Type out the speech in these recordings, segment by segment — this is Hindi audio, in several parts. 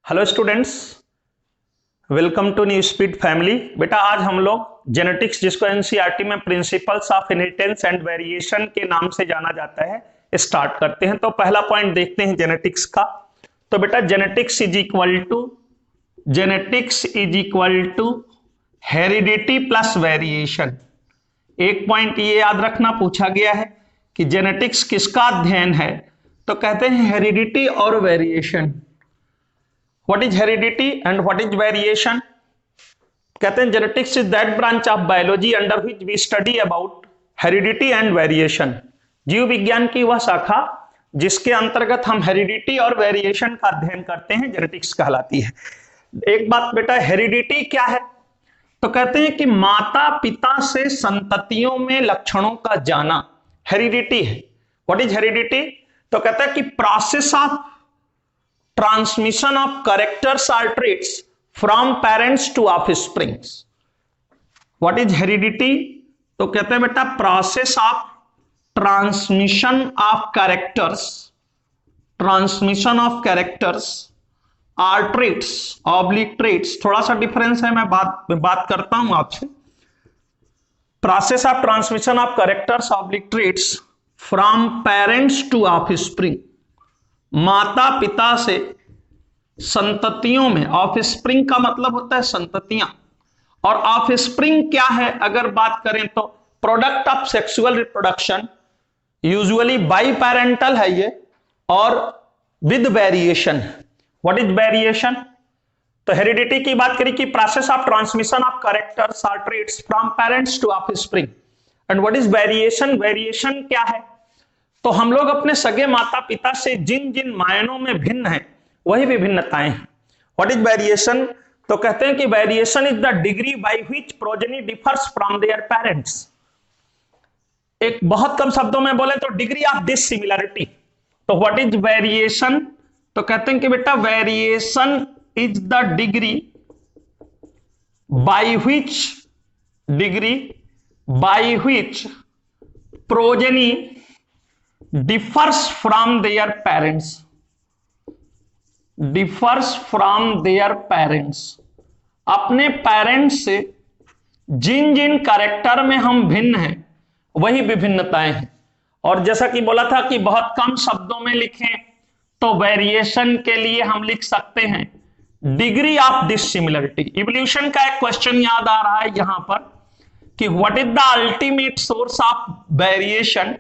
Hello students, welcome to new speed family. बेटा आज हम लोग जेनेटिक्स, जिसको एनसीईआरटी में principles of inheritance and variation के नाम से जाना जाता है, स्टार्ट करते हैं। तो पहला पॉइंट देखते हैं जेनेटिक्स का। तो बेटा genetics is equal to heredity plus variation. एक पॉइंट ये याद रखना पूछा गया है कि जेनेटिक्स किसका अध्ययन है, तो कहते हैं हेरिडिटी और variation. What is heredity and what is variation? कहते हैं genetics is that branch of biology under which we study about heredity and variation। जीव विज्ञान की वह शाखा जिसके अंतर्गत हम हेरिडिटी और वेरिएशन का अध्ययन करते हैं, जेनेटिक्स कहलाती है। एक बात बेटा, हेरिडिटी क्या है? तो कहते हैं कि माता पिता से संततियों में लक्षणों का जाना हेरिडिटी है। What is heredity? तो कहते हैं कि process of transmission of characters or traits from parents to offsprings। what is heredity? तो कहते हैं बेटा process of transmission of characters or traits oblique traits। थोड़ा सा डिफरेंस है, मैं बात करता हूं आपसे। process of transmission of characters oblique traits from parents to offspring, माता पिता से संततियों में। ऑफस्प्रिंग का मतलब होता है संततियां, और ऑफस्प्रिंग क्या है अगर बात करें तो product of sexual reproduction, usually biparental है ये, और with variation. What is variation? तो हेरिडिटी की बात करें कि process of transmission of characters और traits from parents to offspring. And what is variation? Variation क्या है? तो हम लोग अपने सगे माता पिता से जिन जिन मायनों में भिन्न हैं वही विभिन्नताएं हैं। What is variation? तो कहते हैं कि variation is the degree by which progeny differs from their parents. एक बहुत कम शब्दों में बोले तो डिग्री ऑफ दिस सिमिलरिटी। तो व्हाट इज वेरिएशन? तो कहते हैं कि बेटा variation is the degree by which progeny differs from their parents। अपने पेरेंट्स से जिन जिन कैरेक्टर में हम भिन्न हैं वही विभिन्नताएं हैं। और जैसा कि बोला था कि बहुत कम शब्दों में लिखें तो वेरिएशन के लिए हम लिख सकते हैं डिग्री ऑफ डिसिमिलरिटी। इवोल्यूशन का एक क्वेश्चन याद आ रहा है यहां पर कि what is the ultimate source of variation?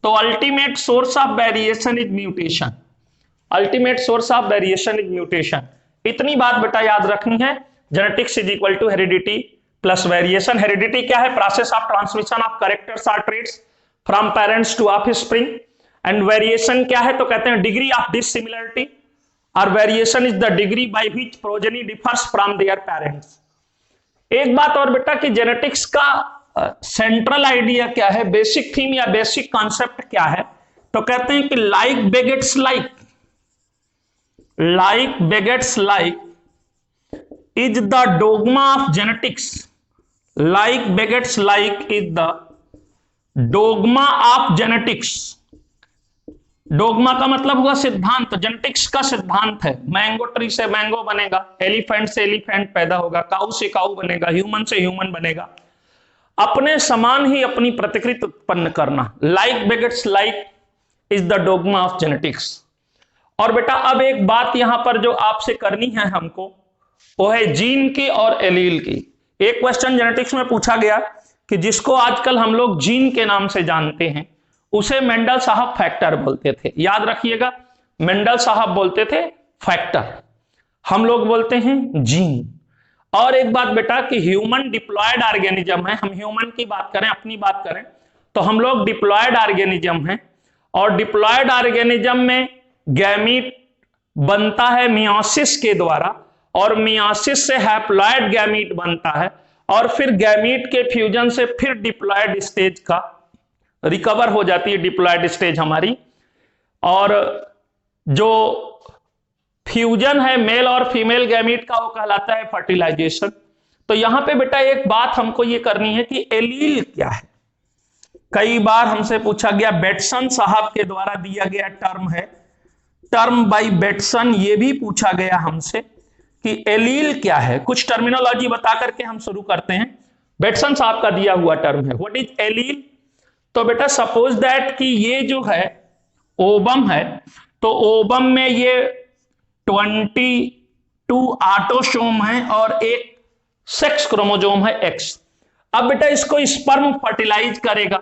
तो ultimate source of variation is mutation. इतनी बात बेटा याद रखनी है। Genetics is equal to heredity plus variation. Heredity क्या है? Process of transmission of characters और traits from parents to offspring. And variation क्या है? तो कहते हैं डिग्री ऑफ डिसिमिलरिटी, और variation is the degree by which progeny differs from their parents. एक बात और बेटा कि जेनेटिक्स का सेंट्रल आइडिया क्या है, बेसिक थीम या बेसिक कॉन्सेप्ट क्या है? तो कहते हैं कि like begets like is the dogma of genetics. Like begets like is the dogma of genetics. Dogma का मतलब हुआ सिद्धांत। जेनेटिक्स का सिद्धांत है मैंगो ट्री से मैंगो बनेगा, एलिफेंट से एलिफेंट पैदा होगा, काऊ से काऊ बनेगा, ह्यूमन से ह्यूमन बनेगा। अपने समान ही अपनी प्रतिकृति उत्पन्न करना। Like begets like is the dogma of genetics. और बेटा अब एक बात यहां पर जो आपसे करनी है हमको, वो है जीन की और एलील की। एक क्वेश्चन जेनेटिक्स में पूछा गया कि जिसको आजकल हम लोग जीन के नाम से जानते हैं उसे मेंडल साहब फैक्टर बोलते थे। याद रखिएगा, मेंडल साहब बोलते थे फैक्टर, हम लोग बोलते हैं जीन। और एक बात बेटा कि ह्यूमन डिप्लॉयड ऑर्गेनिज्म है। हम ह्यूमन की बात करें, अपनी बात करें तो हम लोग डिप्लॉयड ऑर्गेनिज्म हैं, और डिप्लॉयड ऑर्गेनिज्म में गैमीट बनता है मियोसिस के द्वारा, और मियोसिस से हैप्लॉयड गैमीट बनता है, और फिर गैमीट के फ्यूजन से फिर डिप्लॉयड स्टेज का रिकवर हो जाती है, डिप्लॉयड स्टेज हमारी। और जो फ्यूजन है मेल और फीमेल गैमीट का, वो कहलाता है फर्टिलाइजेशन। तो यहां पे बेटा एक बात हमको ये करनी है कि एलील क्या है। कई बार हमसे पूछा गया, बेटसन साहब के द्वारा दिया गया टर्म है टर्म बाय बेटसन, ये भी पूछा गया हमसे कि एलील क्या है। कुछ टर्मिनोलॉजी बता करके हम शुरू करते हैं। बेटसन साहब का दिया हुआ टर्म है, व्हाट इज एलील। तो बेटा सपोज दैट कि ये जो है ओवम है, तो ओवम में ये 22 ऑटोसोम है और एक सेक्स क्रोमोसोम है X। अब बेटा इसको स्पर्म फर्टिलाइज करेगा,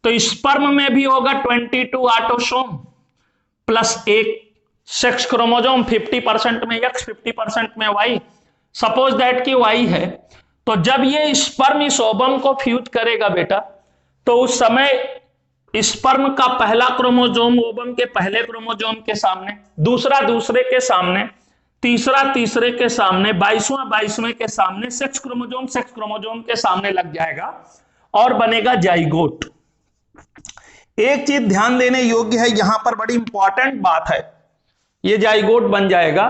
तो स्पर्म में भी होगा 22 ऑटोसोम प्लस एक सेक्स क्रोमोसोम, 50% में X 50% में Y। सपोज दैट कि Y है, तो जब ये स्पर्म इस ओवम को फ्यूज करेगा बेटा, तो उस समय स्पर्म का पहला क्रोमोसोम ओवम के पहले क्रोमोसोम के सामने, दूसरा दूसरे के सामने, तीसरा तीसरे के सामने, 22वें के सामने, सेक्स क्रोमोसोम के सामने लग जाएगा और बनेगा जाइगोट। एक चीज ध्यान देने योग्य है, यहां पर बड़ी इंपॉर्टेंट बात है, ये जाइगोट बन जाएगा।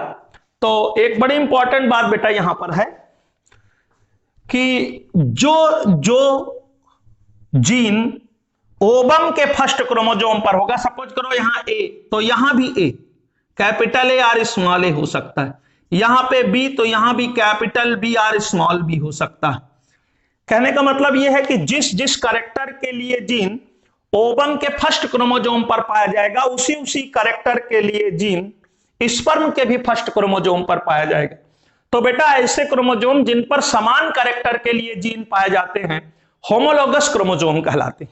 तो एक बड़ी इंपॉर्टेंट बात बेटा यहां पर है कि जो जीन ओवम के फर्स्ट क्रोमोसोम पर होगा, सपोज करो यहां ए, तो यहां भी ए, कैपिटल ए और स्मॉल ए हो सकता है, यहां पे बी, तो यहां भी कैपिटल बी और स्मॉल बी हो सकता है। कहने का मतलब यह है कि जिस जिस कैरेक्टर के लिए जीन ओवम के फर्स्ट क्रोमोसोम पर पाया जाएगा, उसी उसी कैरेक्टर के लिए जीन स्पर्म के भी फर्स्ट क्रोमोसोम पर पाया जाएगा। तो बेटा ऐसे क्रोमोसोम जिन पर समान कैरेक्टर के लिए जीन पाए जाते हैं होमोलोगस क्रोमोसोम कहलाते हैं।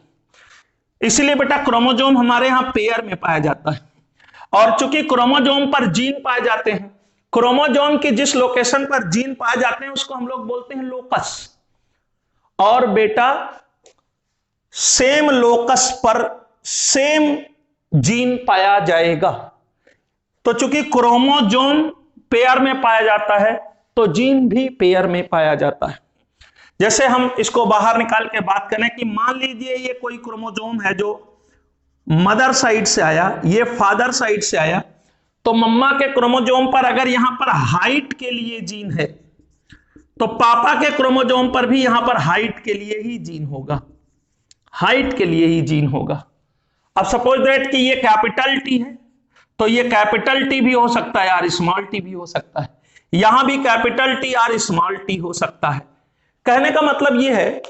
इसलिए बेटा क्रोमोसोम हमारे यहां पेयर में पाया जाता है, और चूंकि क्रोमोसोम पर जीन पाए जाते हैं, क्रोमोसोम की जिस लोकेशन पर जीन पाए जाते हैं उसको हम लोग बोलते हैं लोकस। और बेटा सेम लोकस पर सेम जीन पाया जाएगा, तो चूंकि क्रोमोसोम पेयर में पाया जाता है तो जीन भी पेयर में पाया जाता है। जैसे हम इसको बाहर निकाल के बात करें कि मान लीजिए ये कोई क्रोमोसोम है जो मदर साइड से आया, ये फादर साइड से आया, तो मम्मा के क्रोमोसोम पर अगर यहां पर हाइट के लिए जीन है, तो पापा के क्रोमोसोम पर भी यहां पर हाइट के लिए ही जीन होगा, हाइट के लिए ही जीन होगा। अब सपोज दैट कि ये कैपिटल टी है, तो ये कैपिटल टी भी हो सकता है और स्मॉल टी भी हो सकता है, यहां भी कैपिटल टी और स्मॉल टी हो सकता है। कहने का मतलब यह है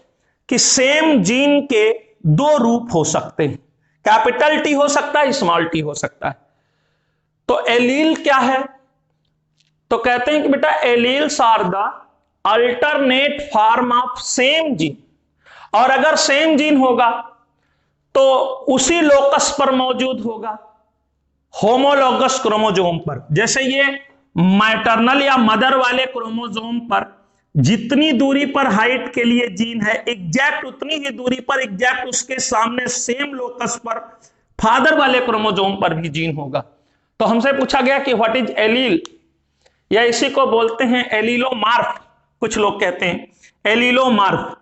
कि सेम जीन के दो रूप हो सकते हैं, कैपिटल टी हो सकता है, स्मॉल टी हो सकता है। तो एलील क्या है, तो कहते हैं कि बेटा alleles are the alternate form of same gene, और अगर सेम जीन होगा तो उसी लोकस पर मौजूद होगा, होमोलोगस क्रोमोसोम पर। जैसे ये मैटरनल या मदर वाले क्रोमोसोम पर जितनी दूरी पर हाइट के लिए जीन है, एग्जैक्ट उतनी ही दूरी पर एग्जैक्ट उसके सामने सेम लोकस पर फादर वाले क्रोमोसोम पर भी जीन होगा। तो हमसे पूछा गया कि व्हाट इज एलील, या इसी को बोलते हैं एलीलोमार्फ, कुछ लोग कहते हैं एलीलोमार्फ।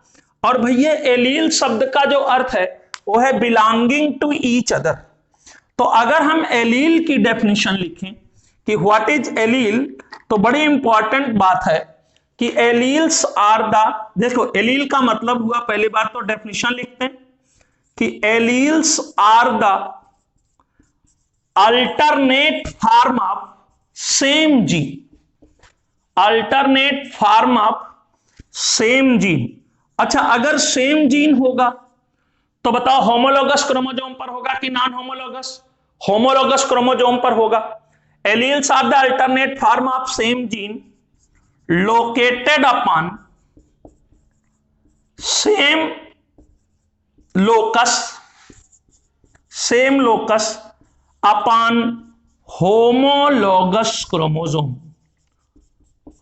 और भैया एलील शब्द का जो अर्थ है वो है बिलोंगिंग टू ईच अदर। तो अगर हम एलील की डेफिनेशन लिखें कि व्हाट इज एलील, तो बड़ी इंपॉर्टेंट बात है कि एलील्स आर द, देखो एलील का मतलब हुआ, पहली बार तो डेफिनेशन लिखते हैं कि alleles are the alternate form of same gene, alternate form of same gene. अच्छा अगर सेम जीन होगा तो बताओ होमोलोगस क्रोमोसोम पर होगा कि नॉन होमोलोगस, होमोलोगस क्रोमोसोम पर होगा। Alleles are the alternate form of same gene located upon same locus upon homologous chromosome,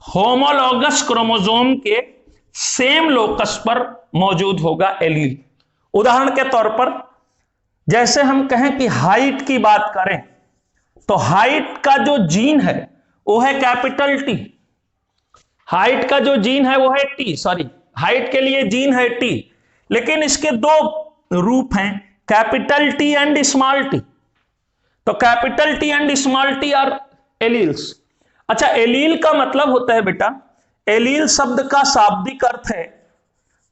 homologous chromosome के सेम लोकस पर मौजूद होगा एलील। उदाहरण के तौर पर जैसे हम कहें कि हाइट की बात करें, तो हाइट का जो जीन है वो है कैपिटल टी, हाइट का जो जीन है वो है टी, सॉरी हाइट के लिए जीन है टी, लेकिन इसके दो रूप हैं, capital T and small T. तो capital T and small T are alleles. अच्छा एलील का मतलब होता है बेटा, एलील शब्द का शाब्दिक अर्थ है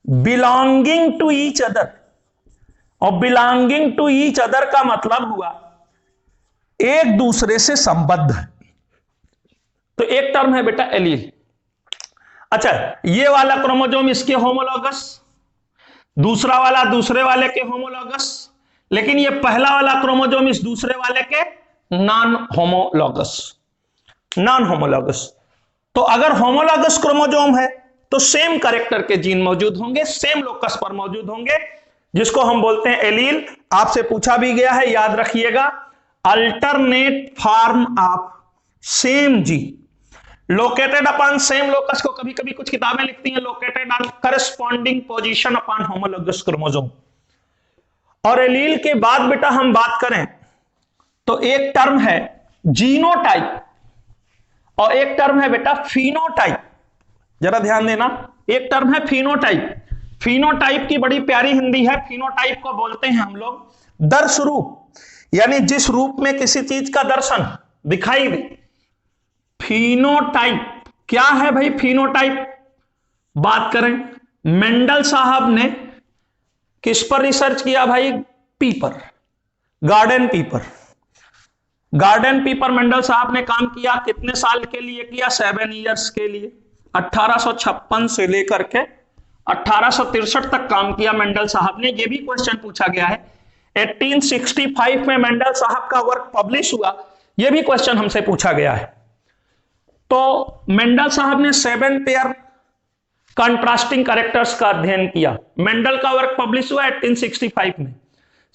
बिलोंगिंग टू ईच अदर, और बिलोंगिंग टू ईच अदर का मतलब हुआ एक दूसरे से संबद्ध है। तो एक टर्म है बेटा एलील। अच्छा, ये वाला क्रोमोजोम इसके होमोलॉगस, दूसरा वाला दूसरे वाले के होमोलॉगस, लेकिन ये पहला वाला क्रोमोजोम इस दूसरे वाले के नॉन होमोलॉगस। नॉन होमोलॉगस, तो अगर होमोलॉगस क्रोमोजोम है तो सेम कैरेक्टर के जीन मौजूद होंगे, सेम लोकस पर मौजूद होंगे, जिसको हम बोलते हैं एलील। आपसे पूछा भी गया है, याद रखिएगा, alternate form of same gene located upon same locus को कभी कभी कुछ किताबें लिखती हैं located on corresponding position upon homologous chromosome. और एलील के बाद बेटा हम बात करें तो एक टर्म है जीनोटाइप और एक टर्म है बेटा फिनोटाइप। जरा ध्यान देना, एक टर्म है फिनोटाइप। फिनोटाइप की बड़ी प्यारी हिंदी है, फिनोटाइप को बोलते हैं हम लोग दर्श रूप, यानी जिस रूप में किसी चीज का दर्शन दिखाई दे। फिनोटाइप क्या है भाई? फिनोटाइप बात करें, मेंडल साहब ने किस पर रिसर्च किया भाई? पीपर, गार्डन पीपर। गार्डन पीपर मेंडल साहब ने काम किया, कितने साल के लिए किया? 7 इयर्स के लिए। 1856 से लेकर के 1863 तक काम किया मेंडल साहब ने। यह भी क्वेश्चन पूछा गया है, 1865 में मेंडल साहब का वर्क पब्लिश हुआ, यह भी क्वेश्चन हमसे पूछा गया है। तो मेंडल साहब ने 7 पेयर कंट्रास्टिंग कैरेक्टर्स का अध्ययन किया। मेंडल का वर्क पब्लिश हुआ 1865 में,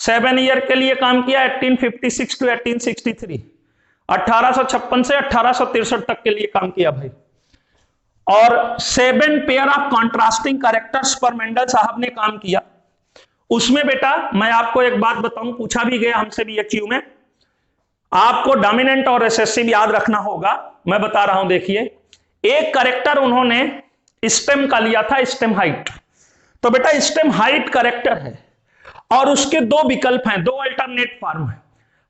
7 ईयर के लिए काम किया 1856 टू 1863, 1856 से 1863 तक के लिए काम किया भाई। और 7 पेयर ऑफ कंट्रास्टिंग कैरेक्टर्स पर मेंडल साहब ने काम किया। उसमें बेटा मैं आपको एक बात बताऊं, पूछा भी गया हमसे भी एचयू में, आपको डोमिनेंट और रिसेसिव याद रखना होगा। मैं बता रहा हूं, देखिए, एक कैरेक्टर उन्होंने स्टेम का लिया था, स्टेम हाइट। तो बेटा स्टेम हाइट कैरेक्टर है और उसके दो विकल्प हैं, दो अल्टरनेट फॉर्म है।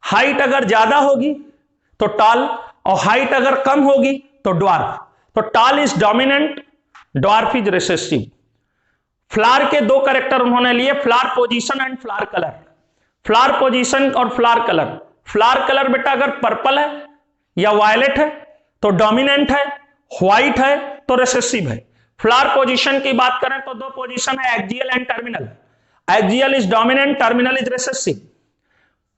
हाइट अगर ज्यादा होगी तो टॉल और हाइट अगर कम होगी तो ड्वार्फ। तो tall is dominant, dwarf is recessive. Flower के दो कैरेक्टर उन्होंने लिए, flower position and flower colour. Flower position और फ्लावर कलर। फ्लावर कलर बेटा अगर पर्पल है या वायलेट है तो डोमिनेंट है, व्हाइट है तो रिसेसिव है। फ्लावर पोजीशन की बात करें तो दो पोजीशन है, axial and terminal. Axial is dominant, terminal is recessive.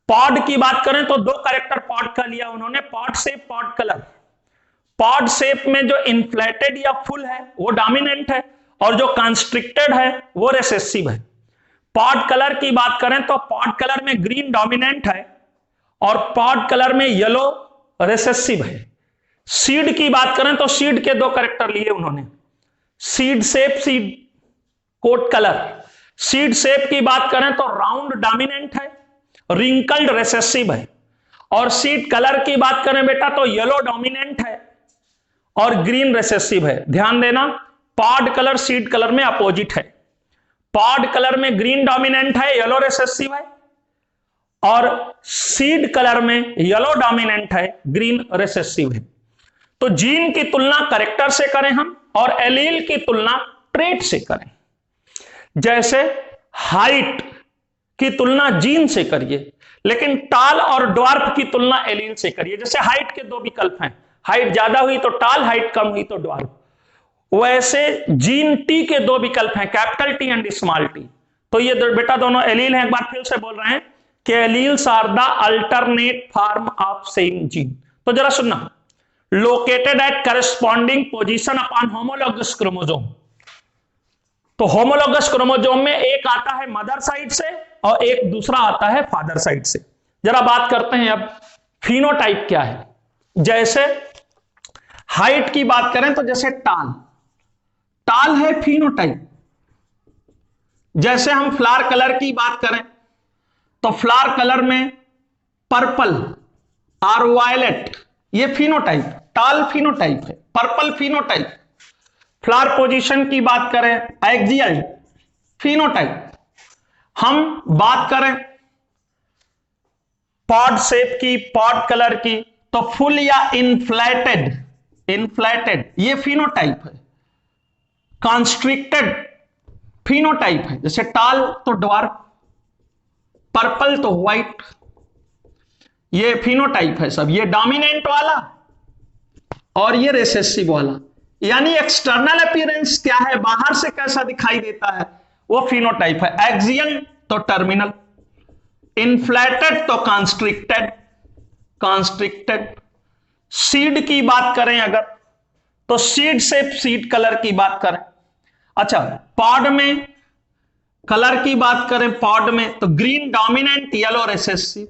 Pod की बात करें तो दो कैरेक्टर पॉड का लिया उन्होंने, pod shape, pod colour. Pod shape में जो इन्फ्लेटेड या फुल है वो डोमिनेंट है और जो कंस्ट्रिक्टेड है वो रिसेसिव है। पॉड कलर की बात करें तो पॉड कलर में ग्रीन डोमिनेंट है और पॉड कलर में येलो रिसेसिव है। सीड की बात करें तो सीड के दो कैरेक्टर लिए उन्होंने, seed shape, seed coat colour. Seed shape की बात करें तो राउंड डोमिनेंट है, रिंकल्ड रिसेसिव है। और सीड कलर की बात करें बेटा तो येलो डोमिनेंट है और ग्रीन रिसेसिव है। ध्यान देना, पॉड कलर सीड कलर में अपोजिट है। पॉड कलर में ग्रीन डोमिनेंट है, येलो रिसेसिव है, और सीड कलर में येलो डोमिनेंट है, ग्रीन रिसेसिव है। तो जीन की तुलना कैरेक्टर से करें हम और एलील की तुलना ट्रेट से करें। जैसे हाइट की तुलना जीन से करिए, लेकिन टॉल और ड्वार्फ की तुलना एलील से करिए। जैसे हाइट के दो विकल्प हैं, हाइट ज्यादा हुई तो टॉल, हाइट कम हुई तो ड्वार्फ। वैसे जीन टी के दो विकल्प हैं, capital T and small T. तो ये बेटा दोनों एलील हैं। एक बार फिर से बोल रहे हैं कि alleles are the alternate form of same gene. तो जरा सुनना, located at corresponding position upon homologous chromosome. तो होमोलॉगस क्रोमोसोम में एक आता है मदर साइड से और एक दूसरा आता है फादर साइड से। जरा बात करते हैं अब फिनोटाइप क्या है। जैसे हाइट की बात करें तो जैसे टाल, टाल है फिनोटाइप। जैसे हम फ्लावर कलर की बात करें तो फ्लावर कलर में पर्पल और वायलेट, ये फिनोटाइप, टाल फिनोटाइप है, पर्पल फिनोटाइप। फ्लावर पोजीशन की बात करें एक्सियल फिनोटाइप। हम बात करें पॉड शेप की, पॉड कलर की, तो फुल या इन्फ्लेटेड, इन्फ्लेटेड ये फिनोटाइप है। कॉन्स्ट्रिक्टेड फिनोटाइप है, जैसे टाल तो ड्वार्फ, पर्पल तो व्हाइट। ये फिनोटाइप है सब, ये डोमिनेंट वाला और ये रिसेसिव वाला। यानी एक्सटर्नल अपीयरेंस क्या है, बाहर से कैसा दिखाई देता है, वो फिनोटाइप है। एक्सियल तो टर्मिनल, इन्फ्लेटेड तो कॉन्स्ट्रिक्टेड, कॉन्स्ट्रिक्टेड। सीड की बात करें अगर, तो सीड से सीड कलर की बात करें। अच्छा, पॉड में कलर की बात करें, पॉड में तो green dominant, yellow recessive.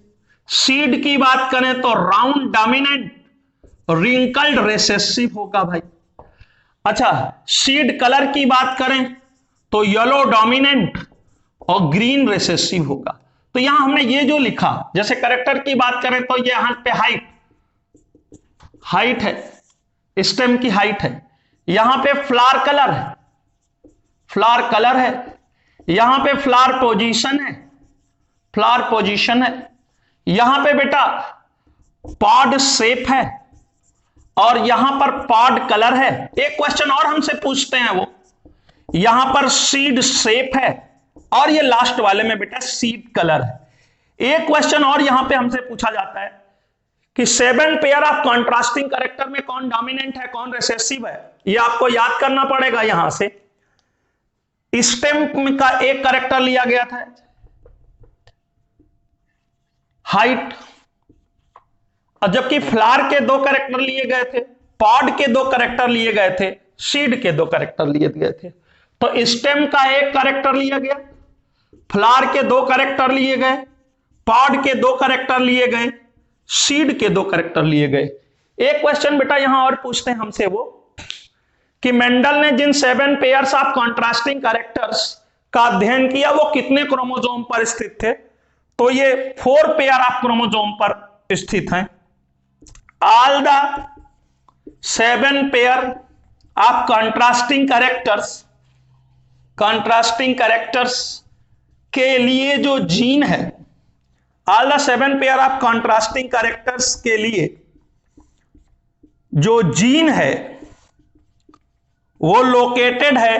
Seed की बात करें तो राउंड डोमिनेंट, रिंकल्ड रिसेसिव होगा भाई। अच्छा, सीड कलर की बात करें तो येलो डोमिनेंट और ग्रीन रिसेसिव होगा। तो यहां हमने ये जो लिखा, जैसे कैरेक्टर की बात करें तो ये यहां पे हाइट है, स्टेम की हाइट है। यहां पे फ्लावर कलर है, फ्लावर कलर है। यहां पे फ्लावर पोजीशन है, फ्लावर पोजीशन है। यहां पे बेटा पॉड शेप है और यहां पर पॉड कलर है। एक क्वेश्चन और हमसे पूछते हैं, वो यहां पर सीड शेप है और ये लास्ट वाले में बेटा सीड कलर है। एक क्वेश्चन और यहां पे हमसे पूछा जाता है कि 7 पेयर ऑफ कॉन्ट्रास्टिंग कैरेक्टर में कौन डोमिनेंट है, कौन रिसेसिव है। ये आपको याद करना पड़ेगा। यहां से स्टेम का एक कैरेक्टर लिया गया था, हाइट, और जबकि फ्लावर के 2 कैरेक्टर लिए गए थे, पॉड के 2 कैरेक्टर लिए गए थे, सीड के 2 कैरेक्टर लिए गए थे। तो स्टेम का एक कैरेक्टर लिया गया, फ्लावर के 2 कैरेक्टर लिए गए, पॉड के 2 कैरेक्टर लिए गए, सीड के 2 कैरेक्टर लिए गए। एक क्वेश्चन बेटा यहां और पूछते हैं हमसे, वो कि मेंडल ने जिन 7 पेयर्स ऑफ कॉन्ट्रास्टिंग कैरेक्टर्स का अध्ययन किया वो कितने क्रोमोसोम पर स्थित थे। तो ये 4 पेयर ऑफ क्रोमोसोम पर स्थित हैं। All the 7 pair of contrasting characters के लिए जो जीन है, all the 7 pair of contrasting characters के लिए जो जीन है वो लोकेटेड है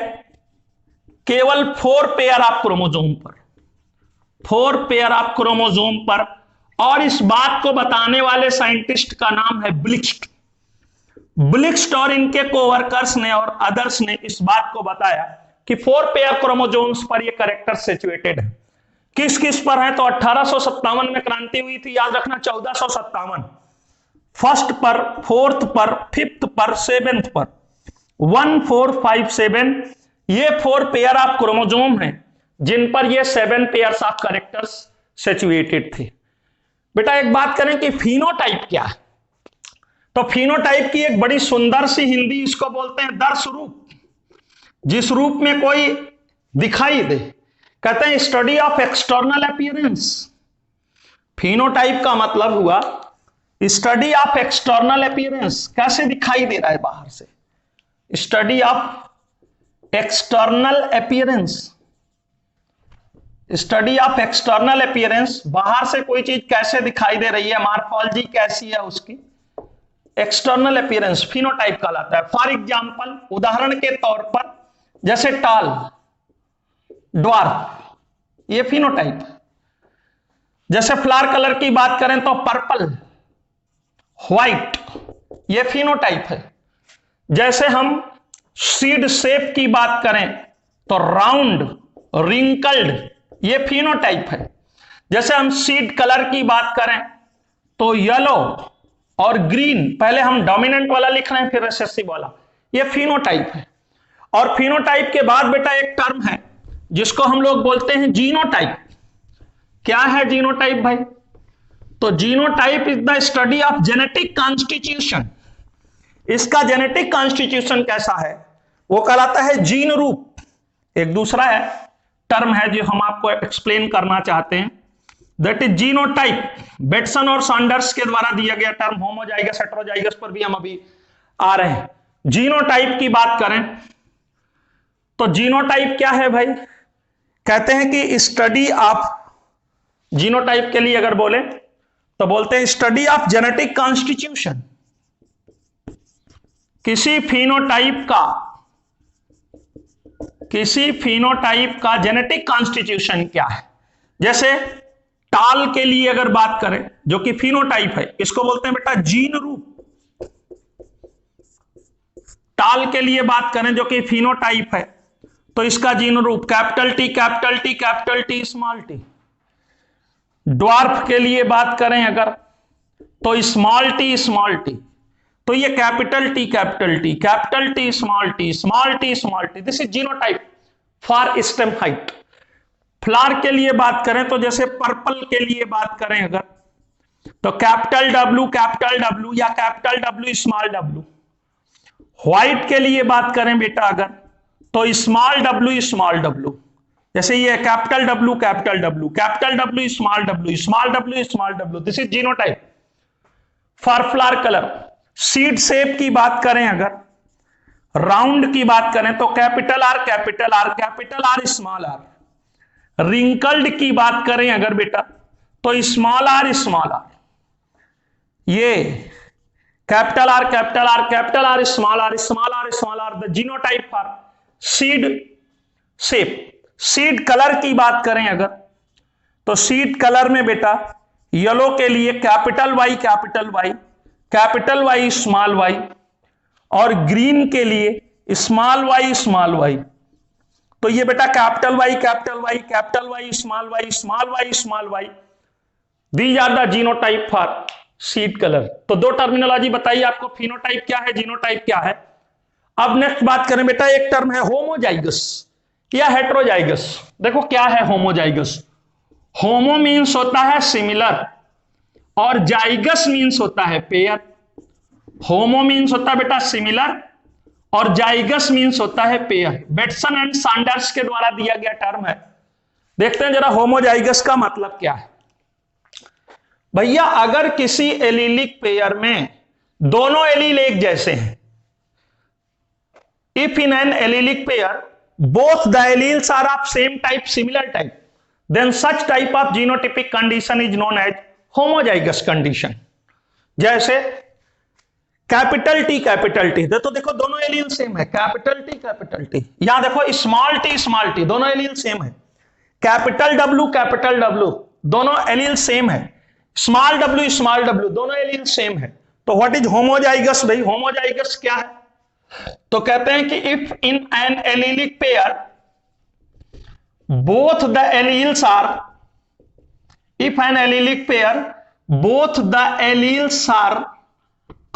केवल 4 पेयर ऑफ क्रोमोसोम पर, 4 पेयर ऑफ क्रोमोसोम पर। और इस बात को बताने वाले साइंटिस्ट का नाम है ब्लिक्स्ट और इनके कोवर्कर्स ने और अदर्स ने इस बात को बताया कि 4 पेयर क्रोमोसोम्स पर ये कैरेक्टर सिचुएटेड है। किस किस पर है, तो 1857 में क्रांति हुई थी, याद रखना 1457, फर्स्ट पर, फोर्थ पर, फिफ्थ पर, 7th पर, 1 4 5 7 ये 4 पेयर ऑफ क्रोमोसोम हैं जिन पर ये 7 पेयर्स ऑफ कैरेक्टर्स सिचुएटेड थे। बेटा एक बात करें कि फिनोटाइप क्या है, तो फिनोटाइप की एक बड़ी सुंदर सी हिंदी इसको बोलते हैं दर्श रूप, जिस रूप में कोई दिखाई दे। कहते हैं study of external appearance. Phenotype का मतलब हुआ स्टडी ऑफ एक्सटर्नल अपीयरेंस, कैसे दिखाई दे रहा है बाहर से। Study of external appearance, study of external appearance, बाहर से कोई चीज कैसे दिखाई दे रही है, मॉर्फोलॉजी कैसी है उसकी, एक्सटर्नल अपीयरेंस फिनोटाइप कहलाता है। फॉर एग्जांपल, उदाहरण के तौर पर, जैसे टॉल, ड्वार्फ, ये फिनोटाइप। जैसे फ्लावर कलर की बात करें तो पर्पल, व्हाइट, ये फिनोटाइप है। जैसे हम सीड शेप की बात करें तो राउंड, रिंकल्ड, ये फिनोटाइप है। जैसे हम सीड कलर की बात करें तो येलो और ग्रीन, पहले हम डोमिनेंट वाला लिख रहे हैं फिर रिसेसिव वाला, ये फिनोटाइप है। और फिनोटाइप के बाद बेटा एक टर्म है जिसको हम लोग बोलते हैं जीनोटाइप। क्या है जीनोटाइप भाई, तो genotype is the study of genetic constitution. इसका जेनेटिक कॉन्स्टिट्यूशन कैसा है वो कहलाता है जीन रूप। एक दूसरा है टर्म है जो हम आपको एक्सप्लेन करना चाहते हैं, दैट इज जीनोटाइप। बेटसन और सैंडर्स के द्वारा दिया गया टर्म, होमोजाइगस हेटेरोजाइगस पर भी हम अभी आ रहे हैं। जीनोटाइप की बात करें तो जीनोटाइप क्या है भाई, कहते हैं कि स्टडी ऑफ, जीनोटाइप के लिए अगर बोले तो बोलते हैं स्टडी ऑफ जेनेटिक कॉन्स्टिट्यूशन। किसी फिनोटाइप का जेनेटिक कॉन्स्टिट्यूशन क्या है। जैसे टाल के लिए अगर बात करें जो कि फिनोटाइप है, इसको बोलते हैं बेटा जीन रूप। टाल के लिए बात करें जो कि फिनोटाइप है तो इसका जीन रूप capital T capital T capital T small T. Dwarf के लिए बात करें अगर तो स्मॉल टी स्मॉल टी, तो ये capital T capital T capital T small T small T small T. This is genotype for stem height. Flower के लिए बात करें तो जैसे पर्पल के लिए बात करें अगर तो कैपिटल डब्ल्यू या capital W small W. White के लिए बात करें बेटा अगर तो स्मॉल डब्ल्यू, जैसे ये capital W capital W capital W small W small W small W. This is genotype for flower colour. Seed shape की बात करें अगर, राउंड की बात करें तो capital R capital R capital R small R. Wrinkled की बात करें अगर बेटा तो स्मॉल आर स्मॉल आर। ये capital R capital R capital R small R small R small R the genotype for seed shape. Seed colour की बात करें अगर तो सीड कलर में बेटा येलो के लिए capital Y capital Y small Y, और ग्रीन के लिए स्मॉल वाई स्मॉल वाई। तो ये बेटा capital Y small Y small Y small Y, these are the genotype for seed colour. तो दो टर्मिनोलॉजी बताइए आपको, फिनोटाइप क्या है, जीनोटाइप क्या है। अब नेक्स्ट बात करें बेटा, एक टर्म है होमोजाइगस या हेट्रोजाइगस। देखो क्या है होमोजाइगस। होमो मीन्स होता है सिमिलर और जाइगस मीन्स होता है पेयर। होमो मीन्स होता है बेटा सिमिलर और जाइगस मीन्स होता है पेयर। बेटसन एंड सैंडर्स के द्वारा दिया गया टर्म है। देखते हैं जरा होमोजाइगस का मतलब क्या है। भैया अगर किसी एलीलिक पेयर में दोनों एलील एक जैसे हैं, if in an allelic pair both the alleles are of same type similar type, then such type of genotypic condition is known as homozygous condition। जैसे कैपिटल टी तो देखो दोनों एलील सेम है, कैपिटल टी। यहां देखो स्मॉल टी दोनों एलील सेम है। कैपिटल डब्ल्यू दोनों एलील सेम है। स्मॉल डब्ल्यू दोनों एलील सेम है। तो व्हाट इज होमोजाइगस भाई, होमोजाइगस क्या है। तो कहते हैं कि if in an allelic pair both the alleles are, if an allelic pair both the alleles are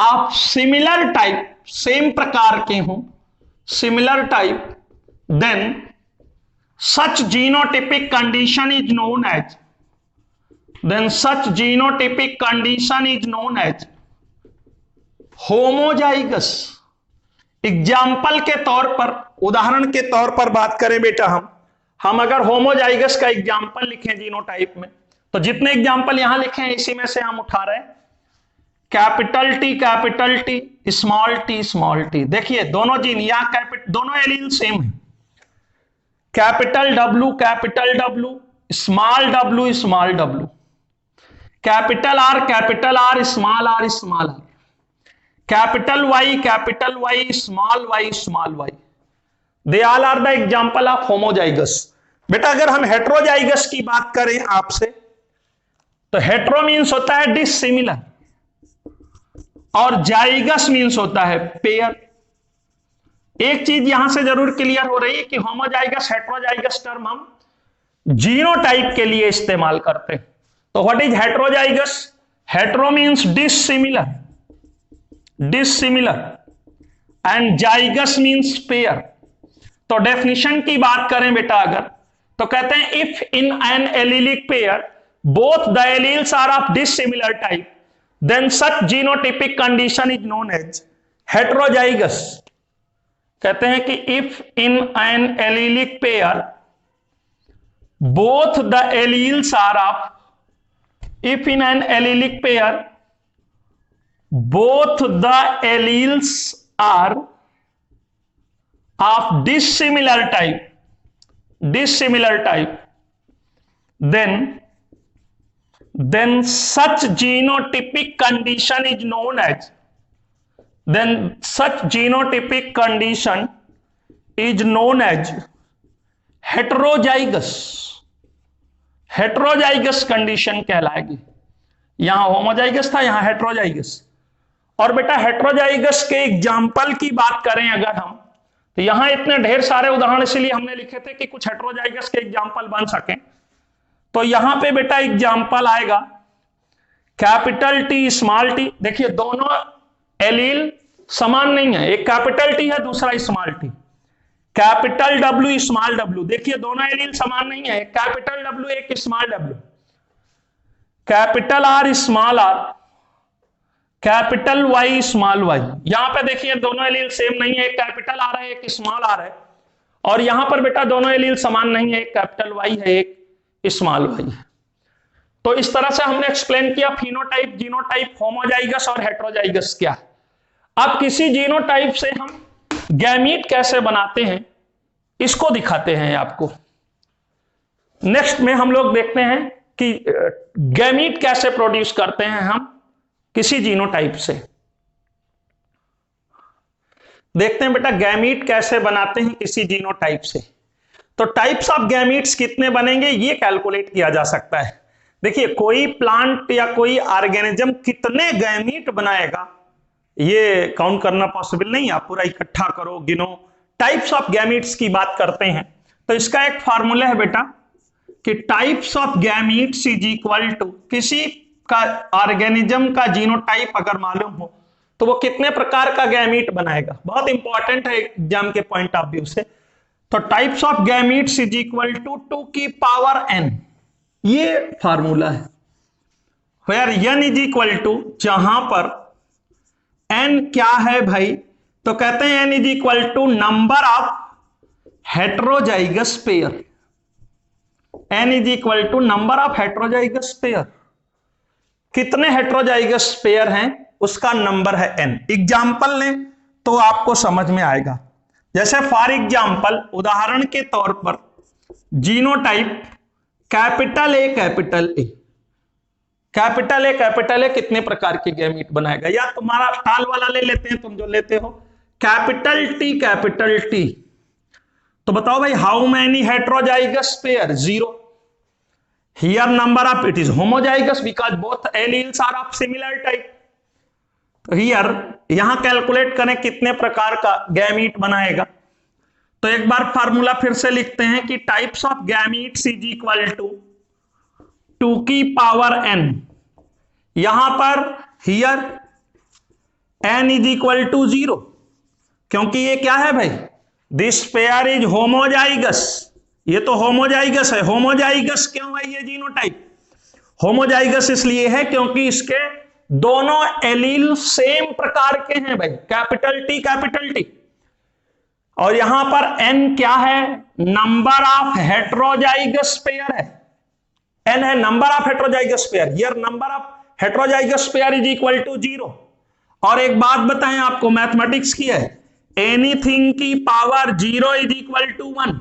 of similar type, same प्रकार के हों, similar type, then such genotypic condition is known as, then such genotypic condition is known as homozygous. Example के तौर पर, उदाहरण के तौर पर बात करें बेटा, हम अगर होमोजाइगस का एग्जाम्पल लिखें जीनोटाइप में, तो जितने एग्जाम्पल यहां लिखे हैं इसी में से हम उठा रहे हैं। Capital T small T. देखिए दोनों जीन यहां दोनों एलील सेम है। Capital W small W, capital R small R, capital Y small Y, they all are the example of homozygous. बेटा अगर हम हेट्रोजाइगस की बात करें आपसे, तो हेट्रो मीन्स होता है डिसिमिलर और जाइगस मीन्स होता है पेयर। एक चीज यहां से जरूर क्लियर हो रही है कि होमोजाइगस हेट्रोजाइगस टर्म हम जीनोटाइप के लिए इस्तेमाल करते हैं। तो what is heterozygous. Hetero means dissimilar and zygous means pair. तो डेफिनेशन की बात करें बेटा अगर, तो कहते हैं if in an allelic pair both the alleles are of dissimilar type, then such genotypic condition is known as heterozygous. कहते हैं कि if in an allelic pair both the alleles are of, if in an allelic pair both the alleles are of dissimilar type, then such genotypic condition is known as, then such genotypic condition is known as heterozygous, heterozygous condition कहलाएगी। यहां होमोजाइगस था, यहां हेट्रोजाइगस। और बेटा हेट्रोजाइगस के एग्जाम्पल की बात करें अगर हम, तो यहां इतने ढेर सारे उदाहरण इसलिए हमने लिखे थे कि कुछ हेट्रोजाइगस के एग्जाम्पल बन सके। तो यहां पे बेटा एग्जाम्पल आएगा कैपिटल टी स्मॉल टी। देखिए दोनों एलील समान नहीं है, एक कैपिटल टी है दूसरा small T. Capital W small W, देखिए दोनों एलील समान नहीं है, एक कैपिटल डब्ल्यू एक small W. Capital R small R, capital Y small Y. यहां पे देखिए दोनों एलील सेम नहीं है, एक कैपिटल आर है एक स्मॉल आर है। और यहां पर बेटा दोनों एलील समान नहीं है, एक कैपिटल वाई है एक स्मॉल वाई है। तो इस तरह से हमने एक्सप्लेन किया फिनोटाइप, जीनोटाइप, होमोजाइगस और हेट्रोजाइगस क्या है। अब किसी जीनोटाइप से हम गैमीट कैसे बनाते हैं इसको दिखाते हैं आपको। नेक्स्ट में हम लोग देखते हैं कि गैमीट कैसे प्रोड्यूस करते हैं हम किसी जीनोटाइप से। देखते हैं बेटा गैमीट कैसे बनाते हैं किसी जीनोटाइप से। तो टाइप्स ऑफ गैमीट्स कितने बनेंगे ये कैलकुलेट किया जा सकता है। देखिए कोई प्लांट या कोई ऑर्गेनिज्म कितने गैमीट बनाएगा ये काउंट करना पॉसिबल नहीं, आप पूरा इकट्ठा करो गिनो। टाइप्स ऑफ गैमीट्स की बात करते हैं तो इसका एक फार्मूला है बेटा कि types of gametes is equal to, किसी का ऑर्गेनिज्म का जीनोटाइप अगर मालूम हो तो वो कितने प्रकार का गैमीट बनाएगा। बहुत इंपॉर्टेंट है एग्जाम के पॉइंट ऑफ व्यू से। तो types of gametes is equal to 2 की पावर n, ये फार्मूला है। Where n is equal to, जहां पर n क्या है भाई, तो कहते हैं n is equal to number of heterozygous pair. n is equal to number of heterozygous pair, कितने हेट्रोजाइगस पेयर हैं उसका नंबर है n। एग्जाम्पल लें तो आपको समझ में आएगा। जैसे फॉर एग्जाम्पल उदाहरण के तौर पर genotype capital A capital A, capital A कितने प्रकार के गैमीट बनाएगा। या तुम्हारा टाल वाला ले लेते हैं, तुम जो लेते हो कैपिटल टी, तो बताओ भाई how many heterozygous pair, 0। Here number of, it is homozygous because both alleles are of similar type. तो हियर यहां कैलकुलेट करें कितने प्रकार का गैमीट बनाएगा। तो एक बार फार्मूला फिर से लिखते हैं कि types of gametes is equal to 2 की पावर n। यहां पर here n is equal to 0, क्योंकि ये क्या है भाई, दिस पेयर इज होमोजाइगस, ये तो होमोजाइगस है। होमोजाइगस क्यों है ये जीनोटाइप? होमोजाइगस इसलिए है क्योंकि इसके दोनों एलील सेम प्रकार के हैं भाई, कैपिटल टी। और यहां पर n क्या है, नंबर ऑफ हेट्रोजाइगस पेयर है, n है number of heterozygous pair. Here number of heterozygous pair is equal to 0। और एक बात बताएं आपको, मैथमेटिक्स की है, एनीथिंग की पावर 0 इज इक्वल टू 1।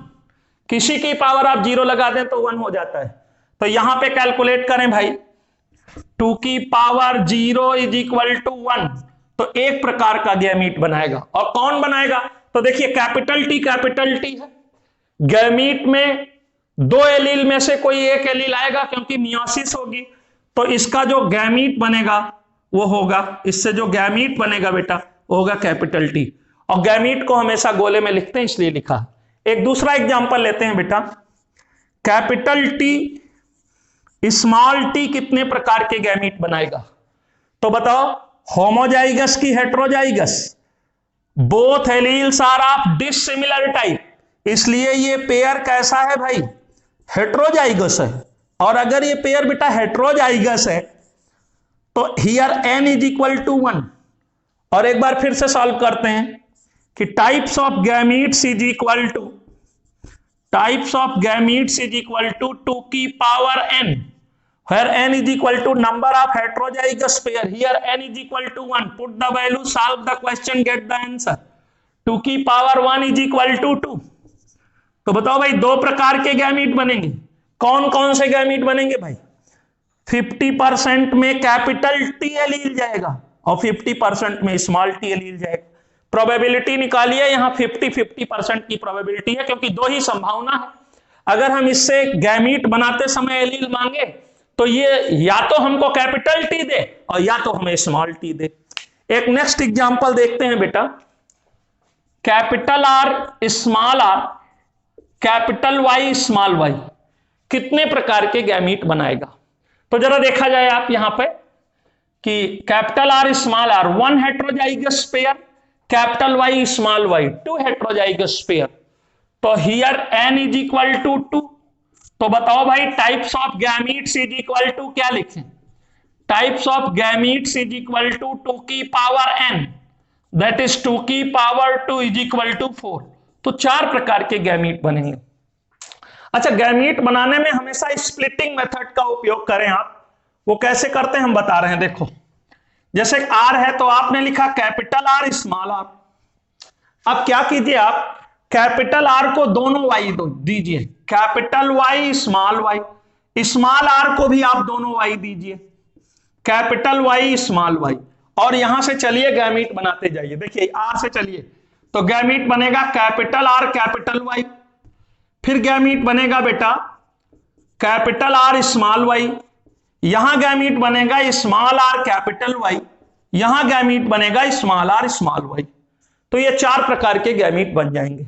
किसी की पावर आप 0 लगा दें तो 1 हो जाता है। तो यहां पे कैलकुलेट करें भाई, 2 की पावर 0 इज इक्वल टू 1, तो एक प्रकार का गैमीट बनाएगा। और कौन बनाएगा, तो देखिए कैपिटल टी है। गैमीट में 2 एलील में से कोई एक एलील आएगा क्योंकि मियोसिस होगी, तो इसका जो गैमीट बनेगा वो होगा, इससे जो गैमीट बनेगा बेटा वो होगा कैपिटल टी। और गैमीट को हमेशा गोले में लिखते हैं इसलिए लिखा। एक दूसरा एग्जांपल लेते हैं बेटा, कैपिटल टी स्मॉल टी कितने प्रकार के गैमीट बनाएगा। तो बताओ, होमोजाइगस की heterozygous, both alleles are of dissimilar type, इसलिए ये पेयर कैसा है भाई, हेट्रोजाइगस है। और अगर ये पेयर बेटा हेट्रोजाइगस है तो here n is equal to 1। और एक बार फिर से सॉल्व करते हैं कि types of gametes is equal to 2 की power n, where n is equal to number of heterozygous pair, here n is equal to 1, put the value, solve the question, get the answer। 2 की पावर 1 is equal to 2। तो बताओ भाई 2 प्रकार के गैमीट बनेंगे। कौन कौन से गैमीट बनेंगे भाई, 50% में कैपिटल टी एलील जाएगा और 50% में स्मॉल टी एलील जाएगा। प्रोबेबिलिटी निकालिए, यहां 50-50% की प्रोबेबिलिटी है क्योंकि 2 ही संभावना है। अगर हम इससे गैमीट बनाते समय एलील मांगे तो ये या तो हमको कैपिटल टी दे और या तो हमें स्मॉल टी दे। एक नेक्स्ट एग्जांपल देखते हैं बेटा, capital R small R capital Y small Y कितने प्रकार के गैमीट बनाएगा। तो जरा देखा जाए आप यहां पे कि capital R small R 1 heterozygous pair, capital Y small Y 2 heterozygous pair. तो here n is equal to 2। तो बताओ भाई types of gametes is equal to क्या लिखें, types of gametes is equal to 2 की पावर n, दैट इज 2 की पावर 2 इज इक्वल टू 4। तो 4 प्रकार के गैमीट बनेंगे। अच्छा, गैमीट बनाने में हमेशा स्प्लिटिंग मेथड का उपयोग करें आप, वो कैसे करते हैं हम बता रहे हैं। देखो जैसे R है तो आपने लिखा कैपिटल आर स्मॉल आर। अब क्या कीजिए आप कैपिटल आर को दोनों वाई दीजिए, capital Y small Y, small R को भी आप दोनों वाई दीजिए, कैपिटल वाई स्मॉल वाई। और यहां से चलिए गैमीट बनाते जाइए। देखिए आर से चलिए तो गैमीट बनेगा कैपिटल आर कैपिटल वाई, फिर गैमीट बनेगा बेटा कैपिटल आर स्मॉल वाई, यहां गैमीट बनेगा स्मॉल आर कैपिटल वाई, यहां गैमीट बनेगा स्मॉल आर स्मॉल वाई। तो ये 4 प्रकार के गैमीट बन जाएंगे।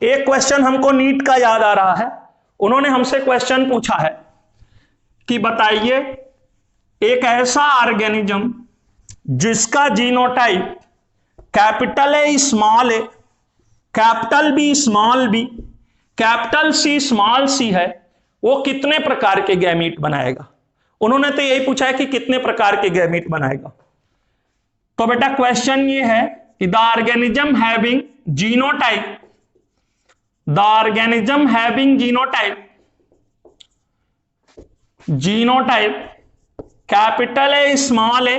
एक क्वेश्चन हमको नीट का याद आ रहा है, उन्होंने हमसे क्वेश्चन पूछा है कि बताइए एक ऐसा ऑर्गेनिज्म जिसका genotype capital A small A, capital B small B, capital C small C है, वो कितने प्रकार के गैमीट बनाएगा। उन्होंने तो यही पूछा है कि कितने प्रकार के गैमीट बनाएगा। तो बेटा क्वेश्चन ये है कि the organism having genotype, the organism having genotype capital A small A,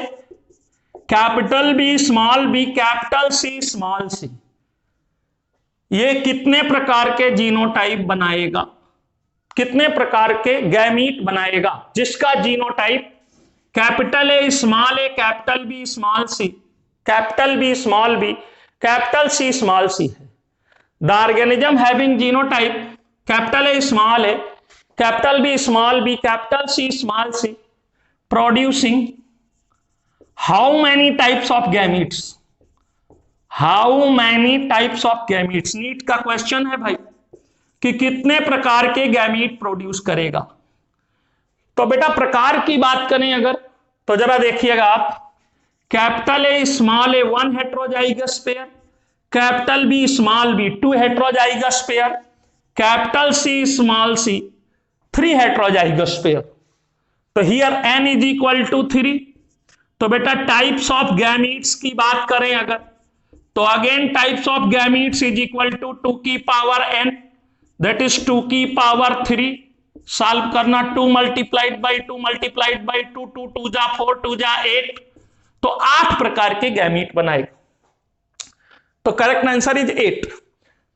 capital B small B, capital C small C, ये कितने प्रकार के जीनोटाइप बनाएगा, कितने प्रकार के गैमीट बनाएगा जिसका genotype capital A small A, capital B small C, capital B small B, capital C small C है। The organism having genotype capital A small A, capital B small B, capital C small C, producing how many types of gametes, how many types of gametes. NEET का क्वेश्चन है भाई कि कितने प्रकार के गैमीट प्रोड्यूस करेगा। तो बेटा प्रकार की बात करें अगर तो जरा देखिएगा आप, capital A small A 1 heterozygous pair, capital B small B 2 heterozygous pair, capital C small C 3 heterozygous pair. तो here n is equal to 3। तो बेटा टाइप्स ऑफ गैमीट्स की बात करें अगर तो again types of gametes is equal to 2 की पावर n, दैट इज 2 की पावर 3। सॉल्व करना 2 मल्टीप्लाइड बाई 2 मल्टीप्लाइड बाई 2, 2 2 जा 4, 2 जा 8। तो 8 प्रकार के गैमीट बनाएगा। तो करेक्ट आंसर इज 8।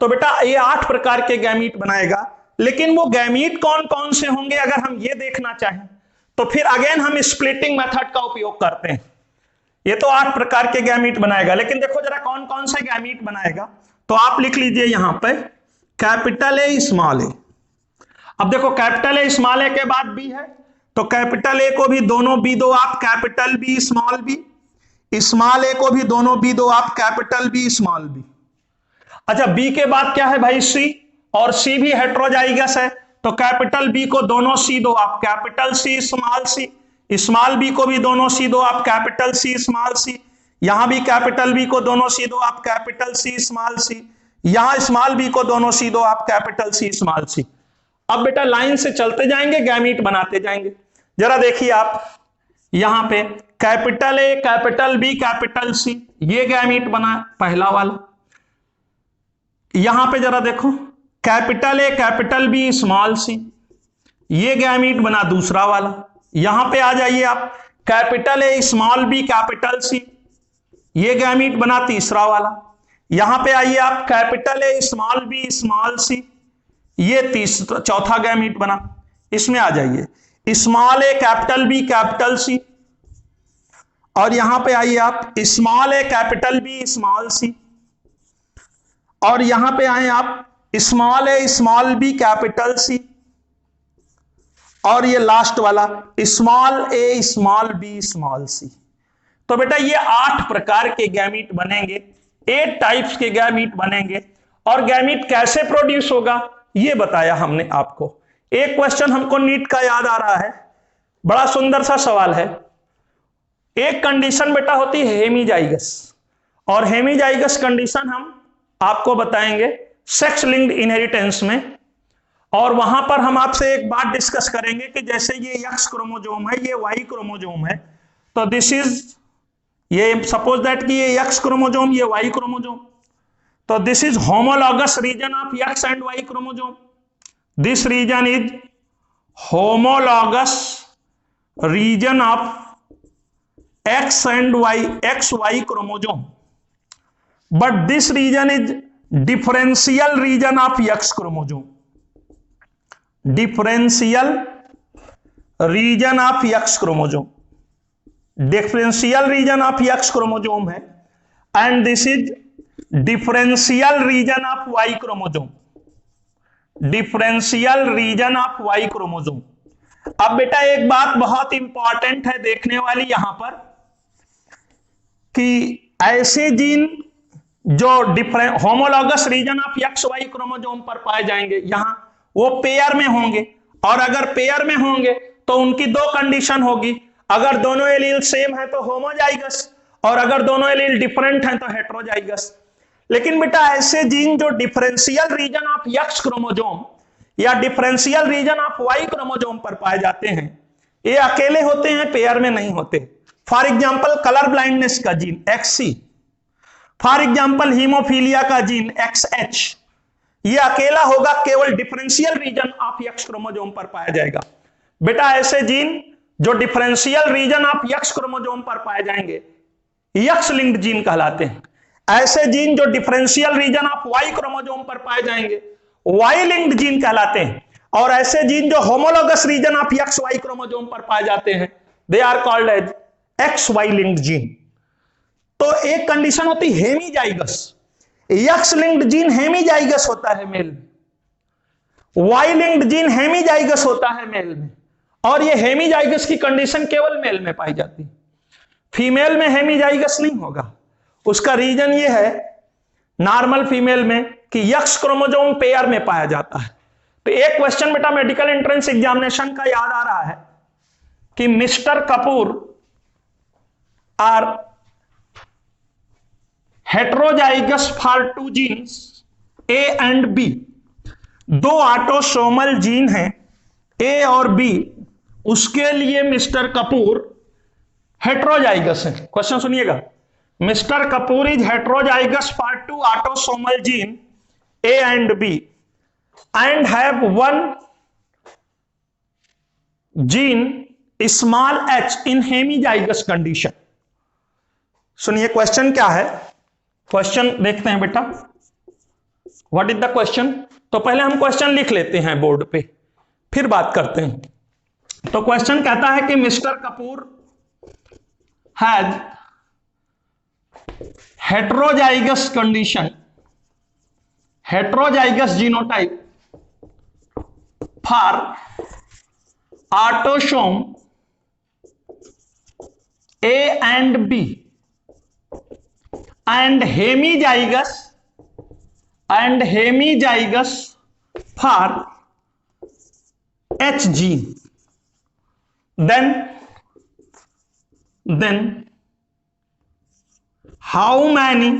तो बेटा ये 8 प्रकार के गैमीट बनाएगा, लेकिन वो गैमीट कौन कौन से होंगे अगर हम ये देखना चाहें तो फिर अगेन हम स्प्लिटिंग मेथड का उपयोग करते हैं। ये तो 8 प्रकार के गैमीट बनाएगा, लेकिन देखो जरा कौन कौन से गैमीट बनाएगा। तो आप लिख लीजिए यहां पे कैपिटल ए स्मॉल ए। अब देखो कैपिटल ए स्मॉल ए के बाद बी है, तो कैपिटल ए को भी दोनों बी दो आप capital B small B, small A को भी दोनों बी दो आप कैपिटल बी स्मॉल बी। अच्छा बी के बाद क्या है भाई सी, और सी भी हेटेरोजाइगस है, तो कैपिटल बी को दोनों सी दो आप कैपिटल सी स्मॉल सी, स्मॉल बी को भी दोनों सी दो आप कैपिटल सी स्मॉल सी, यहां भी कैपिटल बी को दोनों सी दो आप कैपिटल सी स्मॉल सी, यहां स्मॉल बी को दोनों सी दो आप कैपिटल सी स्मॉल सी। अब बेटा लाइन से चलते जाएंगे, गैमीट बनाते जाएंगे। जरा देखिए आप यहां पे capital A capital B capital C, ये गैमीट बना पहला वाला। यहां पे जरा देखो capital A capital B small C, ये गैमीट बना दूसरा वाला। यहां पे आ जाइए आप capital A small B capital C, ये गैमीट बना तीसरा वाला। यहां पे आइए आप capital A small B small C, ये चौथा गैमीट बना। इसमें आ जाइए small A capital B capital C, और यहां पे आइए आप small A capital B small C, और यहां पे आए आप small A small B capital C, और ये लास्ट वाला small A small B small सी। तो बेटा ये 8 प्रकार के गैमीट बनेंगे, 8 टाइप्स के गैमीट बनेंगे। और गैमीट कैसे प्रोड्यूस होगा ये बताया हमने आपको। एक क्वेश्चन हमको नीट का याद आ रहा है, बड़ा सुंदर सा सवाल है। एक कंडीशन बेटा होती है हेमीजाइगस, और हेमीजाइगस कंडीशन हम आपको बताएंगे सेक्स लिंक्ड इनहेरिटेंस में। और वहां पर हम आपसे एक बात डिस्कस करेंगे कि जैसे ये एक्स क्रोमोजोम है, ये वाई क्रोमोजोम है, तो दिस इज, ये सपोज दैट कि ये एक्स क्रोमोजोम, ये वाई क्रोमोजोम, तो this is homologous region of X and Y chromosome. This region is homologous region of X and Y, X Y chromosome, but this region is differential region of X chromosome. Differential region of X chromosome, differential region of X chromosome है, and this is differential region of Y chromosome, differential region of Y chromosome. अब बेटा एक बात बहुत इंपॉर्टेंट है देखने वाली यहां पर, कि ऐसे जीन जो different homologous region of X Y chromosome पर पाए जाएंगे, यहां वो पेयर में होंगे, और अगर पेयर में होंगे तो उनकी 2 कंडीशन होगी। अगर दोनों एलील सेम है तो होमोजाइगस, और अगर दोनों एलील डिफरेंट हैं तो हेटेरोजाइगस। लेकिन बेटा ऐसे जीन जो differential region of X chromosome या differential region of Y chromosome पर पाए जाते हैं, ये अकेले होते हैं, पेयर में नहीं होते। फॉर एग्जाम्पल कलर ब्लाइंडनेस का gene XC, for example haemophilia का जीन XH, ये अकेला होगा, केवल differential region of X chromosome पर पाया जाएगा। बेटा ऐसे जीन जो differential region of X chromosome पर पाए जाएंगे एक्स लिंक्ड जीन कहलाते हैं। ऐसे जीन जो differential region of Y chromosome पर पाए जाएंगे वाई लिंक्ड जीन कहलाते हैं। और ऐसे जीन जो homologous region of X Y chromosome पर पाए जाते हैं, they are called as X Y linked gene. तो एक कंडीशन होती है hemizygous, X linked gene hemizygous होता है मेल में, वाई लिंक्ड जीन हेमीजाइगस होता है मेल में, और ये हेमीजाइगस की कंडीशन केवल मेल में पाई जाती है, फीमेल में हेमीजाइगस नहीं होगा। उसका रीजन ये है नॉर्मल फीमेल में कि एक्स क्रोमोजोम पेयर में पाया जाता है। तो एक क्वेश्चन बेटा मेडिकल एंट्रेंस एग्जामिनेशन का याद आ रहा है कि Mister Kapoor are heterozygous for 2 genes A and B. 2 autosomal gene हैं ए और बी, उसके लिए मिस्टर कपूर हेटेरोजाइगस है। क्वेश्चन सुनिएगा, Mister Kapoor is heterozygous for 2 autosomal gene A and B and have 1 gene small h in hemizygous condition. सुनिए क्वेश्चन क्या है, क्वेश्चन देखते हैं बेटा, व्हाट इज द क्वेश्चन। तो पहले हम क्वेश्चन लिख लेते हैं बोर्ड पे, फिर बात करते हैं। तो क्वेश्चन कहता है कि Mister Kapoor has heterozygous condition, heterozygous genotype for autosome A and B and hemizygous for H gene, then how many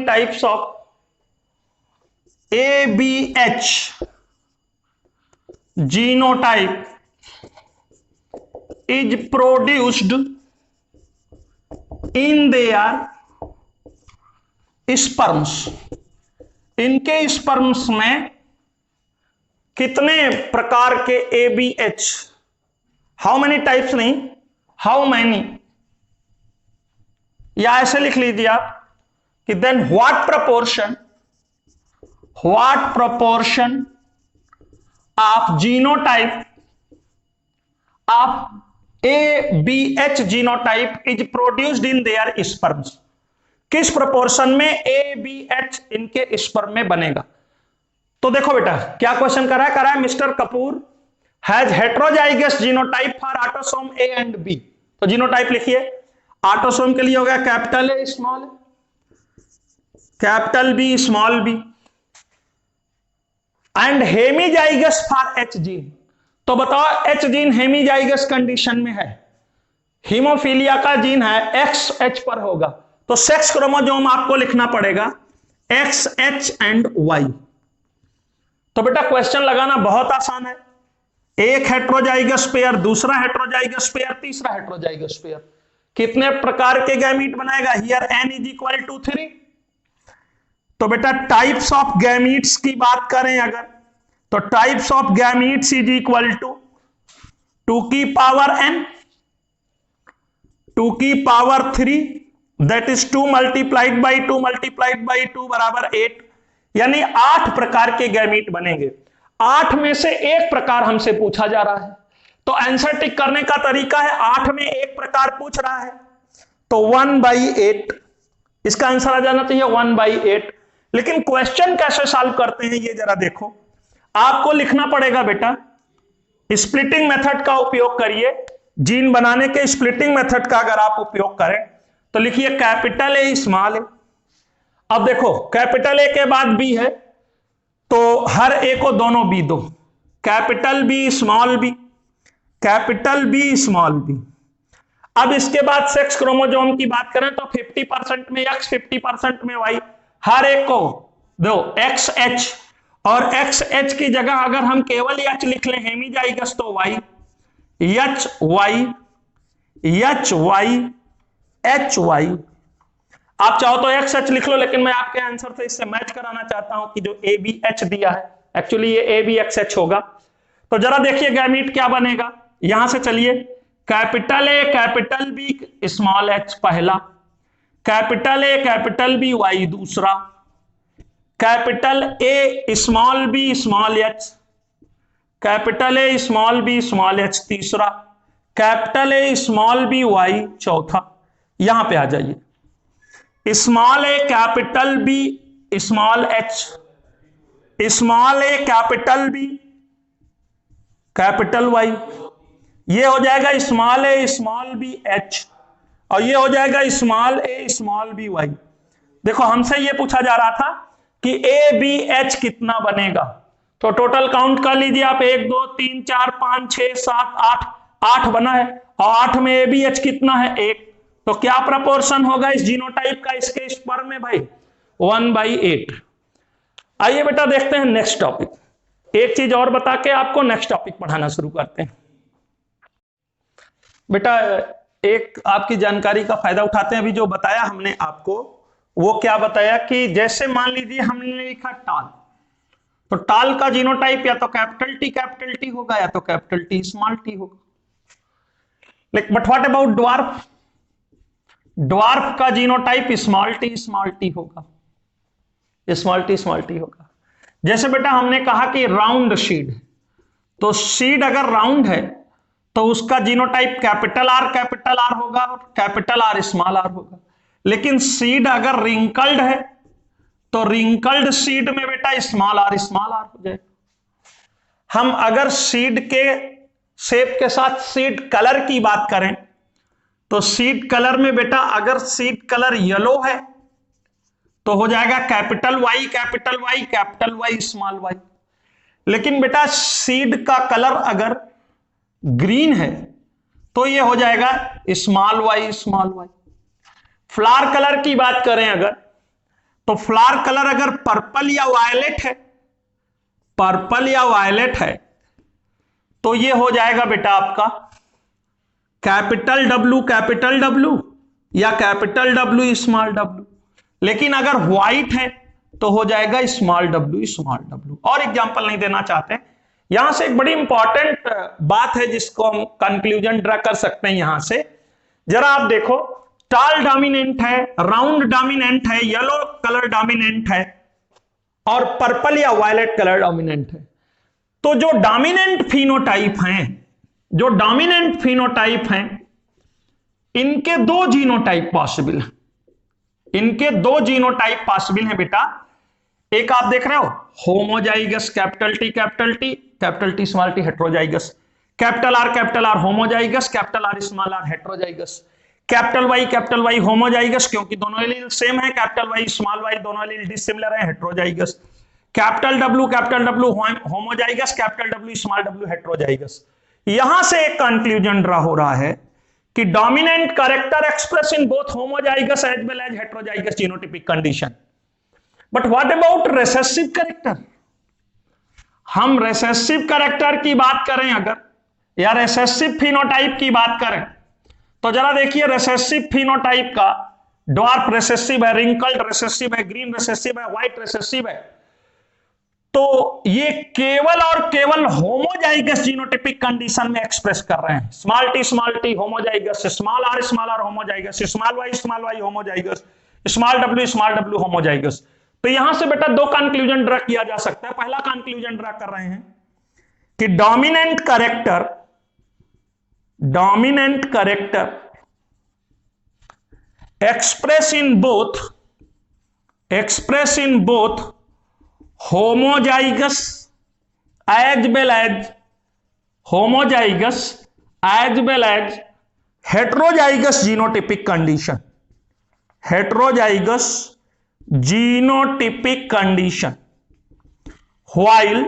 types of ABH genotype is produced in their sperms। इनके स्पर्म्स में कितने प्रकार के ABH, हाउ मेनी टाइप्स नहीं, हाउ मैनी, या ऐसे लिख लीजिए आप कि then what proportion of genotype of ABH genotype is produced in their sperms. किस प्रोपोर्शन में ABH इनके स्पर्म में बनेगा? तो देखो बेटा क्या क्वेश्चन करा है Mister Kapoor has heterozygous genotype for autosome A and B। तो जीनोटाइप लिखिए, ऑटोसोम के लिए हो गया capital A small a, capital B small b, and hemizygous for H gene. तो बताओ H जीन हेमीजाइगस कंडीशन में है, हीमोफीलिया का जीन है, XH पर होगा, तो सेक्स क्रोमोसोम आपको लिखना पड़ेगा XH एंड Y। तो बेटा क्वेश्चन लगाना बहुत आसान है, एक हेट्रोजाइगस पेयर, दूसरा हेट्रोजाइगस पेयर, तीसरा हेट्रोजाइगस पेयर, कितने प्रकार के गैमीट बनाएगा? Here n is equal to 3। तो बेटा टाइप्स ऑफ गैमीट्स की बात करें अगर, तो types of gametes is equal to 2 की पावर n, 2 की power 3, that is 2 multiplied by 2 multiplied by 2 बराबर 8, यानी 8 प्रकार के गैमीट बनेंगे। 8 में से एक प्रकार हमसे पूछा जा रहा है, तो आंसर टिक करने का तरीका है 8 में एक प्रकार पूछ रहा है तो 1/8, इसका आंसर आ जाना चाहिए 1/8। लेकिन क्वेश्चन कैसे सॉल्व करते हैं ये जरा देखो, आपको लिखना पड़ेगा बेटा स्प्लिटिंग मेथड का उपयोग करिए, जीन बनाने के स्प्लिटिंग मेथड का अगर आप उपयोग करें तो लिखिए कैपिटल A स्मॉल a। अब देखो कैपिटल A के बाद B है तो हर A को दोनों B दो, capital B small b, capital B small b। अब इसके बाद सेक्स क्रोमोसोम की बात करें तो 50% में X, 50% में Y, हर एक को दो XH, और XH की जगह अगर हम केवल H लिख लें हेमीजाइगस तो Y, HY, HY, HY। आप चाहो तो XH लिख लो, लेकिन मैं आपके आंसर से इससे मैच कराना चाहता हूं कि जो ABH दिया है एक्चुअली ये ABXH होगा। तो जरा देखिए गैमीट क्या बनेगा, यहां से चलिए, capital A capital B small h पहला, capital A capital B Y दूसरा, capital A small b small h, capital A small b small h तीसरा, capital A small b Y चौथा। यहां पे आ जाइए, small a capital B small h, small a capital B capital Y, ये हो जाएगा small a small b h, और ये हो जाएगा small a small b y। देखो हमसे ये पूछा जा रहा था कि ABH कितना बनेगा, तो टोटल काउंट कर लीजिए आप, 1 2 3 4 5 6 7 8, 8 बना है, और 8 में ABH कितना है 1, तो क्या प्रपोर्शन होगा इस जीनोटाइप का इसके स्पर्म में भाई? 1/8। आइए बेटा देखते हैं नेक्स्ट टॉपिक, एक चीज और बता के आपको नेक्स्ट टॉपिक पढ़ाना शुरू करते हैं। बेटा एक आपकी जानकारी का फायदा उठाते हैं, अभी जो बताया हमने आपको वो क्या बताया कि जैसे मान लीजिए हमने लिखा टाल, तो टाल का जीनोटाइप या तो कैपिटल T होगा या तो कैपिटल T स्मॉल t होगा। लेकिन but what about dwarf? Dwarf का जीनोटाइप स्मॉल t होगा, स्मॉल t होगा। जैसे बेटा हमने कहा कि राउंड सीड, तो सीड अगर राउंड है तो उसका जीनोटाइप कैपिटल R होगा और कैपिटल R स्मॉल r होगा। लेकिन सीड अगर रिंकल्ड है तो रिंकल्ड सीड में बेटा स्मॉल r हो जाएगा। हम अगर सीड के शेप के साथ सीड कलर की बात करें तो सीड कलर में बेटा अगर सीड कलर येलो है तो हो जाएगा कैपिटल Y स्मॉल y। लेकिन बेटा सीड का कलर अगर ग्रीन है तो ये हो जाएगा स्मॉल y। फ्लावर कलर की बात करें अगर, तो फ्लावर कलर अगर पर्पल या वायलेट है तो ये हो जाएगा बेटा आपका कैपिटल W या कैपिटल W स्मॉल w। लेकिन अगर व्हाइट है तो हो जाएगा स्मॉल w। और एग्जांपल नहीं देना चाहते, यहां से एक बड़ी इंपॉर्टेंट बात है जिसको हम कंक्लूजन ड्रा कर सकते हैं। यहां से जरा आप देखो, टाल डोमिनेंट है, राउंड डोमिनेंट है, येलो कलर डोमिनेंट है और पर्पल या वायलेट कलर डोमिनेंट है। तो जो डोमिनेंट फिनोटाइप हैं, जो डोमिनेंट फिनोटाइप हैं, इनके दो जीनोटाइप पॉसिबल हैं। इनके दो जीनोटाइप पॉसिबल हैं बेटा। एक आप देख रहे हो homozygous capital T small T heterozygous, capital R homozygous, capital R small R heterozygous, capital Y homozygous क्योंकि दोनों एलील सेम है, कैपिटल वाई स्मॉल वाई दोनों एलील डिसिमिलर है, heterozygous, capital W homozygous, capital W small W heterozygous. यहां से एक कंक्लूजन ड्रा हो रहा है कि dominant character express in both homozygous as well as heterozygous genotypic condition. But what about recessive character? हम रिसेसिव कैरेक्टर की बात करें अगर, या रिसेसिव फिनोटाइप की बात करें, तो जरा देखिए रिसेसिव फिनोटाइप का ड्वार्फ रिसेसिव है, रिंकल्ड रिसेसिव है, ग्रीन रिसेसिव है, व्हाइट रिसेसिव है। तो ये केवल और केवल होमोजाइगस जीनोटिपिक कंडीशन में एक्सप्रेस कर रहे हैं। Small T homozygous, small R homozygous, small Y homozygous, small W homozygous. तो यहां से बेटा दो कंक्लूजन ड्रा किया जा सकता है। पहला कंक्लूजन ड्रा कर रहे हैं कि dominant character express in both homozygous as well as heterozygous genotypic condition, while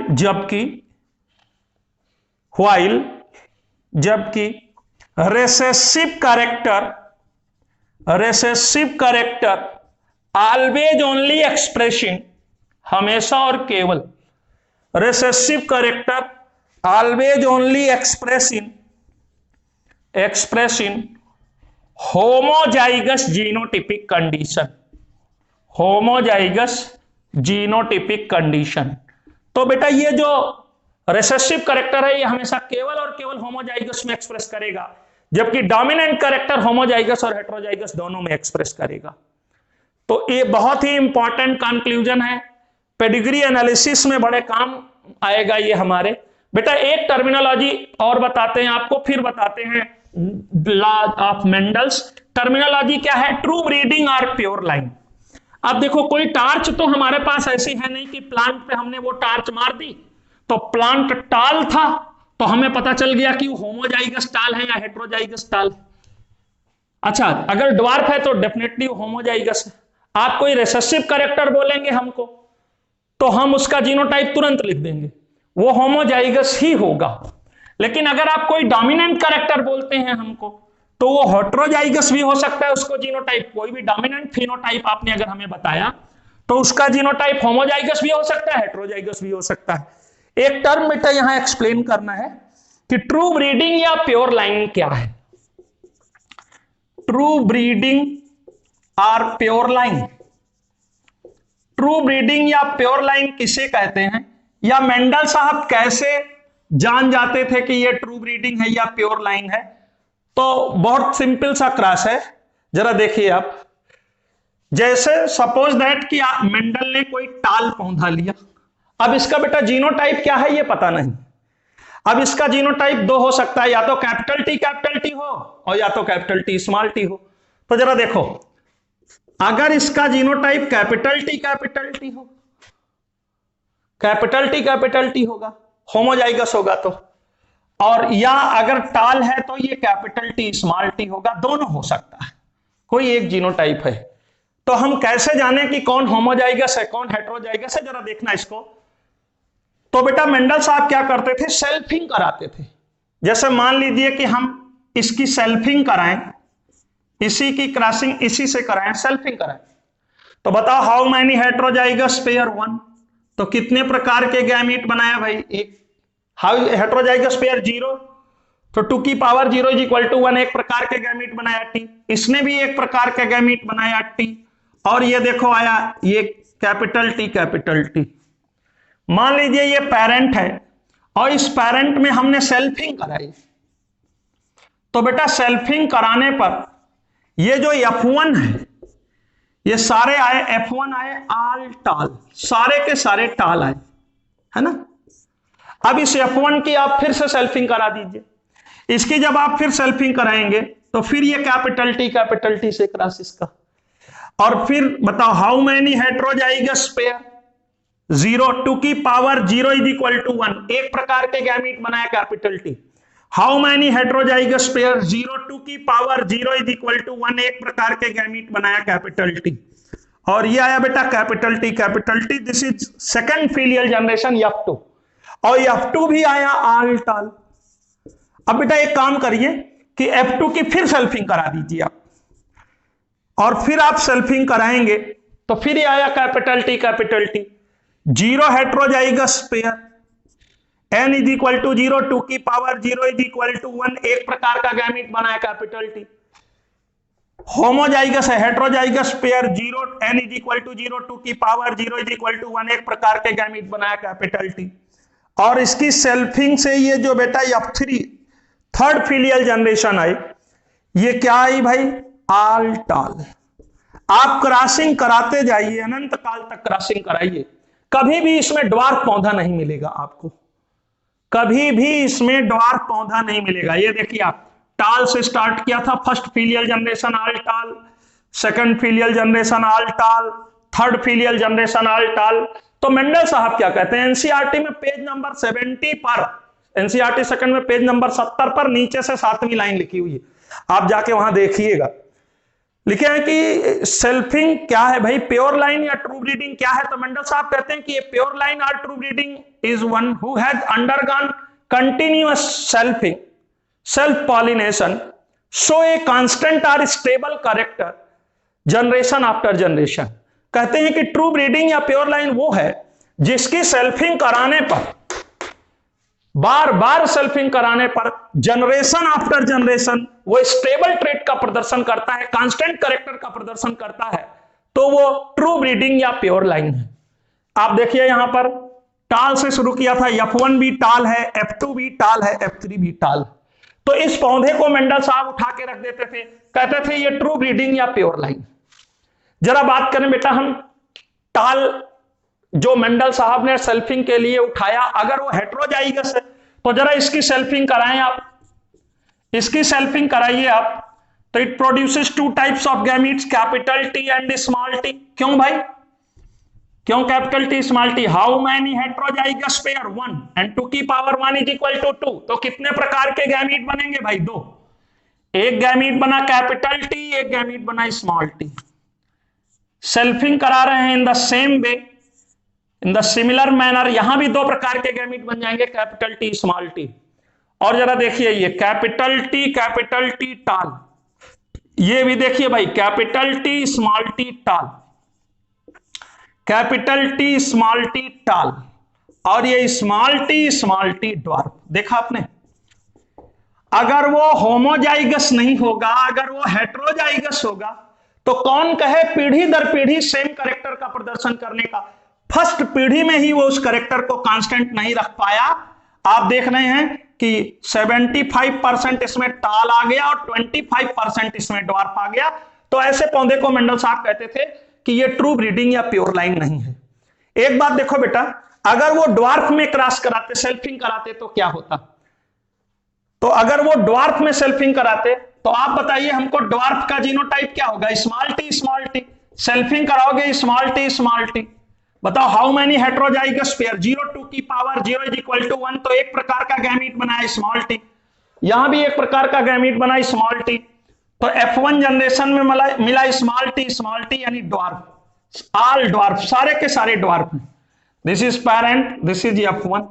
जबकि recessive character always only expressing, हमेशा और केवल recessive character always only expressing homozygous genotypic condition। तो बेटा ये जो रिसेसिव कैरेक्टर है ये हमेशा केवल और केवल होमोजाइगस में एक्सप्रेस करेगा, जबकि डोमिनेंट कैरेक्टर होमोजाइगस और हेट्रोजाइगस दोनों में एक्सप्रेस करेगा। तो ये बहुत ही इंपॉर्टेंट कंक्लूजन है, पेडिग्री एनालिसिस में बड़े काम आएगा ये हमारे। बेटा एक टर्मिनोलॉजी और बताते हैं आपको, फिर बताते हैं लॉ ऑफ मेंडल्स। टर्मिनोलॉजी क्या है? ट्रू ब्रीडिंग और प्योर लाइन। अब देखो कोई टार्च तो हमारे पास ऐसी है नहीं कि प्लांट पे हमने वो टार्च मार दी तो प्लांट टाल था तो हमें पता चल गया कि वो होमोजाइगस टाल है या हेट्रोजाइगस टाल है। अच्छा, अगर ड्वार्फ है तो डेफिनेटली वो होमोजाइगस है। आप कोई रिसेसिव कैरेक्टर बोलेंगे हमको तो हम उसका जीनोटाइप तुरंत लिख देंगे, वो होमोजाइगस ही होगा। लेकिन अगर आप कोई डोमिनेंट कैरेक्टर बोलते हैं हमको तो वो हेट्रोजाइगस भी हो सकता है उसको जीनोटाइप। कोई भी डोमिनेंट फिनोटाइप आपने अगर हमें बताया तो उसका जीनोटाइप होमोजाइगस भी हो सकता है, हेट्रोजाइगस भी हो सकता है। एक टर्म बेटा यहां एक्सप्लेन करना है कि ट्रू ब्रीडिंग या प्योर लाइन क्या है। ट्रू ब्रीडिंग और प्योर लाइन, ट्रू ब्रीडिंग या प्योर लाइन किसे कहते हैं, या मेंडल साहब कैसे जान जाते थे कि ये ट्रू ब्रीडिंग है या प्योर लाइन है? तो बहुत सिंपल सा क्रॉस है, जरा देखिए आप। जैसे सपोज दैट कि मेंडल ने कोई टाल पौधा लिया, अब इसका बेटा जीनोटाइप क्या है ये पता नहीं। अब इसका जीनोटाइप दो हो सकता है, या तो कैपिटल टी हो और या तो कैपिटल टी स्मॉल टी हो। तो जरा देखो, अगर इसका जीनोटाइप कैपिटल टी हो, कैपिटल टी होगा, होमोजाइगस होगा तो, और या अगर टाल है तो ये कैपिटल टी स्मॉल टी होगा, दोनों हो सकता है, कोई एक जीनोटाइप है। तो हम कैसे जाने कि कौन होमोजाइगस है कौन हेट्रोजाइगस है? जरा देखना इसको। तो बेटा मेंडल साहब क्या करते थे? सेल्फिंग कराते थे। जैसे मान लीजिए कि हम इसकी सेल्फिंग कराएं, इसी की क्रॉसिंग इसी से कराएं, सेल्फिंग कराएं, तो बताओ हाउ मैनी हेट्रोजाइगस पेयर? 1। तो कितने प्रकार के गैमीट बनाया भाई? एक। How heterozygous pair? 0। तो 2 की पावर 0 इज इक्वल टू 1, एक प्रकार के गैमीट बनाया टी। इसने भी एक प्रकार के गैमीट बनाया टी, और ये देखो आया ये कैपिटल टी। मान लीजिए ये पेरेंट है और इस पेरेंट में हमने सेल्फिंग कराई, तो बेटा सेल्फिंग कराने पर ये जो F1 है ये सारे आए, F1 आए आल टाल, सारे के सारे टाल आए, है ना। अब इस F1 की आप फिर से सेल्फिंग करा दीजिए, इसकी जब आप फिर सेल्फिंग कराएंगे तो फिर ये कैपिटल टी से क्रॉस इसका, और फिर बताओ हाउ मेनी हेटेरोजाइगस पेयर, 0 2 की पावर 0 इज इक्वल टू 1, एक प्रकार के गैमीट बनाया capital T. How many heterozygous pair, 0 2 की पावर 0 इज इक्वल टू 1, एक प्रकार के गैमीट बनाया कैपिटल टी। और ये आया बेटा capital T, this is second filial generation F2, और F2 भी आया आल टाल। अब बेटा एक काम करिए कि F2 की फिर सेल्फिंग करा दीजिए आप, और फिर आप सेल्फिंग कराएंगे तो फिर ये आया capital T, 0 heterozygous pair, n is equal to 0 2 की पावर 0 इज इक्वल टू 1, एक प्रकार का गैमीट बनाया कैपिटल टी। होमोजाइगस है, heterozygous pair 0 n is equal to 0 2 की पावर 0 इज इक्वल टू 1, एक प्रकार के गैमीट बनाया कैपिटल टी। और इसकी सेल्फिंग से ये जो बेटा F3 थर्ड फिलियल जनरेशन आई, ये क्या आई भाई, आल टाल। आप क्रॉसिंग कराते जाइए, अनंत काल तक क्रॉसिंग कराइए, कभी भी इसमें ड्वार्फ पौधा नहीं मिलेगा आपको, कभी भी इसमें ड्वार्फ पौधा नहीं मिलेगा। ये देखिए आप टाल से स्टार्ट किया था, फर्स्ट फिलियल जनरेशन आल टाल, सेकंड फिलियल जनरेशन आल टाल, थर्ड फिलियल जनरेशन आल टाल। तो मेंडल साहब क्या कहते हैं, एनसीईआरटी में पेज नंबर 70 पर, एनसीईआरटी सेकंड में पेज नंबर 70 पर नीचे से 7वीं लाइन लिखी हुई है, आप जाके वहां देखिएगा। लिखे हैं कि सेल्फिंग क्या है भाई, प्योर लाइन या ट्रू ब्रीडिंग क्या है। तो मेंडल साहब कहते हैं कि ये प्योर लाइन और true breeding is one who has undergone continuous selfing, self pollination, show a constant और stable character generation after generation. कहते हैं कि ट्रू ब्रीडिंग या प्योर लाइन वो है जिसकी सेल्फिंग कराने पर, बार बार सेल्फिंग कराने पर जनरेशन आफ्टर जनरेशन वो स्टेबल ट्रेट का प्रदर्शन करता है, कांस्टेंट कैरेक्टर का प्रदर्शन करता है, तो वो ट्रू ब्रीडिंग या प्योर लाइन है। आप देखिए यहां पर टाल से शुरू किया था, F1 भी टाल है, F2 भी टाल है, F3 भी टाल। तो इस पौधे को मेंडल साहब उठा के रख देते थे, कहते थे ये ट्रू ब्रीडिंग या प्योर लाइन। जरा बात करें बेटा हम टाल जो मेंडल साहब ने सेल्फिंग के लिए उठाया, अगर वो हेटेरोजाइगस है तो जरा इसकी सेल्फिंग कराएं आप, इसकी सेल्फिंग कराइए आप। तो it produces 2 types of gametes, capital T and small T. क्यों भाई, क्यों capital T small T? How many heterozygous pair, 1 and 2 की पावर 1 इज इक्वल टू 2। तो कितने प्रकार के गैमीट बनेंगे भाई, 2। एक गैमीट बना कैपिटल टी, एक गैमीट बना स्मॉल टी। सेल्फिंग करा रहे हैं in the same way, in the similar manner, यहां भी 2 प्रकार के गैमीट बन जाएंगे, कैपिटल टी स्मॉल टी। और जरा देखिए ये कैपिटल टी टाल, ये भी देखिए भाई कैपिटल टी स्मॉल टी टाल, कैपिटल टी स्मॉल टी टाल, और ये स्मॉल टी ड्वार्फ। देखा आपने, अगर वो होमोजाइगस नहीं होगा, अगर वो हेटेरोजाइगस होगा, तो कौन कहे पीढ़ी दर पीढ़ी सेम कैरेक्टर का प्रदर्शन करने का। फर्स्ट पीढ़ी में ही वो उस कैरेक्टर को कांस्टेंट नहीं रख पाया। आप देख रहे हैं कि 75% इसमें टाल आ गया और 25% इसमें ड्वार्फ आ गया। तो ऐसे पौधे को मेंडल साहब कहते थे कि ये ट्रू ब्रीडिंग या प्योर लाइन नहीं है। एक बात देखो बेटा, अगर वो ड्वार्फ में क्रॉस कराते, सेल्फिंग कराते तो क्या होता? तो अगर वो ड्वार्फ में सेल्फिंग कराते तो आप बताइए हमको ड्वार्फ का जीनोटाइप क्या होगा? Small T. सेल्फिंग कराओगे स्मॉल टी, बताओ हाउ मेनी हेटेरोजाइगस पेयर, 0 2 की पावर 0 इज इक्वल टू 1। तो एक प्रकार का गैमीट बनाया स्मॉल टी, यहां भी एक प्रकार का गैमीट बना स्मॉल टी। तो F1 जनरेशन में मिला स्मॉल टी यानी ड्वार्फ, ऑल ड्वार्फ, सारे के सारे ड्वार्फ हैं। This is parent, this is F1।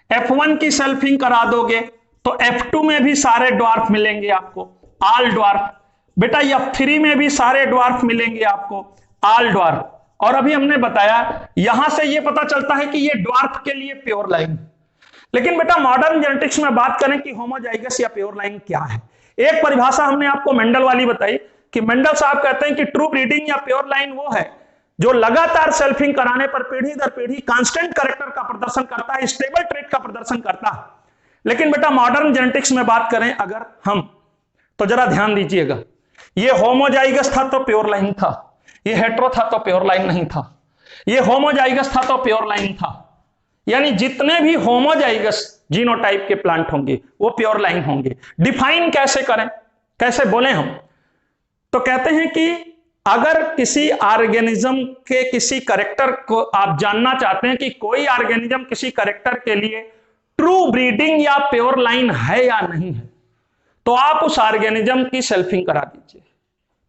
F1 की सेल्फिंग करा दोगे तो F2 में भी सारे ड्वार्फ मिलेंगे आपको, ऑल ड्वार्फ। बेटा F3 में भी सारे ड्वार्फ मिलेंगे आपको, ऑल ड्वार्फ। और अभी हमने बताया, यहां से यह पता चलता है कि ये ड्वार्फ के लिए प्योर लाइन। लेकिन बेटा मॉडर्न जेनेटिक्स में बात करें कि होमोजाइगस या प्योर लाइन क्या है, एक परिभाषा हमने आपको मेंडल वाली बताई कि मेंडल साहब कहते हैं कि ट्रू ब्रीडिंग या प्योर लाइन वो है जो लगातार सेल्फिंग कराने पर पीढ़ी दर पीढ़ी कांस्टेंट कैरेक्टर का प्रदर्शन करता है, स्टेबल ट्रेट का प्रदर्शन करता है। लेकिन बेटा मॉडर्न जेनेटिक्स में बात करें अगर हम, तो जरा ध्यान दीजिएगा, ये होमोजाइगस था तो प्योर लाइन था, ये हेटेरो था तो प्योर लाइन नहीं था, ये होमोजाइगस था तो प्योर लाइन था, यानी जितने भी होमोजाइगस जीनोटाइप के प्लांट होंगे वो प्योर लाइन होंगे। डिफाइन कैसे करें, कैसे बोले हम? तो कहते हैं कि अगर किसी ऑर्गेनिज्म के किसी कैरेक्टर को आप जानना चाहते हैं कि कोई ऑर्गेनिज्म किसी कैरेक्टर के लिए ट्रू ब्रीडिंग या प्योर लाइन है या नहीं है, तो आप उस ऑर्गेनिज्म की सेल्फिंग करा दीजिए।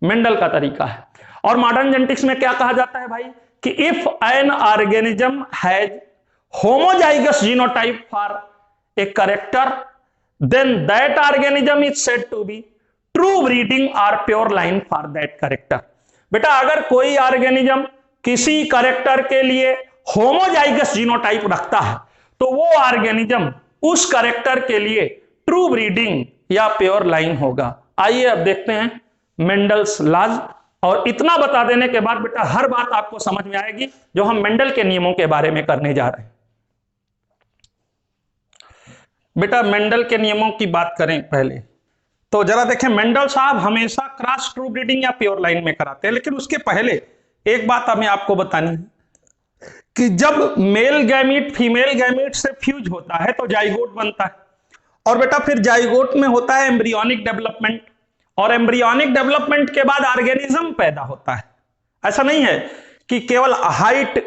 मेंडल का तरीका है। और मॉडर्न जेनेटिक्स में क्या कहा जाता है भाई कि if an organism has homozygous genotype for a character then that organism is said to be true breeding और pure line for that character. बेटा अगर कोई ऑर्गेनिज्म किसी कैरेक्टर के लिए होमोजाइगस जीनोटाइप रखता है तो वो ऑर्गेनिज्म उस कैरेक्टर के लिए ट्रू ब्रीडिंग या प्योर लाइन होगा। आइए अब देखते हैं मेंडल्स लॉज। और इतना बता देने के बाद बेटा हर बात आपको समझ में आएगी जो हम मेंडल के नियमों के बारे में करने जा रहे हैं। बेटा मेंडल के नियमों की बात करें पहले तो जरा देखें, मेंडल साहब हमेशा क्रॉस ट्रू ब्रीडिंग या प्योर लाइन में कराते हैं, लेकिन उसके पहले एक बात हमें आपको बतानी है कि जब मेल गैमीट फीमेल गैमीट से फ्यूज होता है तो जाइगोट बनता है, और बेटा फिर जाइगोट में होता है एम्ब्रियोनिक डेवलपमेंट, और एम्ब्रियोनिक डेवलपमेंट के बाद ऑर्गेनिज्म पैदा होता है। ऐसा नहीं है कि केवल हाइट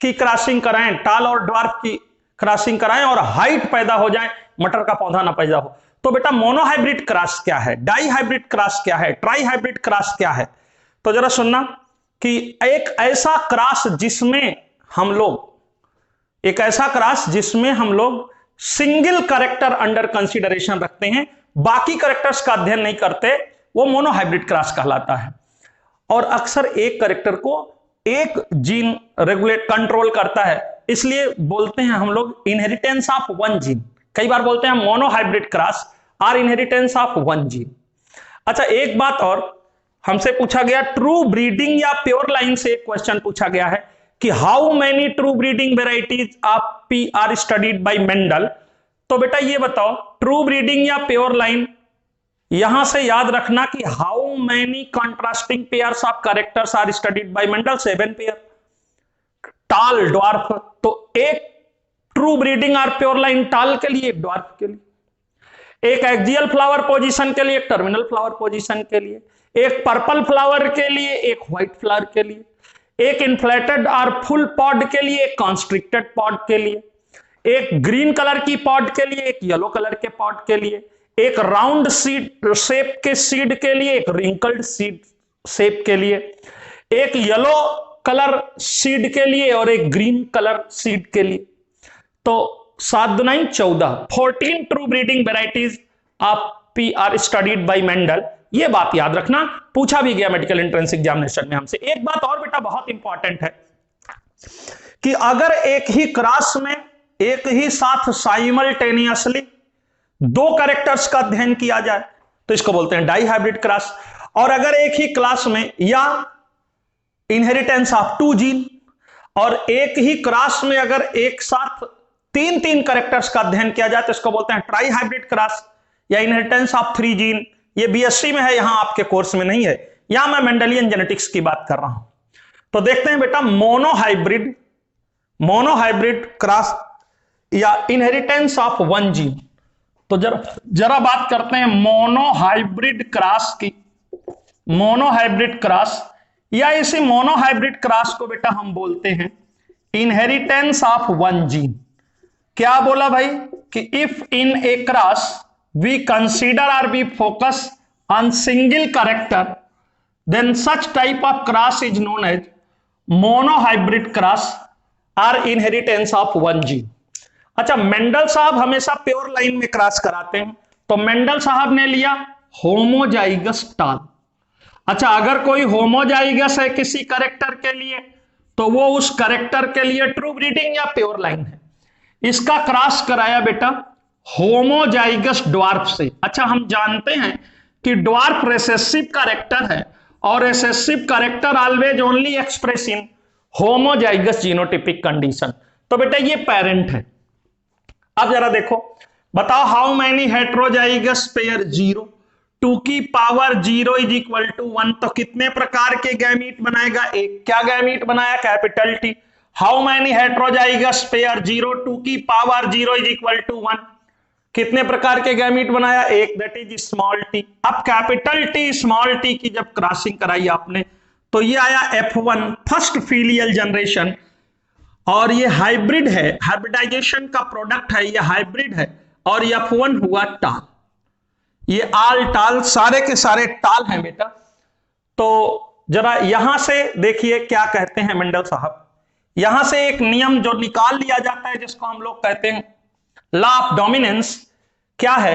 की क्रॉसिंग कराएं, टाल और ड्वार्फ की क्रॉसिंग कराएं और हाइट पैदा हो जाए, मटर का पौधा ना पैदा हो। तो बेटा मोनोहाइब्रिड क्रॉस क्या है, डाई हाइब्रिड क्रॉस क्या है, ट्राई हाइब्रिड क्रॉस क्या है? तो जरा सुनना कि एक ऐसा क्रॉस जिसमें हम लोग सिंगल कैरेक्टर अंडर कंसीडरेशन रखते हैं, बाकी कैरेक्टर्स का अध्ययन नहीं करते, वो मोनोहाइब्रिड क्रॉस कहलाता है। और अक्सर एक कैरेक्टर को एक जीन रेगुलेट कंट्रोल करता है, इसलिए बोलते हैं हम लोग इनहेरिटेंस ऑफ वन जीन। कई बार बोलते हैं monohybrid cross are inheritance of one gene. अच्छा एक बात और हमसे पूछा गया, ट्रू ब्रीडिंग या प्योर लाइन से एक क्वेश्चन पूछा गया है कि how many true breeding varieties of pea are studied by Mendel. तो बेटा ये बताओ, ट्रू ब्रीडिंग या प्योर लाइन, यहां से याद रखना कि how many contrasting pairs of characters are studied by Mendel, 7 pair. Tall dwarf, तो एक ट्रू ब्रीडिंग और प्योर लाइन टाल के लिए, एक ड्वार्फ के लिए, एक एक्सियल फ्लावर पोजीशन के लिए, एक टर्मिनल फ्लावर पोजीशन के लिए, एक पर्पल फ्लावर के लिए, एक व्हाइट फ्लावर के लिए, एक इन्फ्लेटेड और फुल पॉड के लिए, एक कॉन्स्ट्रिक्टेड पॉड के लिए, एक ग्रीन कलर की पॉड के लिए, एक येलो कलर के पॉड के लिए, एक राउंड सीड शेप के सीड के लिए, एक रिंकल्ड सीड शेप के लिए, एक येलो कलर सीड के लिए और एक ग्रीन कलर सीड के लिए। तो 7 दूनी 14, 14 true breeding varieties of pea are studied by Mendel. ये बात याद रखना, पूछा भी गया मेडिकल एंट्रेंस एग्जामिनेशन में हमसे। एक बात और बेटा बहुत इंपॉर्टेंट है कि अगर एक ही क्रॉस में एक ही साथ साइमल्टेनियसली 2 कैरेक्टर्स का अध्ययन किया जाए तो इसको बोलते हैं डाई हाइब्रिड क्रॉस। और अगर एक ही क्लास में या इनहेरिटेंस ऑफ 2 जीन और एक ही क्रॉस में अगर एक साथ 3 कैरेक्टर्स का अध्ययन किया जाए तो इसको बोलते हैं ट्राई हाइब्रिड क्रॉस या इनहेरिटेंस ऑफ 3 जीन। ये बीएससी में है, यहां आपके कोर्स में नहीं है, यहां मैं मेंडेलियन जेनेटिक्स की बात कर रहा हूं। तो देखते हैं बेटा मोनोहाइब्रिड क्रॉस या इनहेरिटेंस ऑफ 1 जीन। तो जरा बात करते हैं मोनोहाइब्रिड क्रॉस की। मोनोहाइब्रिड क्रॉस या इसी मोनोहाइब्रिड क्रॉस को बेटा हम बोलते हैं इनहेरिटेंस ऑफ 1 जीन। क्या बोला भाई कि if in a cross we consider और we focus on single character then such type of cross is known as monohybrid cross और इनहेरिटेंस ऑफ 1 जीन। अच्छा मेंडल साहब हमेशा प्योर लाइन में क्रॉस कराते हैं, तो मेंडल साहब ने लिया होमोजाइगस टाल। अच्छा अगर कोई होमोजाइगस है किसी कैरेक्टर के लिए तो वो उस कैरेक्टर के लिए ट्रू ब्रीडिंग या प्योर लाइन है। इसका क्रॉस कराया बेटा होमोजाइगस ड्वार्फ से। अच्छा हम जानते हैं कि ड्वार्फ रिसेसिव कैरेक्टर है और recessive character always only express in homozygous genotypic condition. तो बेटा ये पेरेंट है। अब जरा देखो, बताओ हाउ मेनी हेट्रोजाइगस पेयर 0, 2 की पावर 0 इज इक्वल टू 1। तो कितने प्रकार के गैमीट बनाएगा? एक। क्या गैमीट बनाया? Capital T. How many heterozygous pair, 0 2 की पावर 0 इज इक्वल टू 1। कितने प्रकार के गैमीट बनाया? एक, दैट इज स्मॉल टी। अब कैपिटल टी स्मॉल टी की जब क्रॉसिंग कराई आपने तो ये आया F1 फर्स्ट फीलियल जनरेशन, और ये हाइब्रिड है, हाइब्रिडाइजेशन का प्रोडक्ट है, ये हाइब्रिड है, और ये F1 हुआ टाल। ये आल टाल सारे के सारे टाल हैं बेटा। तो जरा यहां से देखिए क्या कहते हैं मेंडल साहब। यहां से एक नियम जो निकाल लिया जाता है जिसको हम लोग कहते हैं लॉ ऑफ डोमिनेंस, क्या है?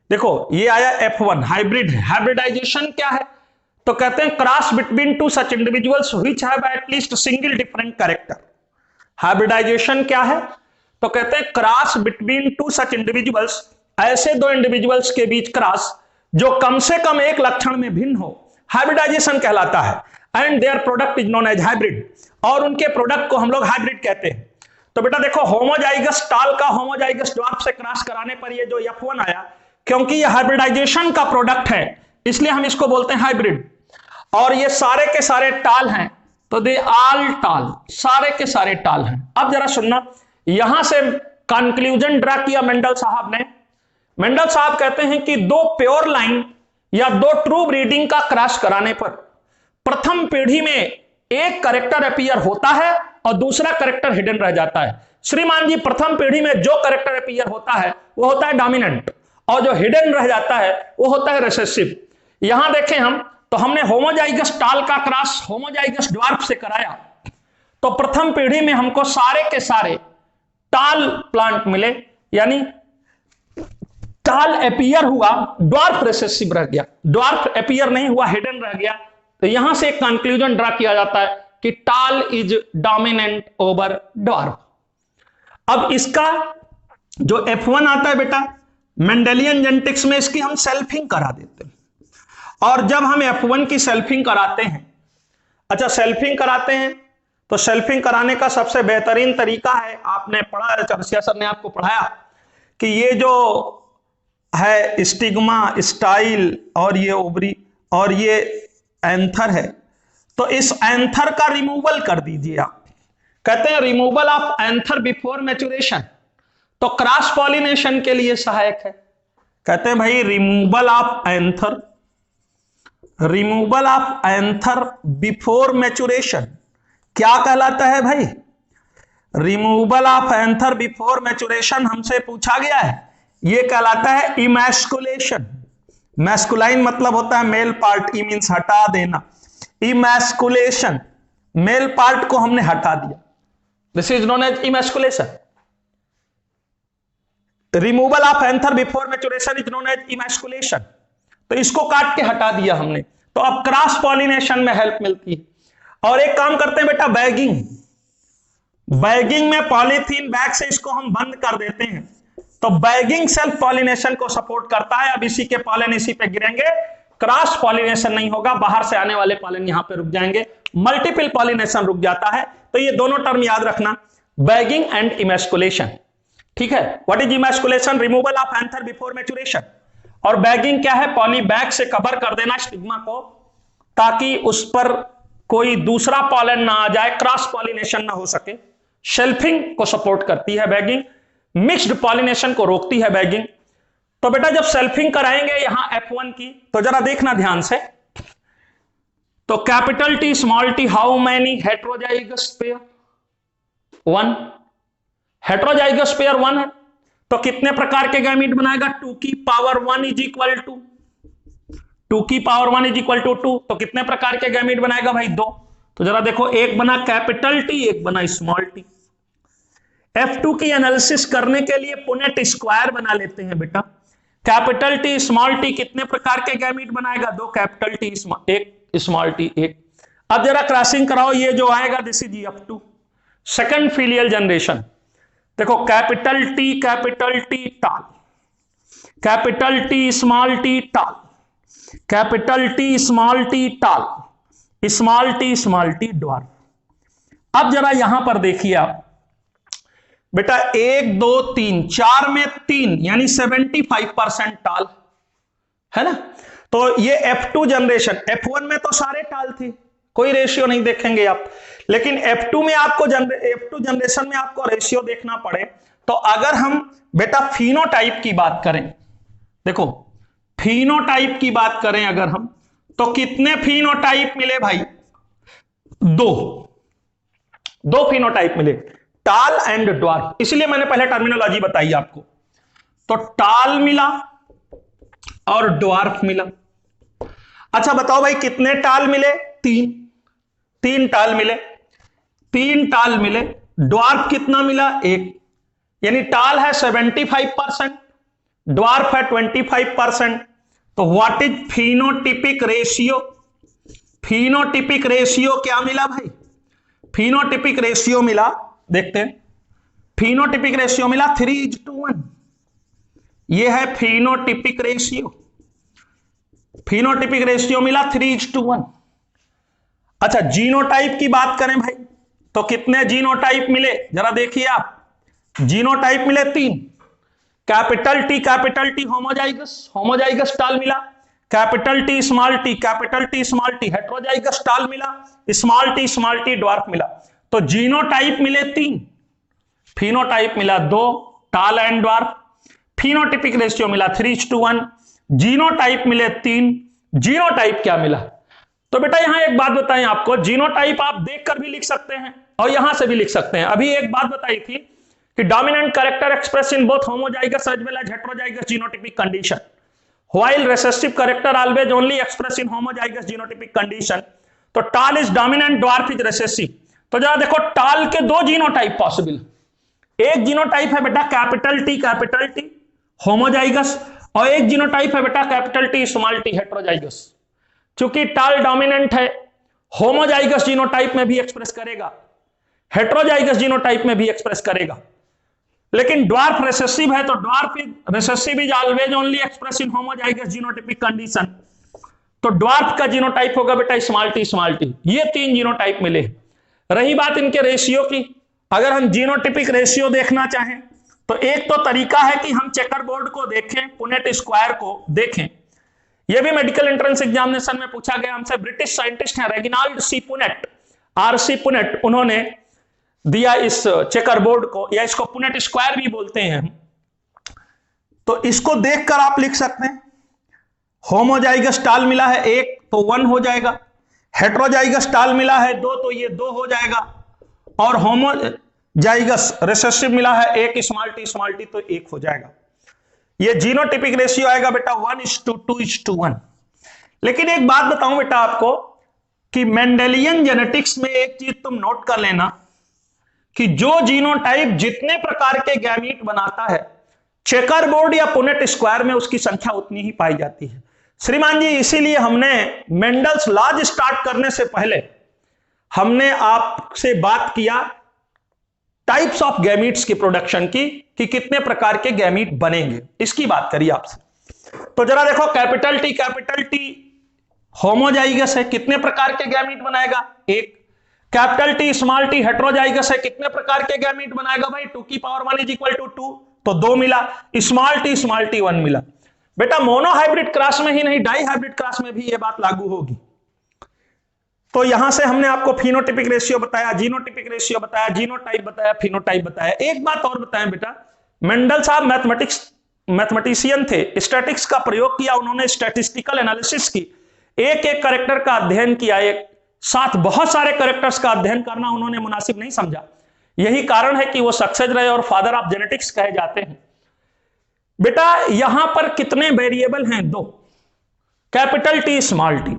देखो ये आया F1 हाइब्रिड है। हाइब्रिडाइजेशन क्या है? तो कहते हैं cross between two such individuals which have at least single different character. Hybridisation क्या है? तो कहते हैं cross between two such individuals, ऐसे दो इंडिविजुअल्स के बीच क्रॉस जो कम से कम एक लक्षण में भिन्न हो, हाइब्रिडाइजेशन कहलाता है। And their product is known as hybrid, और उनके प्रोडक्ट को हम लोग हाइब्रिड कहते हैं। तो बेटा देखो होमोजाइगस टाल का होमोजाइगस ड्वार्फ से क्रॉस कराने पर ये जो F1 आया, क्योंकि ये हाइब्रिडाइजेशन का प्रोडक्ट है इसलिए हम इसको बोलते हैं हाइब्रिड। और ये सारे के सारे टाल हैं, तो दे आल टाल, सारे के सारे टाल हैं। अब जरा सुनना, यहां से कंक्लूजन ड्रा किया मेंडल साहब ने। मेंडल साहब कहते हैं कि दो प्योर लाइन या दो ट्रू ब्रीडिंग का क्रॉस कराने पर प्रथम पीढ़ी में एक कैरेक्टर अपीयर होता है और दूसरा कैरेक्टर हिडन रह जाता है। श्रीमान जी, प्रथम पीढ़ी में जो कैरेक्टर अपीयर होता है वो होता है डोमिनेंट, और जो हिडन रह जाता है वो होता है रिसेसिव। यहां देखें हम, तो हमने होमोजाइगस टाल का क्रॉस होमोजाइगस ड्वार्फ से कराया, तो प्रथम पीढ़ी में हमको सारे के सारे टाल प्लांट मिले, यानी टाल अपीयर हुआ, ड्वार्फ रिसेसिव रह गया। ड्वार्फ अपीयर नहीं हुआ, हिडन रह गया। तो यहां से एक कंक्लूजन ड्रा किया जाता है कि टाल इज डोमिनेंट ओवर ड्वार्फ। अब इसका जो F1 आता है बेटा, मेंडेलियन जेनेटिक्स में इसकी हम सेल्फिंग करा देते हैं। और जब हम F1 की सेल्फिंग कराते हैं, अच्छा सेल्फिंग कराते हैं, तो सेल्फिंग कराने का सबसे बेहतरीन तरीका है, आपने पढ़ा, चरसिया सर ने आपको पढ़ाया कि ये जो है स्टिग्मा, स्टाइल, और ये ओवरी, और ये एंथर है, तो इस एंथर का रिमूवल कर दीजिए आप। कहते हैं removal of anther before maturation, तो क्रॉस पॉलिनेशन के लिए सहायक है। कहते हैं भाई removal of anther, removal of anther before maturation क्या कहलाता है भाई? Removal of anther before maturation हमसे पूछा गया है, यह कहलाता है इमैस्कुलेशन। मैस्कुलाइन मतलब होता है मेल पार्ट, ई मींस हटा देना। इमैस्कुलेशन, मेल पार्ट को हमने हटा दिया, this is known as emasculation. Removal of anther before maturation is known as emasculation. तो इसको काट के हटा दिया हमने, तो अब क्रॉस पॉलिनेशन में हेल्प मिलती है। और एक काम करते हैं बेटा, बैगिंग। बैगिंग में पॉलीथीन बैग से इसको हम बंद कर देते हैं, तो बैगिंग सेल्फ पॉलिनेशन को सपोर्ट करता है। अब इसी के पॉलन इसी पे गिरेंगे, क्रॉस पॉलिनेशन नहीं होगा, बाहर से आने वाले पॉलन यहां पे रुक जाएंगे, मल्टीपल पॉलिनेशन रुक जाता है। तो ये दोनों टर्म याद रखना, बैगिंग एंड इमैस्कुलेशन। ठीक है, what is emasculation? Removal of anther before maturation. और बैगिंग क्या है? पॉली बैग से कवर कर देना स्टिग्मा को, ताकि उस पर कोई दूसरा पॉलन ना आ जाए, क्रॉस पॉलिनेशन ना हो सके। शेल्फिंग को सपोर्ट करती है बैगिंग, मिक्स्ड पॉलिनेशन को रोकती है बैगिंग। तो बेटा जब सेल्फिंग कराएंगे यहां F1 की, तो जरा देखना ध्यान से, तो capital T small t, how many heterozygous pair? 1। Heterozygous pair 1 है, तो कितने प्रकार के गैमीट बनाएगा? 2 की पावर 1 इज इक्वल टू 2 की पावर 1 इज इक्वल टू 2। तो कितने प्रकार के गैमीट बनाएगा भाई? 2। तो जरा देखो, एक बना कैपिटल T, एक बना स्मॉल t। F2 की एनालिसिस करने के लिए पुनेट स्क्वायर बना लेते हैं बेटा। कैपिटल T स्मॉल t कितने प्रकार के गैमीट बनाएगा? 2 कैपिटल T, एक स्मॉल t, एक। अब जरा क्रॉसिंग कराओ, ये जो आएगा this is F2 second filial generation. देखो कैपिटल T टाल, कैपिटल T स्मॉल t टाल, कैपिटल T स्मॉल t टाल, स्मॉल t ड्वार्फ। अब जरा यहां पर देखिए आप बेटा, 1 2 3 4 में 3 यानी 75% टाल है ना। तो ये F2 जनरेशन, F1 में तो सारे टाल थे, कोई रेशियो नहीं देखेंगे आप, लेकिन F2 में आपको F2 जनरेशन में आपको रेशियो देखना पड़े तो अगर हम बेटा फिनोटाइप की बात करें, देखो फिनोटाइप की बात करें अगर हम, तो कितने फिनोटाइप मिले भाई? दो फिनोटाइप मिले, टाल एंड ड्वार्फ। इसलिए मैंने पहले टर्मिनोलॉजी बताई आपको। तो टाल मिला और ड्वार्फ मिला। अच्छा बताओ भाई कितने टाल मिले? तीन टाल मिले। ड्वार्फ कितना मिला? 1। यानी टाल है 75%, ड्वार्फ है 25%। तो what is phenotypic ratio? Phenotypic ratio क्या मिला भाई? फिनोटिपिक रेशियो मिला, देखते हैं, फिनोटिपिक रेशियो मिला 3:1। यह है फिनोटिपिक रेशियो। फिनोटिपिक रेशियो मिला 3:1। अच्छा जीनोटाइप की बात करें भाई, तो कितने जीनोटाइप मिले जरा देखिए आप। जीनोटाइप मिले 3। कैपिटल टी होमोजाइगस टाल मिला, capital T small T heterozygous टाल मिला, स्मॉल टी ड्वार्फ मिला। तो जीनोटाइप मिले 3, फिनोटाइप मिला 2, टाल एंड ड्वार्फ। फिनोटिपिक रेशियो मिला 3:1, जीनोटाइप मिले 3। जीनोटाइप क्या मिला? तो बेटा यहां एक बात बताएं आपको, जीनोटाइप आप देखकर भी लिख सकते हैं और यहां से भी लिख सकते हैं। अभी एक बात बताई थी कि dominant character express in both homozygous as well as heterozygous genotypic condition, while recessive character always only express in homozygous genotypic condition. तो tall is dominant, dwarf is recessive. तो जरा देखो टाल के 2 जीनोटाइप पॉसिबल। एक जीनोटाइप है बेटा कैपिटल टी होमोजाइगस, और एक जीनोटाइप है बेटा capital T small T heterozygous. चूंकि टाल डोमिनेंट है, होमोजाइगस जीनोटाइप में भी एक्सप्रेस करेगा, हेटेरोजाइगस जीनोटाइप में भी एक्सप्रेस करेगा। लेकिन ड्वार्फ रिसेसिव है, तो dwarf recessive is always only express in homozygous genotypic condition. तो ड्वार्फ का जीनोटाइप होगा बेटा स्मॉल टी। ये 3 जीनोटाइप मिले। रही बात इनके रेशियो की, अगर हम जीनोटिपिक रेशियो देखना चाहें तो एक तो तरीका है कि हम चेकर बोर्ड को देखें, पुनेट स्क्वायर को देखें। यह भी मेडिकल एंट्रेंस एग्जामिनेशन में पूछा गया हमसे। ब्रिटिश साइंटिस्ट हैं Reginald C Punnett, RC Punnett, उन्होंने दिया इस चेकर बोर्ड को, या इसको पुनेट स्क्वायर भी बोलते हैं। तो इसको देखकर आप लिख सकते हैं, होमोजाइगस टाल मिला है 1 तो 1 हो जाएगा, हेटेरोजाइगस टाल मिला है 2 तो ये 2 हो जाएगा, और होमोजाइगस रिसेसिव मिला है 1 स्मॉल टी तो 1 हो जाएगा। ये जीनोटिपिक रेशियो आएगा बेटा 1:2:1। लेकिन एक बात बताऊं बेटा आपको कि मेंडेलियन जेनेटिक्स में एक चीज तुम नोट कर लेना कि जो जीनोटाइप जितने प्रकार के गैमीट बनाता है, चेकर बोर्ड या पुनेट स्क्वायर में उसकी संख्या उतनी ही पाई जाती है। श्रीमान जी इसीलिए हमने मेंडल्स लॉज स्टार्ट करने से पहले हमने आपसे बात किया टाइप्स ऑफ गैमीट्स की प्रोडक्शन की, कि कितने प्रकार के गैमीट बनेंगे, इसकी बात करिए आपसे। तो जरा देखो कैपिटल टी होमोजाइगस है, कितने प्रकार के गैमीट बनाएगा? 1। Capital T small T heterozygous है, कितने प्रकार के गैमीट बनाएगा भाई? 2⁻1 = 2, तो 2 मिला। स्मॉल टी 1 मिला। बेटा मोनोहाइब्रिड क्रॉस में ही नहीं, डाई हाइब्रिड क्रॉस में भी यह बात लागू होगी। तो यहां से हमने आपको फिनोटिपिक रेशियो बताया, जीनोटिपिक रेशियो बताया, जीनोटाइप बताया, फिनोटाइप बताया। एक बात और बताएं बेटा, मेंडल साहब मैथमेटिशियन थे, स्टैटिक्स का प्रयोग किया उन्होंने, स्टैटिस्टिकल एनालिसिस की, एक एक कैरेक्टर का अध्ययन किया, एक साथ बहुत सारे कैरेक्टर्स का अध्ययन करना उन्होंने मुनासिब नहीं समझा। यही कारण है कि वो सक्सेस रहे और फादर ऑफ जेनेटिक्स कहे जाते हैं। बेटा यहां पर कितने वेरिएबल हैं? 2, कैपिटल टी स्मॉल टी।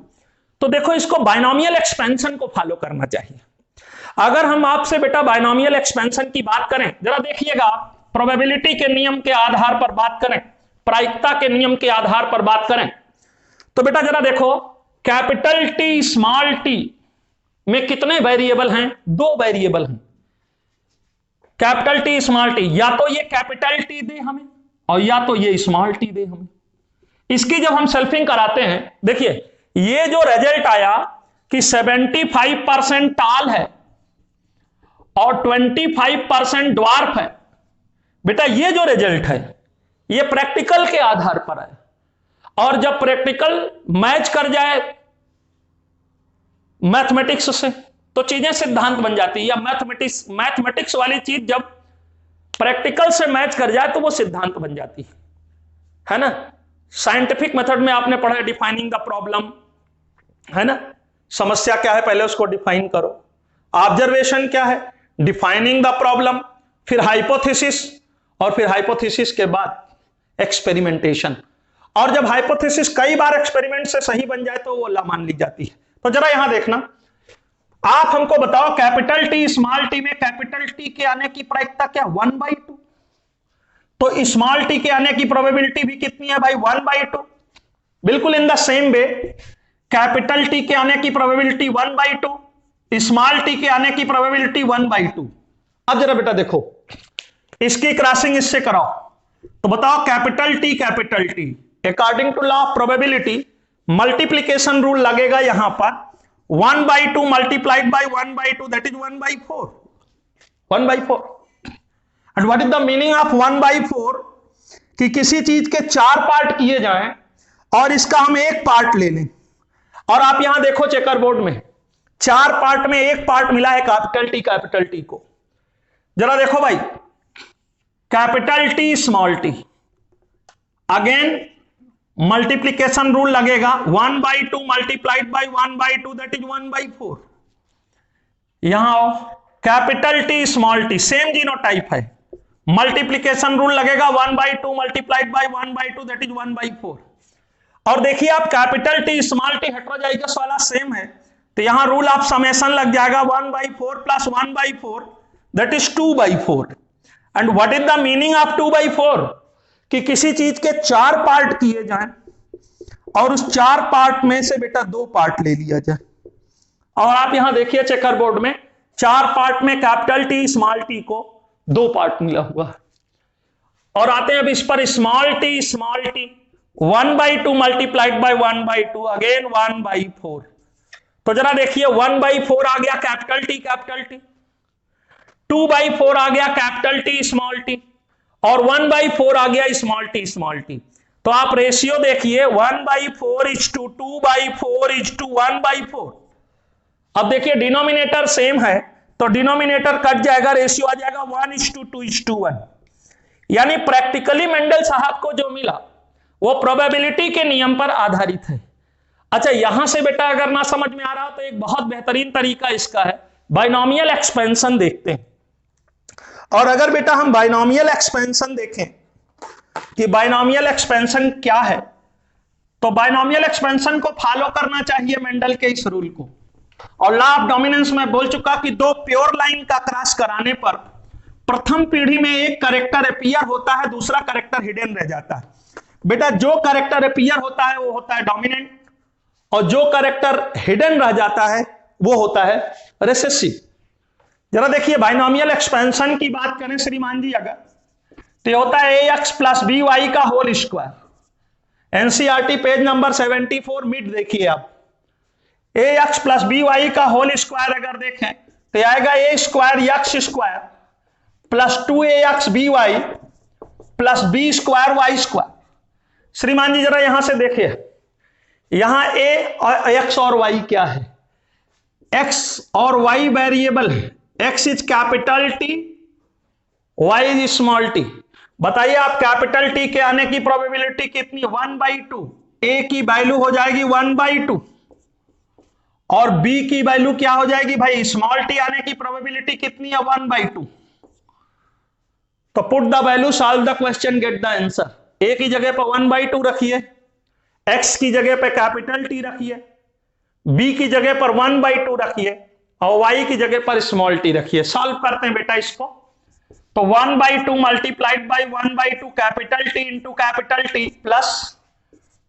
तो देखो इसको बाइनोमियल एक्सपेंशन को फॉलो करना चाहिए। अगर हम आपसे बेटा बाइनोमियल एक्सपेंशन की बात करें, जरा देखिएगा, प्रोबेबिलिटी के नियम के आधार पर बात करें, प्रायिकता के नियम के आधार पर बात करें, तो बेटा जरा देखो कैपिटल टी स्मॉल टी में कितने वेरिएबल हैं? 2 वेरिएबल हैं। कैपिटल टी स्मॉल टी, या तो ये कैपिटल टी दे हमें और या तो ये स्मॉल टी दे हमें। इसकी जब हम सेल्फिंग कराते हैं, देखिए ये जो रिजल्ट आया कि 75% टाल है और 25% ड्वार्फ है, बेटा ये जो रिजल्ट है ये प्रैक्टिकल के आधार पर है, और जब प्रैक्टिकल मैच कर जाए मैथमेटिक्स से तो चीजें सिद्धांत बन जाती है। या मैथमेटिक्स वाली चीज जब प्रैक्टिकल से मैच कर जाए तो वो सिद्धांत बन जाती है ना। साइंटिफिक मेथड में आपने पढ़ा डिफाइनिंग द प्रॉब्लम, है ना, समस्या क्या है पहले उसको डिफाइन करो, ऑब्जर्वेशन क्या है, डिफाइनिंग द प्रॉब्लम, फिर हाइपोथेसिस, और फिर हाइपोथेसिस के बाद एक्सपेरिमेंटेशन। और जब हाइपोथेसिस कई बार एक्सपेरिमेंट से सही बन जाए तो वो ला मान ली जाती है। तो जरा यहां देखना, आप हमको बताओ कैपिटल टी स्मॉल टी में कैपिटल टी के आने की प्रायिकता क्या, 1/2। तो स्मॉल टी के आने की प्रोबेबिलिटी भी कितनी है भाई, 1/2। बिल्कुल in the same way capital T के आने की प्रोबेबिलिटी 1/2, स्मॉल टी के आने की प्रोबेबिलिटी 1/2। अब जरा बेटा देखो, इसकी क्रॉसिंग इससे कराओ, तो बताओ capital T according to law of probability multiplication rule लगेगा यहां पर, 1/2 multiplied by 1/2 that is 1/4। 1/4। And what is the meaning of 1/4? कि किसी चीज के 4 पार्ट किए जाएं और इसका हम एक पार्ट ले लें। और आप यहां देखो चेकर बोर्ड में 4 पार्ट में एक पार्ट मिला है कैपिटल टी को। जरा देखो भाई, capital T small T, again multiplication rule लगेगा, 1/2 मल्टीप्लाइड बाय 1/2 दैट इज 1/4। यहां आओ, capital T small T same genotype है, मल्टीप्लीकेशन रूल लगेगा 1/2 मल्टीप्लाइड बाय 1/2 दैट इज 1/4। और देखिए आप capital T small T heterozygous वाला सेम है, तो यहां रूल ऑफ समेशन लग जाएगा 1/4 plus 1/4 that is 2/4। And what is the meaning of 2/4? कि किसी चीज के 4 पार्ट किए जाएं और उस 4 पार्ट में से बेटा 2 पार्ट ले लिया जाए। और आप यहां देखिए चेकर बोर्ड में 4 पार्ट में कैपिटल टी स्मॉल टी को 2 पार्ट मिला हुआ है। और आते हैं अब इस पर, small T 1/2 multiplied by 1/2 again 1/4। तो जरा देखिए 1/4 आ गया कैपिटल टी, 2/4 आ गया कैपिटल टी स्मॉल टी, और 1/4 आ गया स्मॉल टी। तो आप रेशियो देखिए 1/4 इज टू 2/4 इज टू 1/4। अब देखिए डिनोमिनेटर सेम है तो डिनोमिनेटर कट जाएगा, रेशियो आ जाएगा 1:2:1। यानी प्रैक्टिकली मेंडल साहब को जो मिला वो प्रोबेबिलिटी के नियम पर आधारित है। अच्छा, यहां से बेटा अगर ना समझ में आ रहा तो एक बहुत बेहतरीन तरीका इसका है, बाइनोमियल एक्सपेंशन देखते हैं। और अगर बेटा हम बाइनोमियल एक्सपेंशन देखें कि बाइनोमियल एक्सपेंशन क्या है, तो बाइनोमियल एक्सपेंशन को फॉलो करना चाहिए मेंडल के इस रूल को। और लॉ ऑफ डोमिनेंस में बोल चुका कि 2 प्योर लाइन का क्रॉस कराने पर प्रथम पीढ़ी में एक कैरेक्टर अपीयर होता है, दूसरा कैरेक्टर हिडन रह जाता है। बेटा जो कैरेक्टर अपीयर होता है वो होता है डोमिनेंट, और जो कैरेक्टर हिडन रह जाता है वो होता है रिसेसिव। जरा देखिए बाइनोमियल एक्सपेंशन की बात करें श्रीमान जी अगर, तो होता है ax प्लस बी वाई का whole square. NCERT page number 74 mid देखिए आप, ax प्लस बी वाई का होल स्क्वायर अगर देखें तो आएगा a square x square plus 2ax B Y plus B square Y square. श्रीमान जी जरा यहां से देखिए, यहां a और x और y क्या है, x और y वेरिएबल है, x is capital T, y is small T. बताइए आप कैपिटल टी के आने की प्रोबेबिलिटी कितनी, 1/2। a की वैल्यू हो जाएगी 1/2 और b की वैल्यू क्या हो जाएगी भाई, स्मॉल टी आने की प्रोबेबिलिटी कितनी है, 1/2। तो put the value, solve the question, get the answer. a की जगह पर 1/2 रखिए, x की जगह पर कैपिटल टी रखिए, b की जगह पर 1/2 रखिए और y की जगह पर स्मॉल टी रखिए। सॉल्व करते हैं बेटा इसको, तो 1/2 multiplied by 1/2 capital T into capital T plus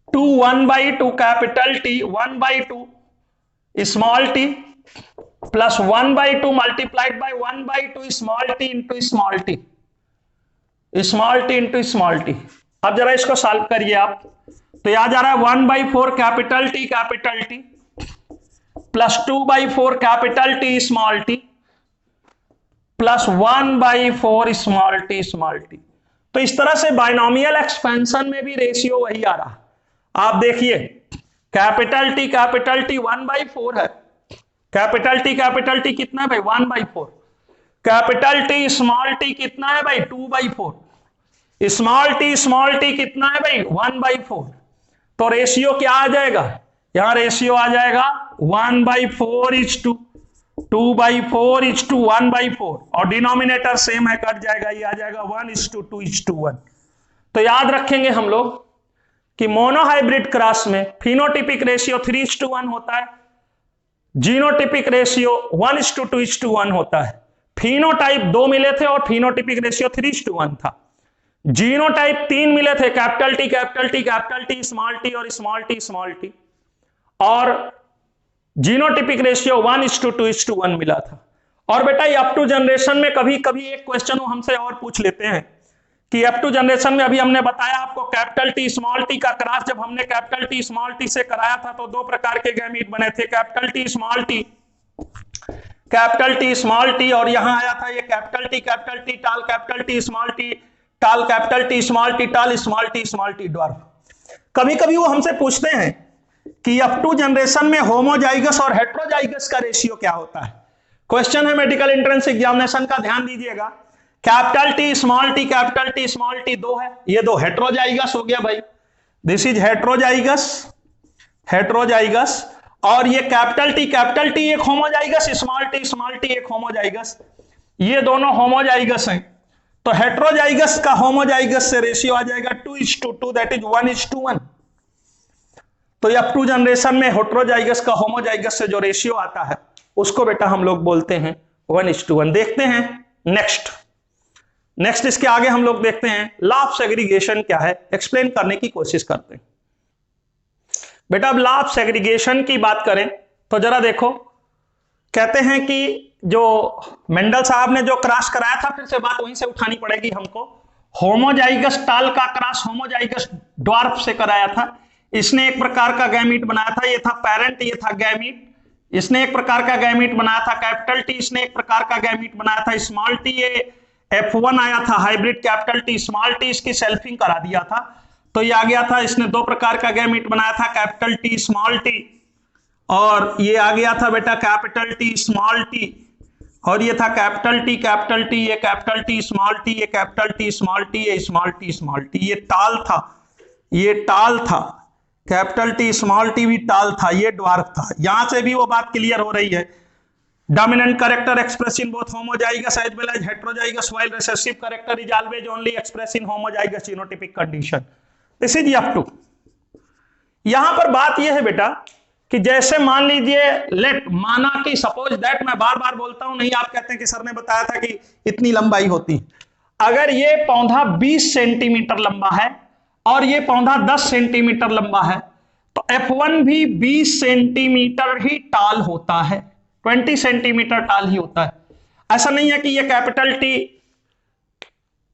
2 1/2 capital T 1/2 small T plus 1/2 multiplied by 1/2 small T into small T into small T. अब जरा इसको सॉल्व करिए आप, तो यहां जा रहा है 1/4 capital T plus 2/4 capital T small T plus 1/4 small T. तो इस तरह से बाइनोमियल एक्सपेंशन में भी रेशियो वही आ रहा। आप देखिए कैपिटल टी 1/4 है, कैपिटल टी कितना है भाई 1/4, कैपिटल टी स्मॉल टी कितना है भाई 2/4, स्मॉल टी कितना है भाई 1/4। तो रेशियो क्या आ जाएगा, यहां रेशियो आ जाएगा 1/4:2, 2/4:1/4, और डिनोमिनेटर सेम है, कट जाएगा, ये आ जाएगा 1:2:1। तो याद रखेंगे हम लोग कि मोनोहाइब्रिड क्रॉस में फिनोटिपिक रेशियो 3:1 होता है, जीनोटिपिक रेशियो 1:2:1 होता है। फिनोटाइप 2 मिले थे और फिनोटिपिक रेशियो 3:1 था। जीनोटाइप 3 मिले थे, कैपिटल टी स्मॉल टी और स्मॉल टी, और जीनोटिपिक रेशियो 1:2:1 मिला था। और बेटा ये अप टू जनरेशन में कभी कभी एक क्वेश्चन हमसे और पूछ लेते हैं कि अप टू जनरेशन में अभी हमने बताया आपको कैपिटल टी स्मॉल टी का क्रॉस जब हमने कैपिटल टी स्मॉल टी से कराया था तो दो प्रकार के गैमीट बने थे, कैपिटल टी स्मॉल टी, और यहां आया था ये कैपिटल टी टाल, कैपिटल टी स्मॉल टी टाल, कैपिटल टी स्मॉल टी टाल, स्मॉल टी ड्वार्फ। कभी कभी वो हमसे पूछते हैं कि अप टू जनरेशन में होमोजाइगस और हेट्रोजाइगस का रेशियो क्या होता है। क्वेश्चन है मेडिकल एंट्रेंस एग्जामिनेशन का, ध्यान दीजिएगा। कैपिटल टी स्मॉल टी 2 है, ये 2 हेट्रोजाइगस हो गया भाई, दिस इज हेट्रोजाइगस, और ये कैपिटल टी एक होमोजाइगस, स्मॉल टी एक होमोजाइगस, ये दोनों होमोजाइगस हैं। तो हेट्रोजाइगस का होमोजाइगस से रेशियो आ जाएगा 2:2, दैट इज 1:1। तो अप टू जनरेशन में हेट्रोजाइगस का होमोजाइगस से जो रेशियो आता है उसको बेटा हम लोग बोलते हैं 1:1। देखते हैं नेक्स्ट इसके आगे हम लोग देखते हैं लॉ ऑफ सेग्रीगेशन क्या है, एक्सप्लेन करने की कोशिश करते हैं। बेटा अब लॉ ऑफ सेग्रीगेशन की बात करें तो जरा देखो, कहते हैं कि जो मेंडल साहब ने जो क्रॉस कराया था, फिर से बात वहीं से उठानी पड़ेगी हमको, होमोजाइगस टाल का क्रॉस होमोजाइगस ड्वार्फ से कराया था। इसने एक प्रकार का गैमीट बनाया था, ये था पेरेंट, ये था गैमीट। इसने एक प्रकार का गैमीट बनाया था कैपिटल टी, इसने एक प्रकार का गैमीट बनाया था स्मॉल टी, ये F1 आया था hybrid capital T small T, इसकी सेल्फिंग करा दिया था तो ये आ गया था। इसने 2 प्रकार का गैमीट बनाया था, कैपिटल टी स्मॉल टी, और ये आ गया था बेटा कैपिटल टी स्मॉल टी, और ये था कैपिटल टी, ये कैपिटल टी स्मॉल टी, ये कैपिटल टी स्मॉल टी, ये स्मॉल टी, ये टाल था, कैपिटल टी स्मॉल टी भी टाल था, ये ड्वार्फ था। यहां से भी वो बात क्लियर हो रही है, dominant character express in both homozygous as well as heterozygous while recessive character is always only express in homozygous genotypic condition. This is up to. यहां पर बात यह है बेटा कि जैसे मान लीजिए माना कि सपोज दैट, मैं बार बार बोलता हूं, नहीं आप कहते हैं कि सर ने बताया था कि इतनी लंबाई होती, अगर ये पौधा 20 सेंटीमीटर लंबा है और ये पौधा 10 सेंटीमीटर लंबा है तो F1 भी 20 सेंटीमीटर ही टाल होता है, 20 सेंटीमीटर टाल ही होता है। ऐसा नहीं है कि ये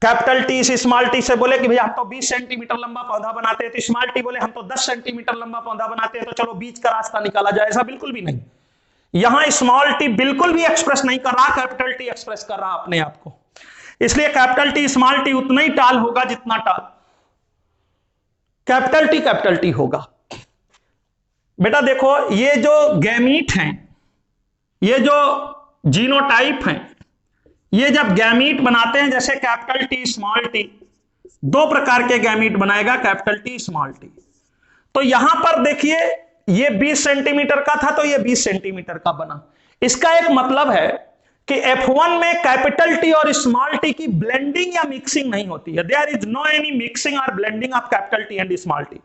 कैपिटल टी से स्मॉल टी से बोले कि भैया हम तो 20 सेंटीमीटर लंबा पौधा बनाते हैं, तो स्मॉल टी बोले हम तो 10 सेंटीमीटर लंबा पौधा बनाते हैं, तो चलो बीच का रास्ता निकाला जाए। ऐसा बिल्कुल भी नहीं। यहां स्मॉल टी बिल्कुल भी एक्सप्रेस नहीं कर रहा, कैपिटल टी एक्सप्रेस कर रहा अपने आप को। इसलिए कैपिटल टी स्मॉल टी उतना ही टाल होगा जितना टाल कैपिटल टी होगा। बेटा देखो, ये जो गैमीट हैं, ये जो जीनोटाइप हैं, ये जब गैमीट बनाते हैं, जैसे कैपिटल टी स्मॉल टी, 2 प्रकार के गैमीट बनाएगा कैपिटल टी स्मॉल टी। तो यहां पर देखिए ये 20 सेंटीमीटर का था तो ये 20 सेंटीमीटर का बना। इसका एक मतलब है कि F1 में कैपिटल टी और स्मॉल टी की ब्लेंडिंग या मिक्सिंग नहीं होती है। There is no any mixing और blending of capital T and small T.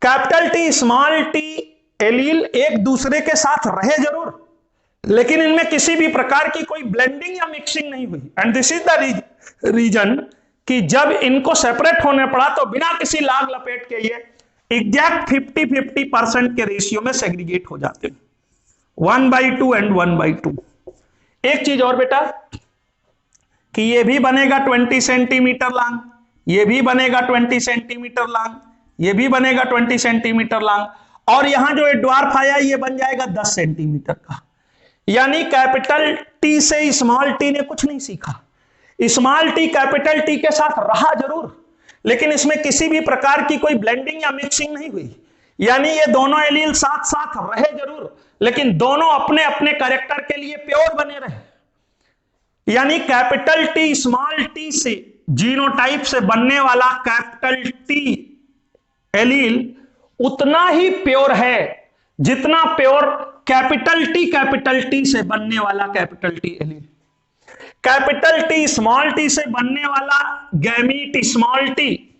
Capital T small T allele एक दूसरे के साथ रहे जरूर, लेकिन इनमें किसी भी प्रकार की कोई ब्लेंडिंग या मिक्सिंग नहीं हुई। And this is the reason कि जब इनको सेपरेट होने पड़ा तो बिना किसी लाग लपेट के ये एग्जैक्ट 50-50% के रेशियो में सेग्रीगेट हो जाते हैं, 1/2 एंड 1/2। एक चीज और बेटा कि ये भी बनेगा 20 सेंटीमीटर लॉन्ग, ये भी बनेगा 20 सेंटीमीटर लॉन्ग, ये भी बनेगा 20 सेंटीमीटर लॉन्ग, और यहां जो ड्वार्फ आया ये बन जाएगा 10 सेंटीमीटर का। यानी कैपिटल टी से स्मॉल टी ने कुछ नहीं सीखा। स्मॉल टी कैपिटल टी के साथ रहा जरूर, लेकिन इसमें किसी भी प्रकार की कोई ब्लेंडिंग या मिक्सिंग नहीं हुई। यानी ये दोनों एलील साथ साथ रहे जरूर, लेकिन दोनों अपने अपने कैरेक्टर के लिए प्योर बने रहे। यानी कैपिटल टी स्मॉल टी से जीनोटाइप से बनने वाला कैपिटल टी एलील उतना ही प्योर है जितना प्योर कैपिटल टी से बनने वाला capital T allele. Capital T small T से बनने वाला गैमीट स्मॉल टी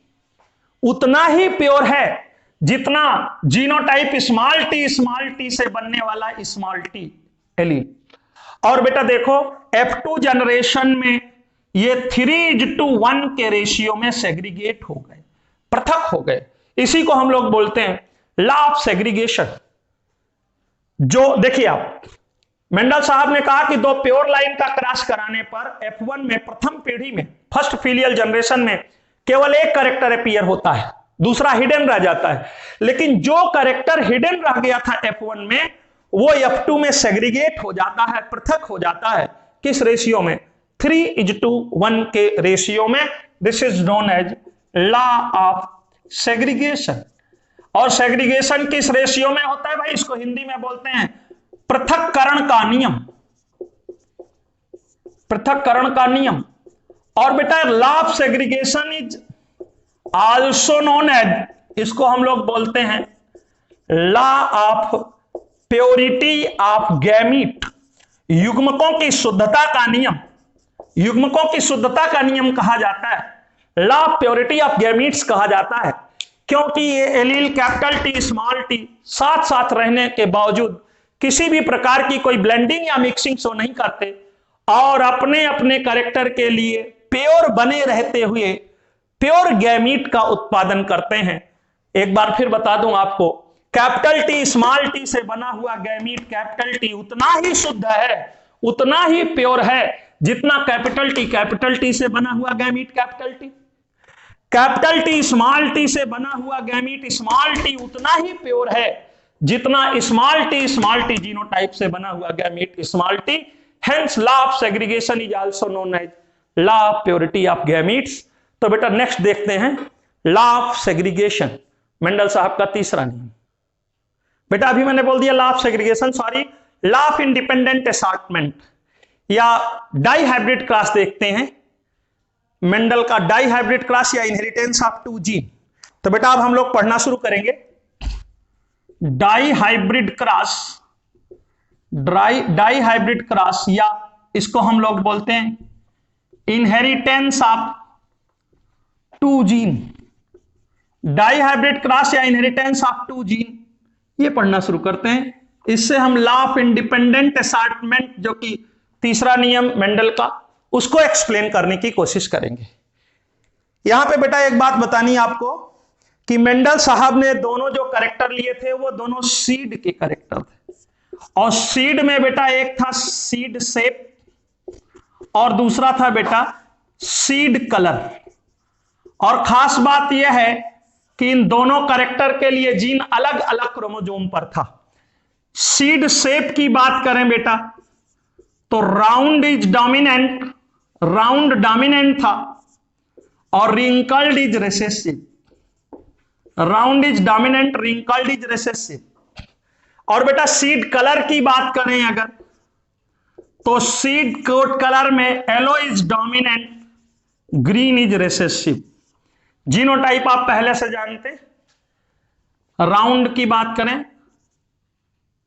उतना ही प्योर है जितना जीनोटाइप स्मॉल टी से बनने वाला स्मॉल टी एलील। और बेटा देखो F2 जनरेशन में ये 3:1 के रेशियो में सेग्रीगेट हो गए, पृथक हो गए। इसी को हम लोग बोलते हैं लॉ ऑफ सेग्रीगेशन। जो देखिए आप, मेंडल साहब ने कहा कि दो प्योर लाइन का क्रॉस कराने पर F1 में प्रथम पीढ़ी में फर्स्ट फिलियल जनरेशन में केवल एक कैरेक्टर अपीयर होता है, दूसरा हिडन रह जाता है। लेकिन जो कैरेक्टर हिडन रह गया था F1 में वो F2 में सेग्रीगेट हो जाता है, पृथक हो जाता है। किस रेशियो में? 3:1 के रेशियो में। This is known as law of segregation. और सेग्रीगेशन किस रेशियो में होता है भाई? इसको हिंदी में बोलते हैं पृथक्करण का नियम, पृथक्करण का नियम। और बेटा law of segregation is also known as, इसको हम लोग बोलते हैं law of purity of gamete, युग्मकों की शुद्धता का नियम। युग्मकों की शुद्धता का नियम कहा जाता है, law of purity of gametes कहा जाता है, क्योंकि ये allele capital T small T साथ साथ रहने के बावजूद किसी भी प्रकार की कोई ब्लेंडिंग या मिक्सिंग शो नहीं करते और अपने अपने कैरेक्टर के लिए प्योर बने रहते हुए प्योर गैमीट का उत्पादन करते हैं। एक बार फिर बता दूं आपको, कैपिटल टी स्मॉल टी से बना हुआ गैमीट कैपिटल टी उतना ही शुद्ध है, उतना ही प्योर है जितना कैपिटल टी से बना हुआ gamete capital T. Capital T small T से बना हुआ गैमीट स्मॉल टी उतना ही प्योर है जितना स्मॉल टी जीनोटाइप से बना हुआ gamete small T. Hence law of segregation is also known as law of purity of gametes. तो बेटा नेक्स्ट देखते हैं लॉ ऑफ सेग्रीगेशन, मेंडल साहब का तीसरा नियम। बेटा अभी मैंने बोल दिया law of segregation, sorry, law of independent assortment या डाई हाइब्रिड क्रॉस देखते हैं, मेंडल का डाई हाइब्रिड क्रॉस या इनहेरिटेंस ऑफ 2 जीन। तो बेटा अब हम लोग पढ़ना शुरू करेंगे dihybrid cross, dihybrid cross या इसको हम लोग बोलते हैं inheritance of 2 gene. Dihybrid cross या इनहेरिटेंस ऑफ 2 जीन, ये पढ़ना शुरू करते हैं। इससे हम लॉ ऑफ इंडिपेंडेंट असॉर्टमेंट जो कि तीसरा नियम मेंडल का, उसको एक्सप्लेन करने की कोशिश करेंगे। यहां पे बेटा एक बात बतानी है आपको कि मेंडल साहब ने दोनों जो कैरेक्टर लिए थे वो दोनों सीड के कैरेक्टर थे, और सीड में बेटा एक था सीड शेप और दूसरा था बेटा सीड कलर। और खास बात यह है कि इन दोनों कैरेक्टर के लिए जीन अलग अलग क्रोमोसोम पर था। सीड शेप की बात करें बेटा तो round is dominant, round dominant था, और wrinkled is recessive, round is dominant, wrinkled is recessive. और बेटा सीड कलर की बात करें अगर तो सीड कोट कलर में yellow is dominant, green is recessive. Genotype आप पहले से जानते। राउंड की बात करें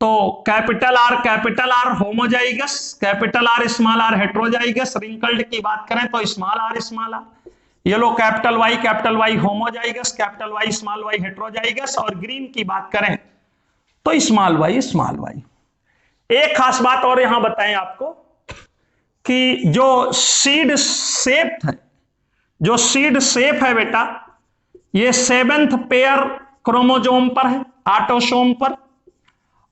तो capital R homozygous, capital R small R heterozygous. Wrinkled की बात करें तो small R, yellow capital Y homozygous, capital Y heterozygous. और ग्रीन की बात करें तो स्मॉल वाई। एक खास बात और यहां बताएं आपको कि जो सीड शेप है बेटा, ये 7th पेयर क्रोमोसोम पर है, ऑटोसोम पर।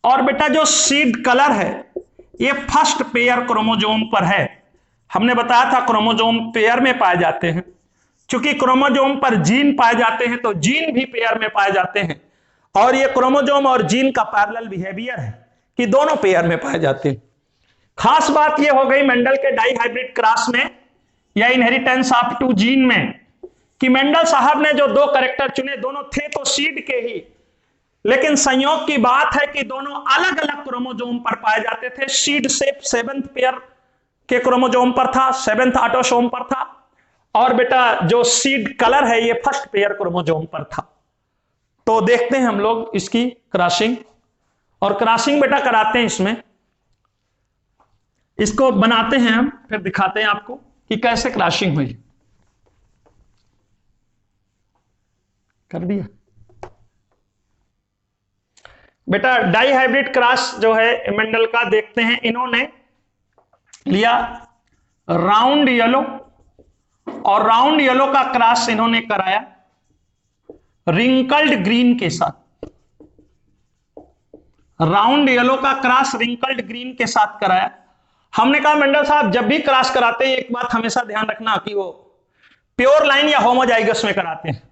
और बेटा जो सीड कलर है ये 1st पेयर क्रोमोसोम पर है। हमने बताया था क्रोमोसोम पेयर में पाए जाते हैं, क्योंकि क्रोमोसोम पर जीन पाए जाते हैं तो जीन भी पेयर में पाए जाते हैं। और ये क्रोमोसोम और जीन का पैरेलल बिहेवियर है कि दोनों पेयर में पाए जाते हैं। खास बात यह हो गई मेंडल के डाई हाइब्रिड क्रॉस में या इनहेरिटेंस ऑफ 2 जीन में कि मेंडल साहब ने जो 2 कैरेक्टर चुने दोनों थे तो सीड के ही, लेकिन संयोग की बात है कि दोनों अलग अलग क्रोमोसोम पर पाए जाते थे। सीड शेप 7th पेयर के क्रोमोसोम पर था, 7th ऑटोसोम पर था, और बेटा जो सीड कलर है ये 1st पेयर क्रोमोसोम पर था। तो देखते हैं हम लोग इसकी क्रॉसिंग, और क्रॉसिंग बेटा कराते हैं इसमें, इसको बनाते हैं हम, फिर दिखाते हैं आपको कि कैसे क्रॉसिंग हुई। कर दिया बेटा। डाई हाइब्रिड क्रॉस जो है मेंडल का, देखते हैं इन्होंने लिया राउंड येलो, और राउंड येलो का क्रॉस इन्होंने कराया रिंकल्ड ग्रीन के साथ। राउंड येलो का क्रॉस रिंकल्ड ग्रीन के साथ कराया। हमने कहा मेंडल साहब जब भी क्रॉस कराते हैं एक बात हमेशा ध्यान रखना कि वो प्योर लाइन या होमोजाइगस में कराते हैं।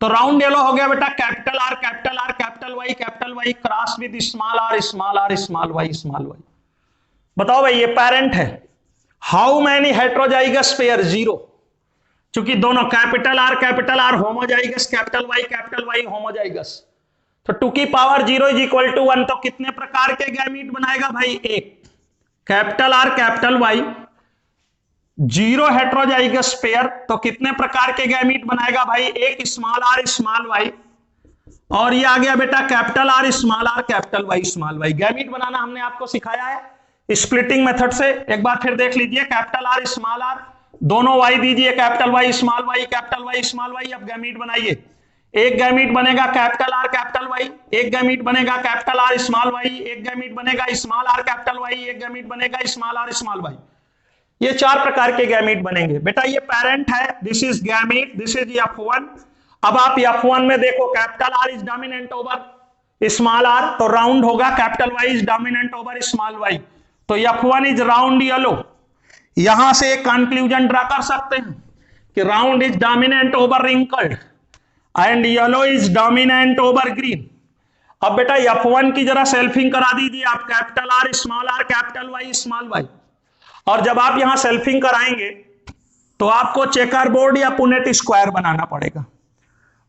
तो राउंड येलो हो गया बेटा capital R capital R capital Y cross with small R small R small Y small Y. बताओ भाई ये पेरेंट है। How many heterozygous pair? 0, क्योंकि दोनों capital R homozygous, capital Y homozygous. तो 2 की पावर 0 इज इक्वल टू 1। तो कितने प्रकार के गैमीट बनाएगा भाई? एक। Capital R capital Y 0 heterozygous pair, तो कितने प्रकार के गैमीट बनाएगा भाई? एक स्मॉल आर स्मॉल वाई, और ये आ गया बेटा capital R small R capital Y small Y. Gamete बनाना हमने आपको सिखाया है स्प्लिटिंग मेथड से, एक बार फिर देख लीजिए। कैपिटल आर स्मॉल आर, दोनों वाई दीजिए, capital Y small Y, capital Y small Y. अब गैमीट बनाइए। एक गैमीट बनेगा कैपिटल आर कैपिटल वाई, एक गैमीट बनेगा कैपिटल आर स्मॉल वाई, एक गैमीट बनेगा स्मॉल आर कैपिटल वाई, एक गैमीट बनेगा स्मॉल आर स्मॉल वाई। ये 4 प्रकार के गैमीट बनेंगे बेटा। ये पेरेंट है, this is gamete, this is F1। अब आप F1 में देखो capital R is dominant over small R, तो राउंड होगा। Capital Y is dominant over small Y, तो F1 इज राउंड येलो। यहां से एक कंक्लूजन ड्रा कर सकते हैं कि round is dominant over wrinkled and yellow is dominant over green. अब बेटा F1 की जरा सेल्फिंग करा दीजिए आप, capital R small R capital Y small Y. और जब आप यहां सेल्फिंग कराएंगे तो आपको चेकर बोर्ड या पुनेट स्क्वायर बनाना पड़ेगा।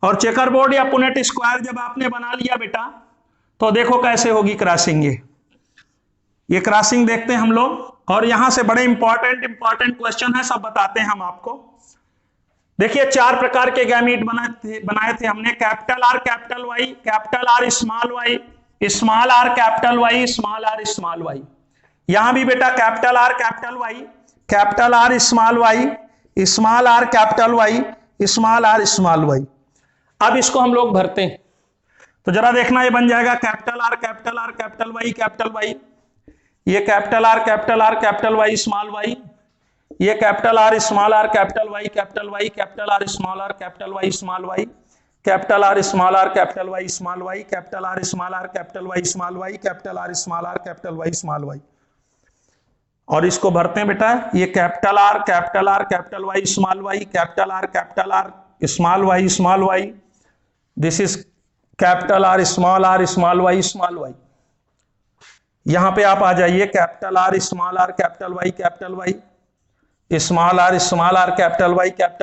और चेकर बोर्ड या पुनेट स्क्वायर जब आपने बना लिया बेटा, तो देखो कैसे होगी क्रॉसिंग। ये क्रॉसिंग देखते हैं हम लोग, और यहां से बड़े इंपॉर्टेंट क्वेश्चन है, सब बताते हैं हम आपको। देखिए 4 प्रकार के गैमीट बनाए थे हमने। Capital R capital Y, capital R small Y, small R capital Y, small R small Y. यहां भी बेटा capital R capital Y, capital R small Y, small R capital Y, small R small Y. अब इसको हम लोग भरते हैं, तो जरा देखना ये बन जाएगा capital R capital R capital Y, ये capital R capital R capital Y small Y, ये capital R small R capital Y capital R small R capital Y small Y, capital R small R capital Y small Y, capital R small R capital Y small Y, capital R small R capital Y small Y. और इसको भरते हैं बेटा, ये capital R capital Y small Y, capital R small Y, this is capital R small Y small Y. यहां पे आप आ जाइए, capital R capital Y small R capital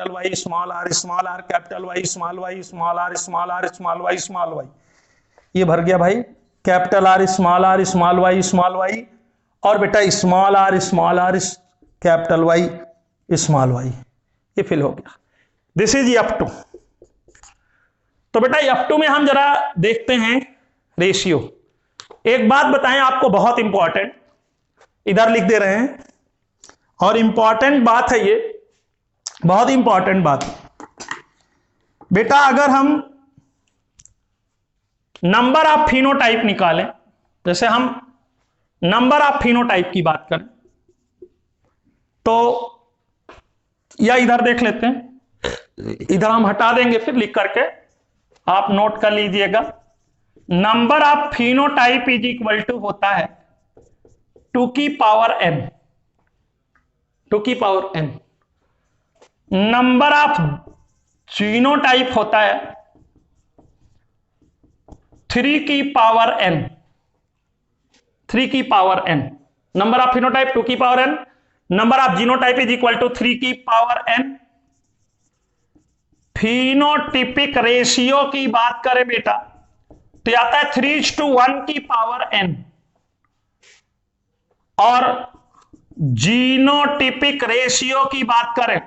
Y small R capital Y small Y. ये भर गया भाई कैपिटल आर स्मॉल वाई, और बेटा small R capital Y small Y. ये फिल हो गया। This is F2। तो बेटा F2 में हम जरा देखते हैं रेशियो। एक बात बताएं आपको बहुत इंपॉर्टेंट, इधर लिख दे रहे हैं, और इंपॉर्टेंट बात है ये, बहुत इंपॉर्टेंट बात बेटा। अगर हम नंबर ऑफ फिनोटाइप निकालें, जैसे हम नंबर ऑफ फिनोटाइप की बात करें, तो या इधर देख लेते हैं, इधर हम हटा देंगे फिर लिख करके, आप नोट कर लीजिएगा। Number of phenotype is equal to होता है 2 की power n। Number of genotype होता है 3 की power n। Number of phenotype 2 की power n, number of genotype is equal to 3 की पावर n। फिनोटिपिक रेशियो की बात करें बेटा, तो आता है 3:1 की पावर n। और जीनोटिपिक रेशियो की बात करें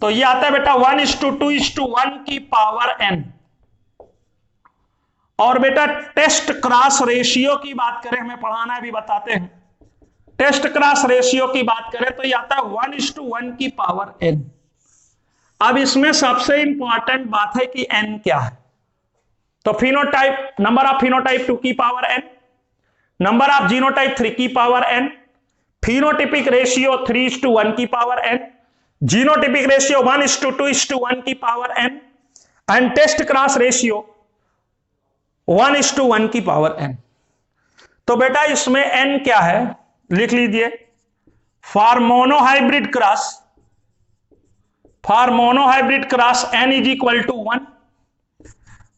तो ये आता है बेटा 1:2:1 की पावर n। और बेटा टेस्ट क्रॉस रेशियो की बात करें, हमें पढ़ाना है, अभी बताते हैं। टेस्ट क्रॉस रेशियो की बात करें तो ये आता है 1:1 की पावर n। अब इसमें सबसे इंपॉर्टेंट बात है कि n क्या है। तो फिनोटाइप, नंबर ऑफ फिनोटाइप 2 की power n, number of genotype 3 की पावर n, फिनोटिपिक रेशियो 3:1 की पावर n, जीनोटिपिक रेशियो 1:2:1 की power n, and test cross ratio 1:1 की पावर n। तो बेटा इसमें n क्या है लिख लीजिए। For monohybrid cross, n is equal to 1।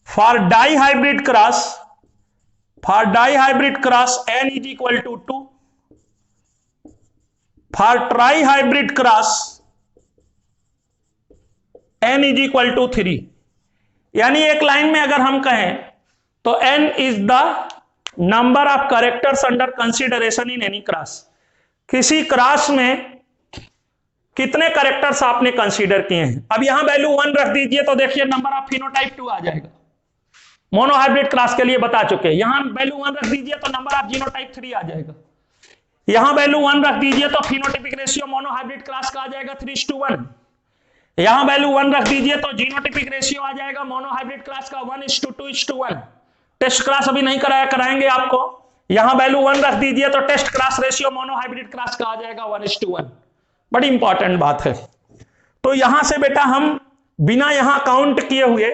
For dihybrid cross, n is equal to 2। For trihybrid cross n is equal to 3। यानी एक लाइन में अगर हम कहें तो n is the number of characters under consideration in any cross. किसी क्रॉस में कितने कैरेक्टर्स आपने कंसीडर किए हैं। अब यहां वैल्यू 1 रख दीजिए तो देखिए नंबर ऑफ फिनोटाइप 2 आ जाएगा। मोनोहाइब्रिड क्रॉस के लिए बता चुके हैं। यहां वैल्यू 1 रख दीजिए तो नंबर ऑफ जीनोटाइप 3 आ जाएगा। यहां वैल्यू 1 रख दीजिए तो फिनोटिपिक रेशियो मोनोहाइब्रिड क्रॉस का आ जाएगा 3:1। यहां वैल्यू 1 रख दीजिए तो जीनोटिपिक रेशियो आ जाएगा मोनोहाइब्रिड क्रॉस का 1:2:1। टेस्ट क्रॉस अभी नहीं कराएंगे आपको। यहां वैल्यू 1 रख दीजिए तो test cross ratio monohybrid cross का आ जाएगा 1:1। बड़ी इंपॉर्टेंट बात है। तो यहां से बेटा हम बिना यहां काउंट किए हुए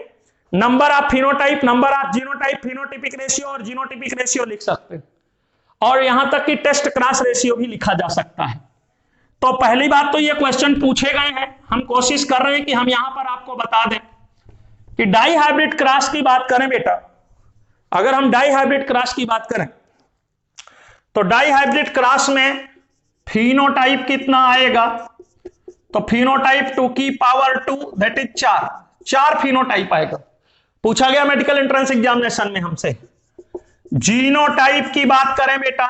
number of phenotype, number of genotype, phenotypic ratio और जीनोटिपिक रेशियो लिख सकते हैं। और यहां तक कि टेस्ट क्रॉस रेशियो भी लिखा जा सकता है। तो पहली बात तो ये क्वेश्चन पूछे गए हैं, हम कोशिश कर रहे हैं कि हम यहां पर आपको बता दें कि डाई हाइब्रिड क्रॉस की बात करें बेटा। अगर हम डाई हाइब्रिड क्रॉस की बात करें तो डाई हाइब्रिड क्रॉस में फिनोटाइप कितना आएगा। तो फिनोटाइप 2 की पावर 2 दैट इज 4 फिनोटाइप आएगा। पूछा गया मेडिकल एंट्रेंस एग्जामिनेशन में हमसे। जीनोटाइप की बात करें बेटा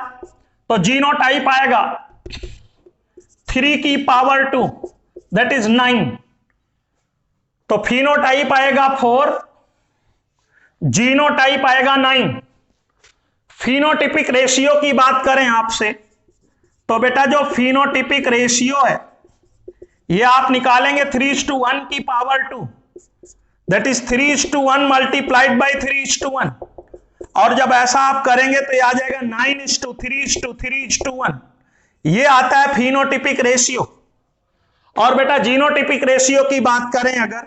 तो जीनोटाइप आएगा 3 की पावर 2 दैट इज 9। तो फिनोटाइप आएगा 4, जीनोटाइप आएगा 9। फिनोटिपिक रेशियो की बात करें आपसे तो बेटा जो फिनोटिपिक रेशियो है ये आप निकालेंगे 3:1 की power 2 that is 3:1 multiplied by 3:1। और जब ऐसा आप करेंगे तो ये आ जाएगा 9:3:3:1। ये आता है फिनोटिपिक रेशियो। और बेटा जीनोटिपिक रेशियो की बात करें अगर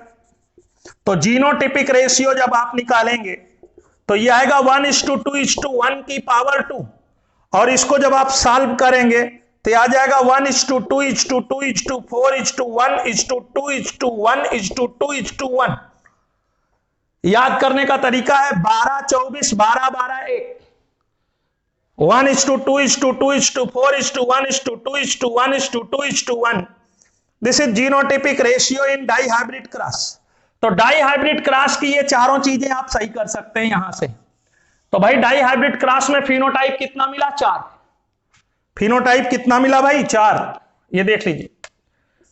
तो जीनोटिपिक रेशियो जब आप निकालेंगे तो ये आएगा 1:2:1 की पावर 2। और इसको जब आप सॉल्व करेंगे तो आ जाएगा 1:2:2:4:1:2:1:2:1 याद करने का तरीका है 12:24:12:12:1 1:2:2:4:1:2:1:2:1 this is genotypic ratio in dihybrid cross. तो डाई हाइब्रिड क्रॉस की ये चारों चीजें आप सही कर सकते हैं यहां से। तो भाई डाई हाइब्रिड क्रॉस में फिनोटाइप कितना मिला 4। फिनोटाइप कितना मिला भाई 4, ये देख लीजिए।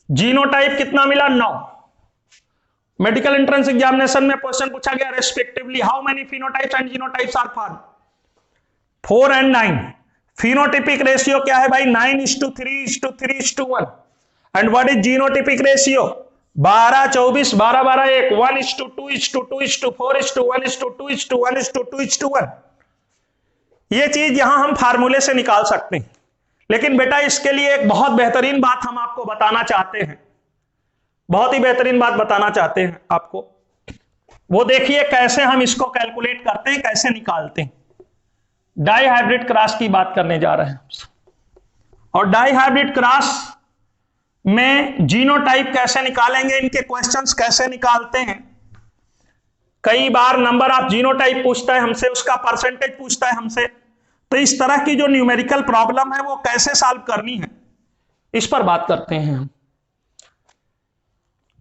जीनोटाइप कितना मिला 9। मेडिकल एंट्रेंस एग्जामिनेशन में क्वेश्चन पूछा गया respectively how many phenotypes and genotypes are found 4 and 9। Phenotypic ratio क्या है भाई 9:3:3:1। And what is genotypic ratio 12:24:12:12:1 1:2:2:4:1:2:1:2:1 ये चीज यहां हम फार्मूले से निकाल सकते हैं। लेकिन बेटा इसके लिए एक बहुत बेहतरीन बात हम आपको बताना चाहते हैं, बहुत ही बेहतरीन बात बताना चाहते हैं आपको। वो देखिए कैसे हम इसको कैलकुलेट करते हैं, कैसे निकालते हैं। डाई हाइब्रिड क्रॉस की बात करने जा रहे हैं। और डाई हाइब्रिड क्रॉस में जीनोटाइप कैसे निकालेंगे, इनके क्वेश्चंस कैसे निकालते हैं। कई बार नंबर ऑफ जीनोटाइप पूछता है हमसे, उसका परसेंटेज पूछता है हमसे। तो इस तरह की जो न्यूमेरिकल प्रॉब्लम है वो कैसे सॉल्व करनी है, इस पर बात करते हैं हम।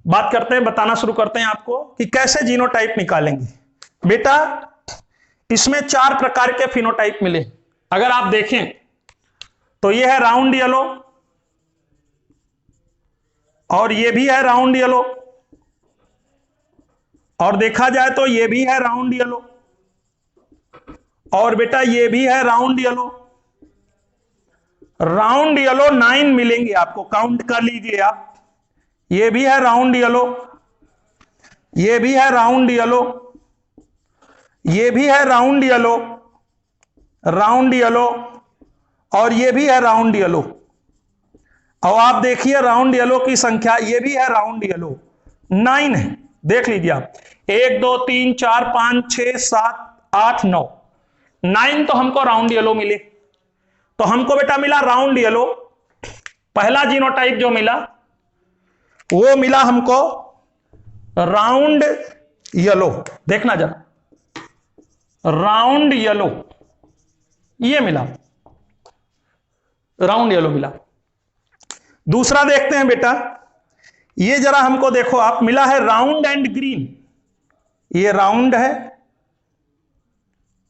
बात करते हैं, बताना शुरू करते हैं आपको कि कैसे जीनोटाइप निकालेंगे। बेटा इसमें 4 प्रकार के फिनोटाइप मिले। अगर आप देखें तो ये है राउंड येलो, और ये भी है राउंड येलो, और देखा जाए तो ये भी है राउंड येलो, और बेटा ये भी है राउंड येलो। राउंड येलो 9 मिलेंगे आपको, काउंट कर लीजिए आप। ये भी है राउंड येलो, ये भी है राउंड येलो, ये भी है राउंड येलो, राउंड येलो, और ये भी है राउंड येलो। अब आप देखिए राउंड येलो की संख्या, ये भी है राउंड येलो, 9 है। देख लीजिए आप, 1 2 3 4 5 6 7 8 9, 9 तो हमको राउंड येलो मिले। तो हमको बेटा मिला राउंड येलो। पहला जीनोटाइप जो मिला वो मिला हमको राउंड येलो। देखना जरा, राउंड येलो, ये मिला, राउंड येलो मिला। दूसरा देखते हैं बेटा, ये जरा हमको देखो आप, मिला है राउंड एंड ग्रीन। ये राउंड है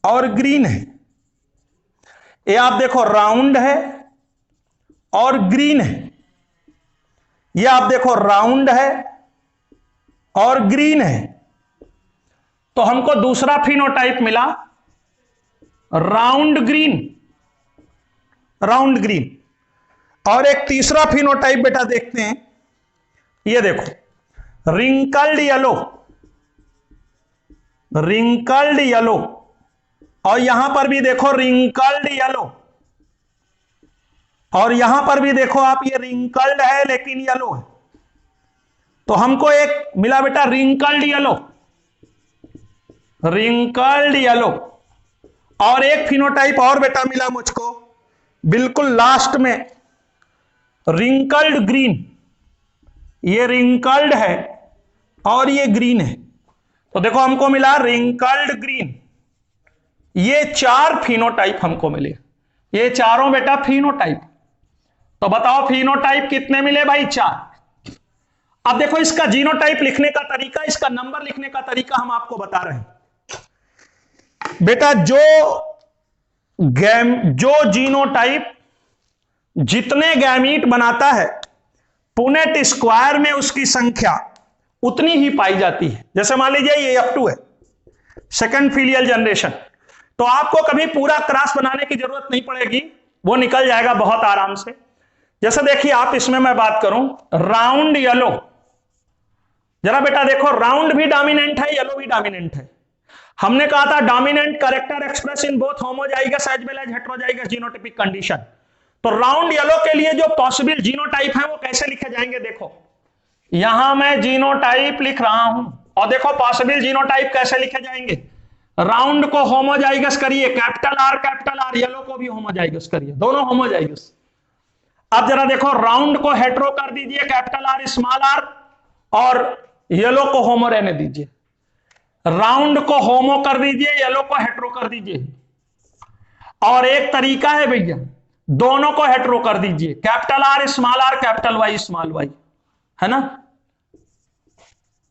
और ग्रीन है। ये आप देखो राउंड है और ग्रीन है। ये आप देखो राउंड है और ग्रीन है। तो हमको दूसरा फिनोटाइप मिला राउंड ग्रीन, राउंड ग्रीन। और एक तीसरा फिनोटाइप बेटा देखते हैं, ये देखो रिंकल्ड येलो, रिंकल्ड येलो, और यहां पर भी देखो रिंकल्ड येलो, और यहां पर भी देखो आप, ये रिंकल्ड है लेकिन येलो है। तो हमको एक मिला बेटा रिंकल्ड येलो, रिंकल्ड येलो। और एक फिनोटाइप और बेटा मिला मुझको बिल्कुल लास्ट में, रिंकल्ड ग्रीन। ये रिंकल्ड है और ये ग्रीन है। तो देखो हमको मिला रिंकल्ड ग्रीन। ये 4 फिनोटाइप हमको मिले, ये चारों बेटा फिनोटाइप। तो बताओ फिनोटाइप कितने मिले भाई? 4। अब देखो इसका जीनोटाइप लिखने का तरीका, इसका नंबर लिखने का तरीका हम आपको बता रहे हैं बेटा। जो जीनोटाइप जितने गैमीट बनाता है, पुनेट स्क्वायर में उसकी संख्या उतनी ही पाई जाती है। जैसे मान लीजिए ये F2 है, सेकंड फिलियल जनरेशन, तो आपको कभी पूरा क्रॉस बनाने की जरूरत नहीं पड़ेगी, वो निकल जाएगा बहुत आराम से। जैसे देखिए आप, इसमें मैं बात करूं राउंड येलो, जरा बेटा देखो राउंड भी डोमिनेंट है, येलो भी डोमिनेंट है। हमने कहा था dominant character express in both homozygous as well as heterozygous genotypic condition. तो राउंड येलो के लिए जो पॉसिबल जीनोटाइप है वो कैसे लिखे जाएंगे? देखो यहां मैं जीनोटाइप लिख रहा हूं, और देखो पॉसिबल जीनोटाइप कैसे लिखे जाएंगे। राउंड को होमोजाइगस करिए, कैपिटल आर, येलो को भी होमोजाइगस करिए, दोनों होमोजाइगस। अब जरा देखो राउंड को हेट्रो कर दीजिए, कैपिटल आर स्मॉल आर, और येलो को होमो रहने दीजिए। राउंड को होमो कर दीजिए, येलो को हेट्रो कर दीजिए। और एक तरीका है भैया, दोनों को हेट्रो कर दीजिए, capital R small R, capital Y small Y, है ना।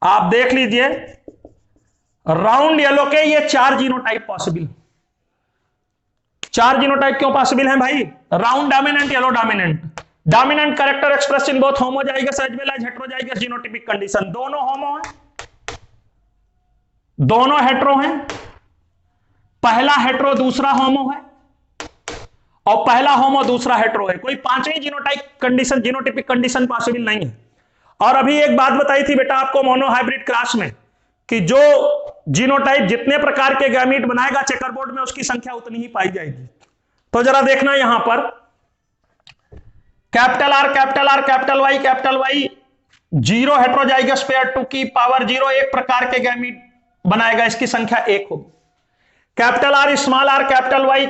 आप देख लीजिए राउंड येलो के ये 4 जीनोटाइप पॉसिबल। 4 जीनोटाइप क्यों पॉसिबल है भाई? Round dominant, yellow dominant, dominant character express in both homozygous as well as heterozygous genotypic condition. दोनों होमो है, दोनों हेट्रो हैं। पहला हेट्रो दूसरा होमो है, और पहला होमो दूसरा हेट्रो है। कोई 5वीं genotype condition, genotypic condition possible नहीं है। और अभी एक बात बताई थी बेटा आपको मोनोहाइब्रिड क्लास में, कि जो जीनोटाइप जितने प्रकार के गैमीट बनाएगा चेकरबोर्ड में, उसकी संख्या उतनी ही पाई जाएगी। तो जरा देखना यहां पर capital R, capital R, capital Y 0 heterozygous pair 2 की पावर 0 एक प्रकार के गैमीट बनाएगा, इसकी संख्या 1 होगी। Capital R small R, capital Y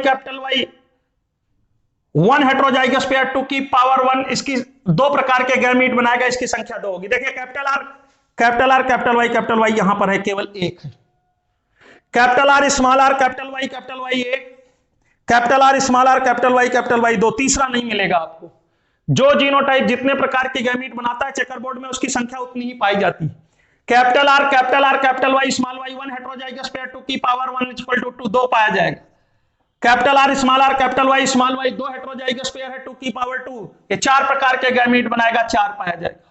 1 heterozygous pair 2 की पावर 1, इसकी 2 प्रकार के गैमीट बनाएगा, इसकी संख्या 2 होगी। देखिए कैपिटल आर, कैपिटल वाई यहां पर है केवल 1 है। Capital R small R, capital Y 1, capital R small R, capital Y 2, तीसरा नहीं मिलेगा आपको। जो जीनोटाइप जितने प्रकार के गैमीट बनाता है चेकरबोर्ड में, उसकी संख्या उतनी ही पाई जाती है। Capital R, capital Y small Y 1 heterozygous pair 2 की पावर 1 इक्वल टू 2 2 पाया जाएगा। Capital R small small Y 2 heterozygous pair है 2 की पावर 2, ये 4 प्रकार के गैमीट बनाएगा, 4 पाया जाएगा।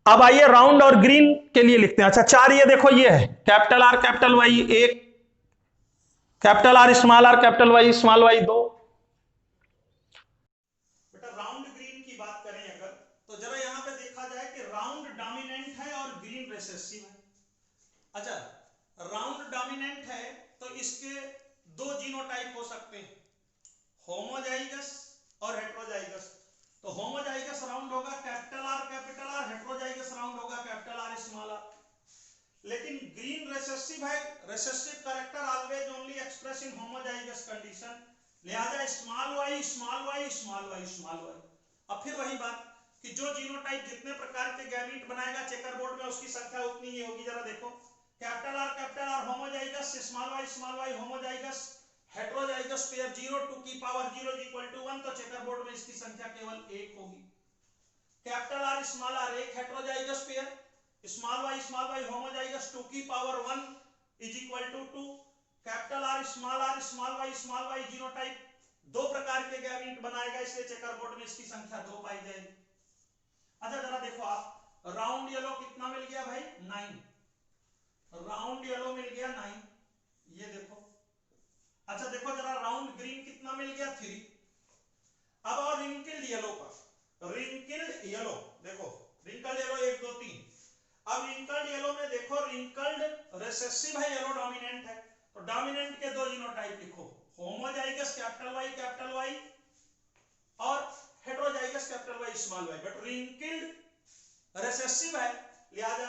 अब आइए राउंड और ग्रीन के लिए लिखते हैं। अच्छा 4 ये देखो ये है capital R Y 1, capital R small Y 2। बेटा राउंड ग्रीन की बात करें अगर, तो जरा यहां पे देखा जाए कि राउंड डोमिनेंट है और ग्रीन रिसेसिव है। अच्छा राउंड डोमिनेंट है तो इसके दो जीनोटाइप हो सकते हैं, होमोजाइगस और हेटेरोजाइगस। तो होमोजाइगस राउंड होगा कैपिटल आर, हेटेरोजाइगस राउंड होगा कैपिटल आर स्मॉल आर। लेकिन ग्रीन रिसेसिव है, recessive character always only express in homozygous condition, लिहाजा small Y small Y small Y small Y. अब फिर वही बात कि जो जीनोटाइप जितने प्रकार के गैमीट बनाएगा चेकर बोर्ड में उसकी संख्या उतनी ही होगी। जरा देखो capital R homozygous, small Y homozygous, heterozygous pair 0 2 की पावर 0 इक्वल टू 1, तो चेकर बोर्ड में इसकी संख्या केवल 1 होगी। कैपिटल आर स्मॉल आर एक heterozygous pair, small Y homozygous 2 की power 1 is equal to 2। Capital R small Y genotype दो प्रकार के गैमीट बनाएगा, इसलिए चेकर बोर्ड में इसकी संख्या 2 पाई जाएगी। अच्छा जरा देखो आप राउंड येलो कितना मिल गया भाई 9, राउंड येलो मिल गया 9, ये देखो। अच्छा देखो जरा राउंड ग्रीन कितना मिल गया 3। अब और रिंकल्ड येलो पर, रिंकल्ड येलो देखो, रिंकल्ड येलो 1 2 3। अब रिंकल्ड येलो में देखो रिंकल्ड रिसेसिव है, येलो डोमिनेंट है, तो डोमिनेंट के दो जीनोटाइप लिखो, होमोजाइगस कैपिटल वाई और heterozygous capital Y small Y. But wrinkled recessive है, लिहाजा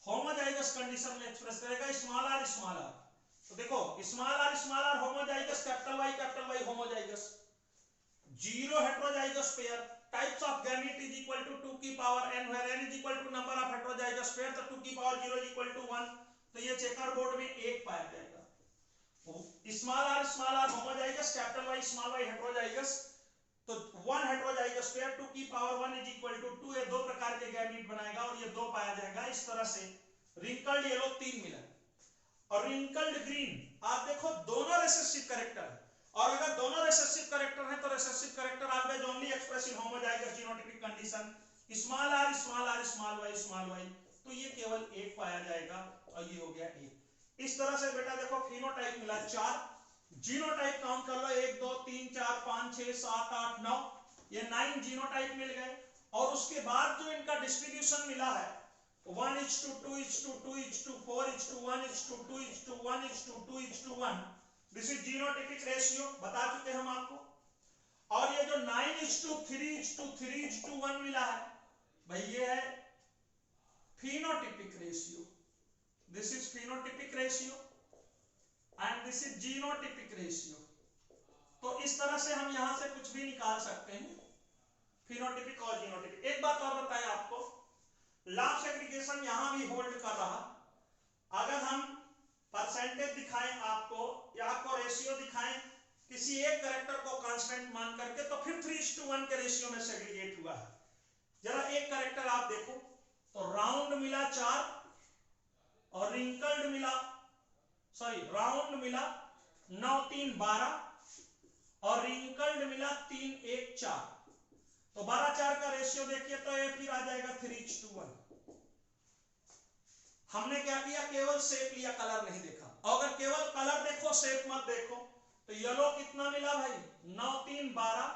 होमोजाइगस कंडीशन में एक्सप्रेस करेगा स्मॉल आर स्मॉल आर। तो देखो small R homozygous capital Y homozygous, 0 heterozygous pair, types of gamete is equal to 2 की power n, where n is equal to number of heterozygous pair, तो 2 की पावर 0 इज इक्वल टू 1, तो ये चेकर बोर्ड में 1 पाया जाएगा। Small R homozygous, capital Y heterozygous, तो 1 हेटेरोजाइगस पेयर 2 की पावर 1 इज इक्वल टू 2, ये दो प्रकार के गैमीट बनाएगा और ये 2 पाया जाएगा। इस तरह से रिंकल्ड येलो 3 मिला। और रिंकल्ड ग्रीन आप देखो दोनों रिसेसिव कैरेक्टर है, और अगर दोनों रिसेसिव कैरेक्टर हैं तो recessive character always only express in homozygous genotypic condition, small Y, तो ये केवल 1 पाया जाएगा और ये हो गया 1। इस तरह से बेटा देखो फिनोटाइप मिला 4, जीनोटाइप काउंट कर लो 1 2 3 4 5 6 7 8 9, ये 9 जीनोटाइप मिल गए। और उसके बाद जो इनका डिस्ट्रीब्यूशन मिला है 1:2:2:1:1:2:1:2:1, दिस इज जीनोटाइपिक रेशियो, बता चुके हम आपको। और ये जो 9:3:3:1 मिला है भाई, ये है phenotypic ratio, this is phenotypic ratio and this is genotypic ratio। तो इस तरह से हम यहां से कुछ भी निकाल सकते हैं, phenotypic और genotypic। एक बात और बताएं आपको, लॉ ऑफ सेग्रीगेशन यहां भी होल्ड कर रहा। अगर हम परसेंटेज दिखाएं आपको या आपको रेशियो दिखाएं किसी एक कैरेक्टर को कांस्टेंट मान करके, तो फिर 3:1 के रेशियो में सेग्रीगेट हुआ है। जरा एक कैरेक्टर आप देखो, तो राउंड मिला 4 और रिंकल्ड मिला, राउंड मिला 9 3 12 और रिंकल्ड मिला 3 1 4, तो 12 4 का रेशियो देखिए तो ये फिर आ जाएगा 3:1। हमने क्या किया, केवल शेप लिया, कलर नहीं देखा। और अगर केवल कलर देखो शेप मत देखो, तो येलो कितना मिला भाई 9 3 12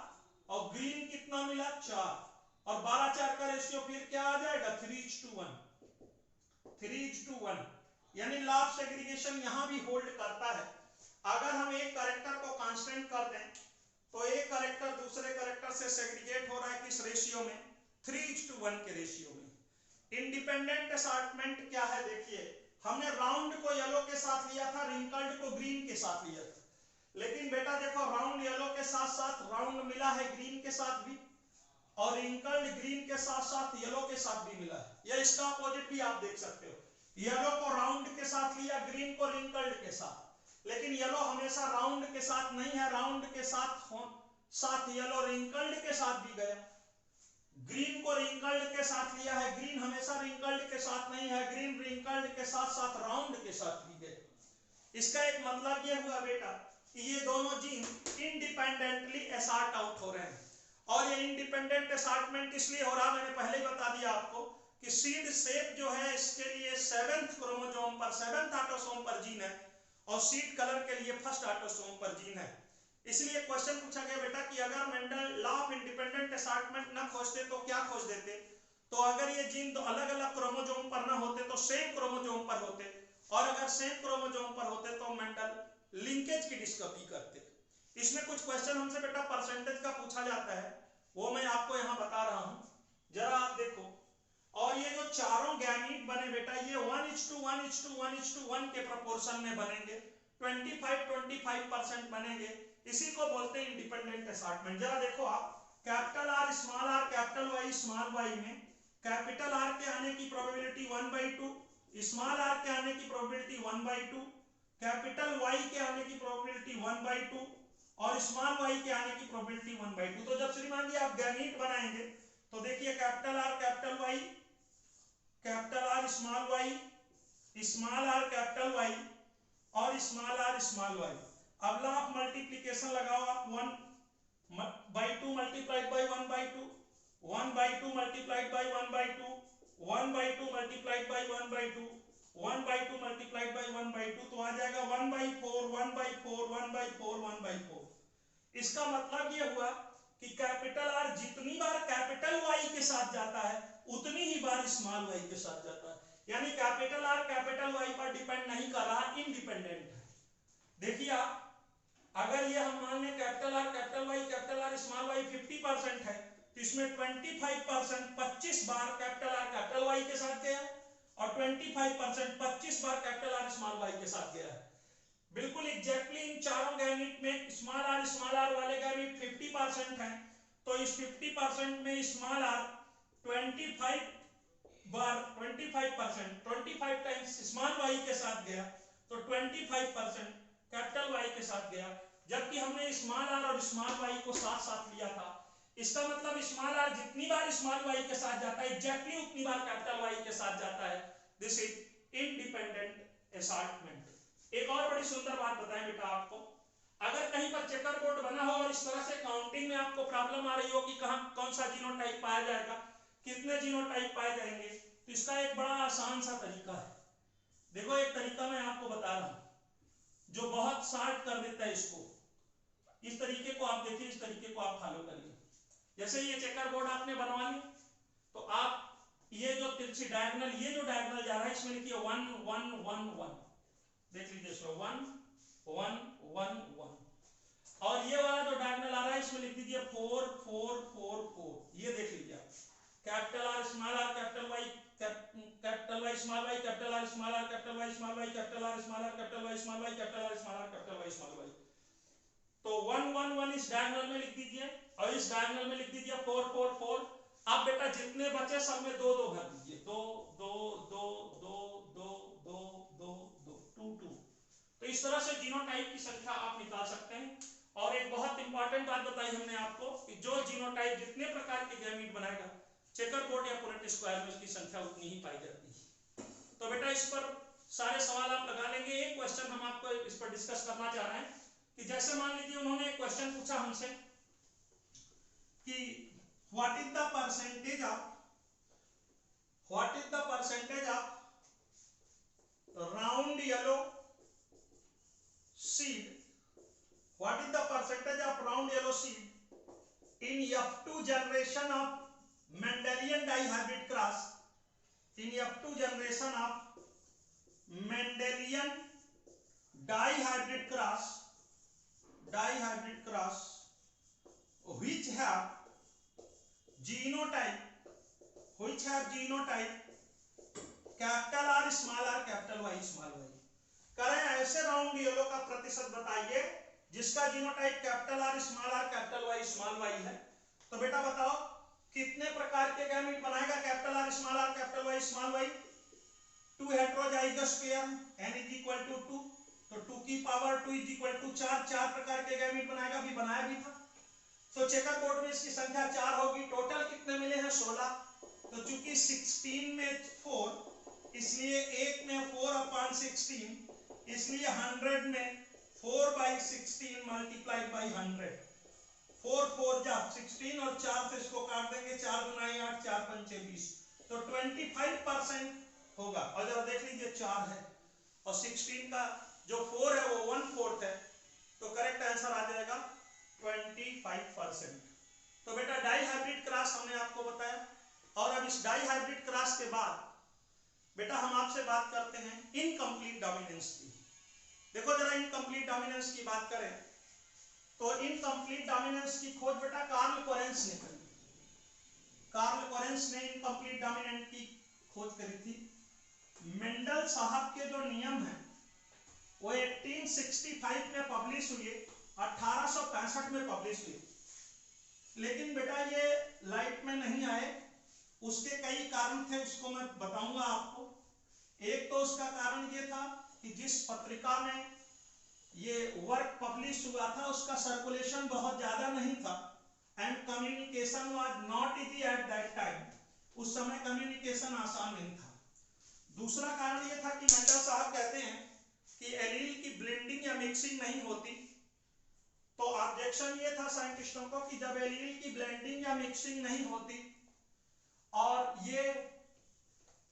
और ग्रीन कितना मिला 4, और 12 4 का रेशियो फिर क्या आ जाएगा 3:1, यानी लॉ ऑफ सेग्रीगेशन यहां भी होल्ड करता है। अगर हम एक कैरेक्टर को कांस्टेंट कर दें तो एक कैरेक्टर दूसरे कैरेक्टर से सेग्रीगेट हो रहा है किस रेशियो में, 3:1 के रेशियो में। इंडिपेंडेंट असॉर्टमेंट क्या है देखिए, हमने राउंड को येलो के साथ लिया था, रिंकल्ड को ग्रीन के साथ लिया था, लेकिन बेटा देखो राउंड येलो के साथ साथ राउंड मिला है ग्रीन के साथ भी, और रिंकल्ड ग्रीन के साथ साथ येलो के साथ भी मिला है। या इसका अपोजिट भी आप देख सकते हो, येलो को राउंड के साथ लिया, ग्रीन को रिंकल्ड के साथ, लेकिन येलो हमेशा राउंड के साथ नहीं है, राउंड के साथ येलो रिंकल्ड के साथ भी गया। ग्रीन को रिंकल्ड के साथ लिया है, ग्रीन हमेशा रिंकल्ड के साथ नहीं है, ग्रीन रिंकल्ड के साथ साथ राउंड के साथ ली गई। इसका एक मतलब यह हुआ बेटा कि ये दोनों जीन इंडिपेंडेंटली एसार्ट आउट हो रहे हैं। और ये इंडिपेंडेंट एसार्टमेंट इसलिए हो रहा, मैंने पहले ही बता दिया आपको कि सीड शेप जो है इसके लिए 7th क्रोमोसोम पर 7th ऑटोसोम पर जीन है और सीड कलर के लिए 1st ऑटोसोम पर जीन है। इसलिए क्वेश्चन पूछा गया बेटा कि अगर मेंडल लॉ ऑफ इंडिपेंडेंट एसार्टमेंट न खोजते तो क्या खोज देते। तो अगर ये जीन तो अलग अलग क्रोमोसोम पर न होते तो सेम क्रोमोसोम पर होते, और अगर सेम क्रोमोसोम पर होते तो मेंडल लिंकेज की डिस्कवरी करते। इसमें कुछ क्वेश्चन हमसे बेटा परसेंटेज का पूछा जाता है, वो मैं आपको यहाँ बता रहा हूँ, जरा आप देखो। और ये जो चारों गैमीट बने बेटा ये 1:1:1:1 के प्रोपोर्शन में बनेंगे, 25-25% बनेंगे। इसी को बोलते हैं इंडिपेंडेंट एसार्टमेंट। जरा देखो आप, capital R small R capital Y small Y में कैपिटल आर के आने की प्रोबेबिलिटी 1/2, स्मॉल आर के आने की प्रोबेबिलिटी 1/2, कैपिटल वाई के आने की प्रोबेबिलिटी 1/2 और स्मॉल वाई के आने की प्रोबेबिलिटी 1/2। तो जब श्रीमान जी आप गैमीट बनाएंगे तो देखिए capital R capital Y, capital R small Y, small R capital Y और स्मॉल आर स्मॉल वाई। अब लॉ ऑफ मल्टीप्लिकेशन लगाओ आप, 1/2 multiplied by 1/2, 1/2 multiplied by 1/2, 1/2 multiplied by 1/2, 1/2 multiplied by 1/2, तो आ जाएगा 1/4 1/4 1/4 1/4। इसका मतलब ये हुआ कि कैपिटल आर जितनी बार कैपिटल वाई के साथ जाता है उतनी ही बार स्मॉल वाई के साथ जाता है। यानी कैपिटल आर कैपिटल वाई पर डिपेंड नहीं कर रहा, इंडिपेंडेंट है। देखिए आप, अगर ये हम मान लें capital R capital Y small Y 50% है, तो इसमें 25% 25 बार कैपिटल आर कैपिटल वाई के साथ गया और 25% 25 बार कैपिटल आर स्मॉल वाई के साथ गया है। बिल्कुल एग्जैक्टली इन चारों गैमीट में स्मॉल आर वाले गैमीट 50% है, तो इस 50% में स्मॉल आर 25 बार 25% 25 टाइम्स स्मॉल वाई के साथ गया, तो 25% कैपिटल वाई के साथ गया। जबकि हमने स्मॉल आर और स्मॉल वाई को साथ साथ लिया था। इसका मतलब स्मॉल आर जितनी बार स्मॉल वाई के साथ जाता है एग्जैक्टली उतनी बार कैपिटल वाई के साथ जाता है। This is independent assortment. एक और बड़ी सुंदर बात बताएं बेटा आपको, अगर कहीं पर चेकर बोर्ड बना हो और इस तरह से काउंटिंग में आपको प्रॉब्लम आ रही हो कि कहां कौन सा जीनोटाइप पाया जाएगा, कितने जीनोटाइप पाए जाएंगे, तो इसका एक बड़ा आसान सा तरीका है। देखो एक तरीका मैं आपको बता रहा हूं जो बहुत शॉर्ट कर देता है इसको। इस तरीके को आप देखिए, इस तरीके को आप फॉलो करिए। जैसे ये चेकर बोर्ड आपने बनवा लिया, तो आप ये जो तिरछी डायगोनल, ये जो डायगोनल जा रहा है इसमें लिखिए 1 1 1 1, देख लीजिए इसमें 1 1 1 1, और ये वाला जो डायगोनल आ रहा है इसमें लिख दीजिए 4 4 4 4। ये देख लीजिए आप, capital R small R capital Y small Y capital R small R capital Y small Y capital R small R capital Y small Y capital R small R capital Y small Y. तो 1 1 1 इस डायगोनल में लिख दीजिए और इस डायगोनल में लिख दीजिए 4 4 4। अब बेटा जितने बचे सब में 2 2 भर दीजिए, 2 2 2 2 2 2 2 2 2 2। तो इस तरह से जीनोटाइप की संख्या आप निकाल सकते हैं। और एक बहुत इंपॉर्टेंट बात बताई हमने आपको कि जो जीनोटाइप जितने प्रकार के गैमीट बनाएगा चेकर बोर्ड या पुनेट स्क्वायर में उसकी संख्या उतनी ही पाई जाती है। तो बेटा इस पर सारे सवाल आप लगा लेंगे। एक क्वेश्चन हम आपको इस पर डिस्कस करना चाह रहे हैं कि जैसे मान लीजिए उन्होंने एक क्वेश्चन पूछा हमसे कि what is the percentage of round yellow seed, what is the percentage of round yellow seed in F2 generation of Mendelian dihybrid cross, in F2 generation of Mendelian dihybrid cross which have genotype capital R small r capital Y small y। करें ऐसे राउंड येलो का प्रतिशत बताइए जिसका genotype capital R capital Y small Y है। तो बेटा बताओ कितने प्रकार के गैमीट बनाएगा capital R capital Y small Y. 2 heterozygous pair n = 2, तो 2 की पावर 2 = 4 प्रकार के गैमीट बनाएगा, भी बनाया भी था। तो चेकर बोर्ड में इसकी संख्या 4 होगी। टोटल कितने मिले हैं? 16। तो चूंकि 16 में 4, इसलिए एक में 4/16, इसलिए 100 में 4/16 मल्टीप्लाइड बाई 100। 4 4 जा 16 और 4 से इसको काट देंगे, 4 गुना 8, 4 पंचे 20, तो 25% होगा। और जरा देख लीजिए 4 है और 16 का जो 4 है वो 1/4 है, तो करेक्ट आंसर आ जाएगा 25%। तो बेटा डाई हाइब्रिड क्रॉस हमने आपको बताया। और अब इस डाई हाइब्रिड क्रॉस के बाद बेटा हम आपसे बात करते हैं इनकम्प्लीट डोमिनेंस की। देखो जरा इनकम्प्लीट डोमिनेंस की बात करें तो इनकम्प्लीट डोमिनेंस की खोज बेटा कार्ल कोरेंस ने करी। कार्ल कोरेंस ने इनकम्प्लीट डोमिनेंट की खोज करी थी। मेंडल साहब के जो नियम है वो 1865 में पब्लिश हुए, 1865 में पब्लिश हुए, लेकिन बेटा ये लाइट में नहीं आए। उसके कई कारण थे, उसको मैं बताऊंगा आपको। एक तो उसका कारण ये था कि जिस पत्रिका में ये वर्क पब्लिश हुआ था उसका सर्कुलेशन बहुत ज्यादा नहीं था, and communication was not easy at that time. उस समय कम्युनिकेशन आसान नहीं था। दूसरा कारण ये था कि मेंडल साहब कहते हैं कि एलील की ब्लेंडिंग या मिक्सिंग नहीं होती। तो ऑब्जेक्शन ये था साइंटिस्टों को कि जब एलील की ब्लेंडिंग या मिक्सिंग नहीं होती और ये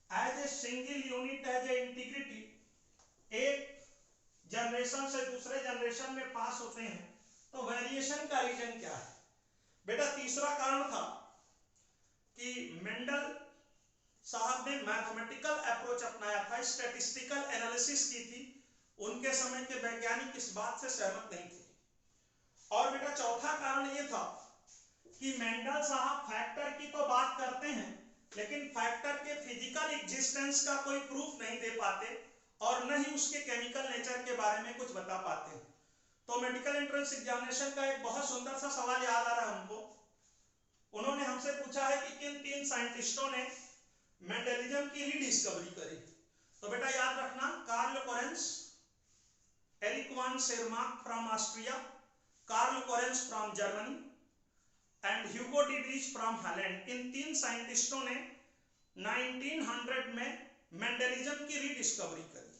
as a single unit, as a integrity एक जनरेशन से दूसरे जनरेशन में पास होते हैं, तो वेरिएशन का रीजन क्या है? बेटा तीसरा कारण था कि मेंडल साहब ने मैथमेटिकल अप्रोच अपनाया था, स्टैटिस्टिकल एनालिसिस की थी। उनके समय के वैज्ञानिक इस बात से सहमत नहीं थे। और बेटा चौथा कारण यह था कि मेंडल साहब फैक्टर की तो बात करते हैं, लेकिन फैक्टर के फिजिकल एग्जिस्टेंस का कोई प्रूफ नहीं दे पाते और न ही उसके केमिकल नेचर के बारे में कुछ बता पाते। तो मेडिकल एंट्रेंस एग्जामिनेशन का एक बहुत सुंदर सा सवाल याद आ रहा है हमको। उन्होंने हमसे पूछा है कि किन 3 साइंटिस्टों ने मेंडलिज्म की रीडिस्कवरी करी। तो बेटा याद रखना, Carl Correns, Erich von Tschermak from Austria, Carl Correns from Germany and Hugo de Vries from Holland. इन 3 साइंटिस्टों ने 1900 में मेंडलिज्म की रीडिस्कवरी करी।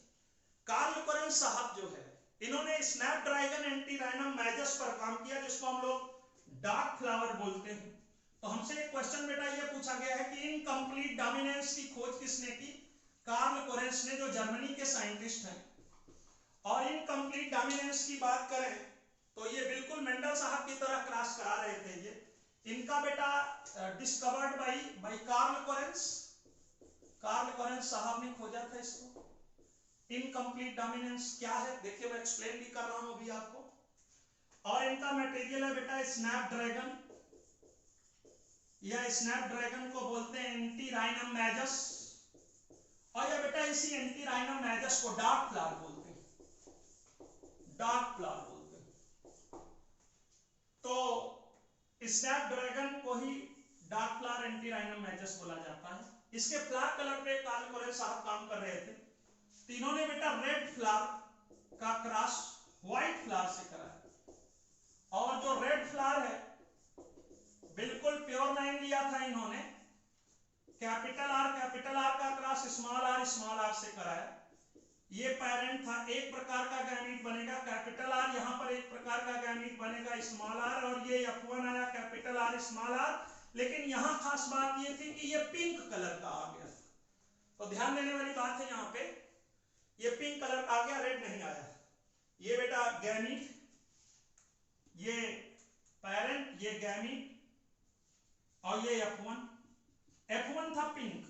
कार्ल कोरेंस साहब जो है, इन्होंने स्नैपड्रैगन एंटीराइनम मैजस पर काम किया, जिसको हम लोग डार्क फ्लावर बोलते हैं। तो हमसे एक क्वेश्चन बेटा ये पूछा गया है कि इनकम्प्लीट डोमिनेंस की खोज किसने की? कार्ल कोरेंस ने, जो जर्मनी के साइंटिस्ट हैं। और इनकम्प्लीट डोमिनेंस की बात करें तो ये बिल्कुल मेंडल साहब की तरह क्रॉस करा रहे थे। ये इनका बेटा discovered by Karl Correns. Karl Correns साहब ने खोजा था इसको। इनकम्प्लीट डोमिनेंस क्या है देखिए, मैं एक्सप्लेन भी कर रहा हूं अभी आपको। और इनका मटेरियल है बेटा स्नैपड्रैगन, या स्नैपड्रैगन को बोलते हैं एंटीराइनम मैजस, और यह बेटा इसी एंटीराइनम मैजस को डार्क फ्लावर बोलते हैं, डार्क फ्लावर बोलते हैं। तो स्नैपड्रैगन को ही डार्क फ्लावर एंटीराइनम मैजस बोला जाता है। इसके फ्लावर कलर पे कार्ल कोरेंस साहब काम कर रहे थे। तीनों ने बेटा रेड फ्लावर का क्रॉस व्हाइट फ्लावर से करा है, और जो रेड फ्लावर है बिल्कुल प्योर लाइन लिया था इन्होंने। कैपिटल आर का क्रॉस स्मॉल आर से करा है। ये पेरेंट था, एक प्रकार का गैमीट बनेगा कैपिटल आर, यहां पर एक प्रकार का गैमीट बनेगा स्मॉल आर, और ये F1 आया कैपिटल आर स्मॉल आर। लेकिन यहां खास बात ये थी कि ये पिंक कलर का आ गया। तो ध्यान देने वाली बात है, यहां पे ये पिंक कलर आ गया, रेड नहीं आया। ये बेटा गैमीट, ये पेरेंट, ये गैमीट, और ये F1 था पिंक,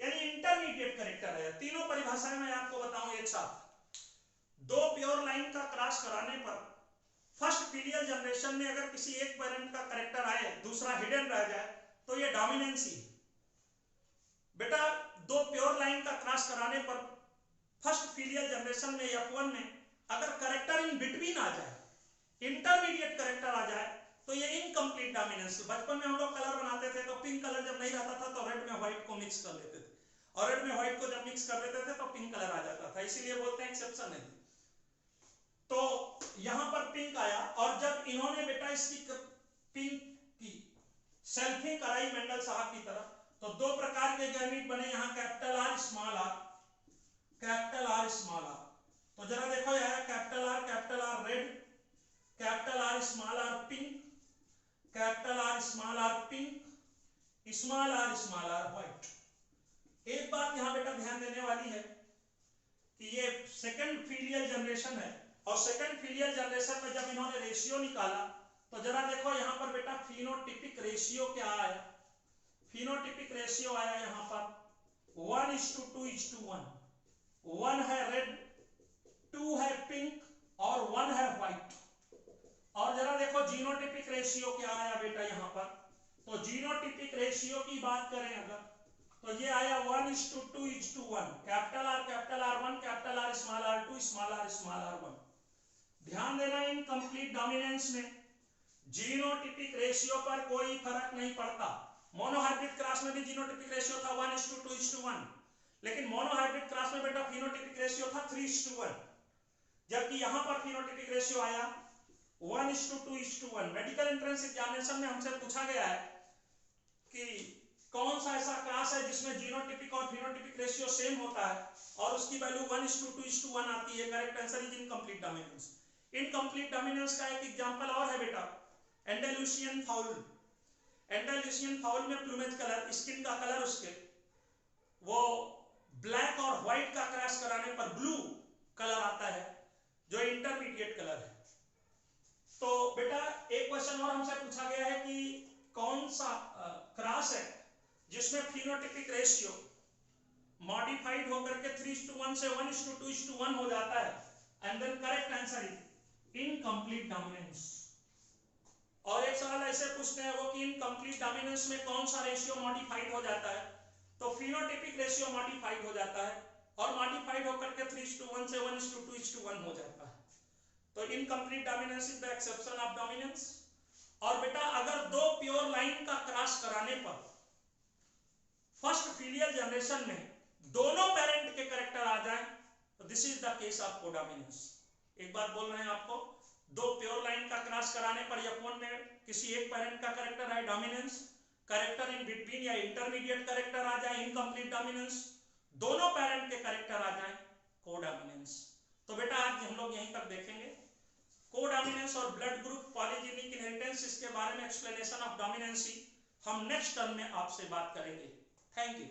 यानी इंटरमीडिएट कैरेक्टर है। तीनों परिभाषाएं मैं आपको बताऊं एक साथ। 2 प्योर लाइन का क्रॉस कराने पर फर्स्ट फीलियल जनरेशन में अगर किसी एक पेरेंट का कैरेक्टर आए, दूसरा हिडन रह जाए, तो ये डोमिनेंसी बेटा। 2 प्योर लाइन का क्रॉस कराने पर फर्स्ट फीलियल जनरेशन में F1 में अगर कैरेक्टर इन बिटवीन आ जाए, इंटरमीडिएट कैरेक्टर आ जाए, तो ये इनकम्प्लीट डोमिनेंस। बचपन में हम लोग कलर बनाते थे तो पिंक कलर जब नहीं रहता था तो रेड में व्हाइट को मिक्स कर लेते थे, और रेड में व्हाइट को जब मिक्स कर लेते थे तो पिंक कलर आ जाता था, इसीलिए बोलते हैं एक्सेप्शन है। तो यहां पर पिंक आया, और जब इन्होंने बेटा इसकी पिंक की सेल्फी कराई मेंडल साहब की तरह। तो दो प्रकार के गैमीट बने यहाँ, capital R small R, capital R small R. तो जरा देखो यार, capital R red, capital R small R pink, capital R small R pink, small R white. एक बात यहां बेटा ध्यान देने वाली है कि ये सेकंड फीलियल जनरेशन है, और सेकंड फीलियल जनरेशन में जब इन्होंने रेशियो निकाला तो जरा देखो यहां पर बेटा फिनोटिपिक रेशियो क्या आया, फिनोटिपिक रेशियो आया यहां पर 1:2:1। 1 है रेड, 2 है पिंक और 1 है व्हाइट। और जरा देखो जीनोटिपिक रेशियो क्या आया बेटा यहां पर। तो जीनोटिपिक रेशियो की बात करें अगर, तो ये आया 1:2:1, capital R 1, capital R R2, small R 1। ध्यान देना इनकम्प्लीट डोमिनेंस में जीनोटिपिक रेशियो पर कोई फर्क नहीं पड़ता। मोनोहाइब्रिड क्रॉस में भी जीनोटिपिक रेशियो था 1:2:1, लेकिन मोनोहाइब्रिड क्रॉस में बेटा फिनोटिपिक रेशियो था 3:1, जबकि यहां पर फिनोटिपिक रेशियो आया 1:2:1। मेडिकल एंट्रेंस एग्जामिनेशन में हमसे पूछा गया है कि कौन सा ऐसा क्लास है जिसमें जीनोटिपिक और फिनोटिपिक रेशियो सेम होता है और उसकी वैल्यू 1:2:1 आती है। Correct answer is incomplete dominance. Incomplete dominance का एक एग्जांपल और है बेटा, एंडालुसियन फाउल। एंडालुसियन फाउल में प्लूमेज कलर, स्किन का कलर उसके वो ब्लैक और व्हाइट का क्रॉस कराने पर ब्लू कलर आता है, जो इंटरमीडिएट कलर है। तो बेटा एक क्वेश्चन और हमसे पूछा गया है कि कौन सा क्रॉस है जिसमें फिनोटिपिक रेशियो मॉडिफाइड होकर के 3:1 से 1:2:1 हो जाता है, and then correct answer is incomplete dominance. और एक सवाल ऐसे पूछते हैं वो कि इनकम्प्लीट डोमिनेंस में कौन सा रेशियो मॉडिफाइड हो जाता है, तो फिनोटिपिक रेशियो मॉडिफाइड हो जाता है और मॉडिफाइड होकर के 3:1 से 1:2:1 हो जाता है। तो incomplete dominance is the exception of dominance. और बेटा अगर दो प्योर लाइन का क्रॉस कराने पर फर्स्ट फीलियल जनरेशन में दोनों पेरेंट के कैरेक्टर आ जाएं तो this is the case of codominance. एक बात बोल रहे हैं आपको, दो प्योर लाइन का क्रॉस कराने पर F1 में किसी एक पेरेंट का कैरेक्टर है डोमिनेंस, कैरेक्टर इन बिटवीन या इंटरमीडिएट कैरेक्टर आ जाए इनकम्प्लीट डोमिनेंस, दोनों पेरेंट के कैरेक्टर आ जाए कोडोमिनेंस। तो बेटा आज हम लोग यहीं तक देखेंगे कोडोमिनेंस और ब्लड ग्रुप पॉलीजेनिक इनहेरिटेंस, इसके बारे में एक्सप्लेनेशन ऑफ डोमिनेंसी हम नेक्स्ट टर्म में आपसे बात करेंगे। Thank you.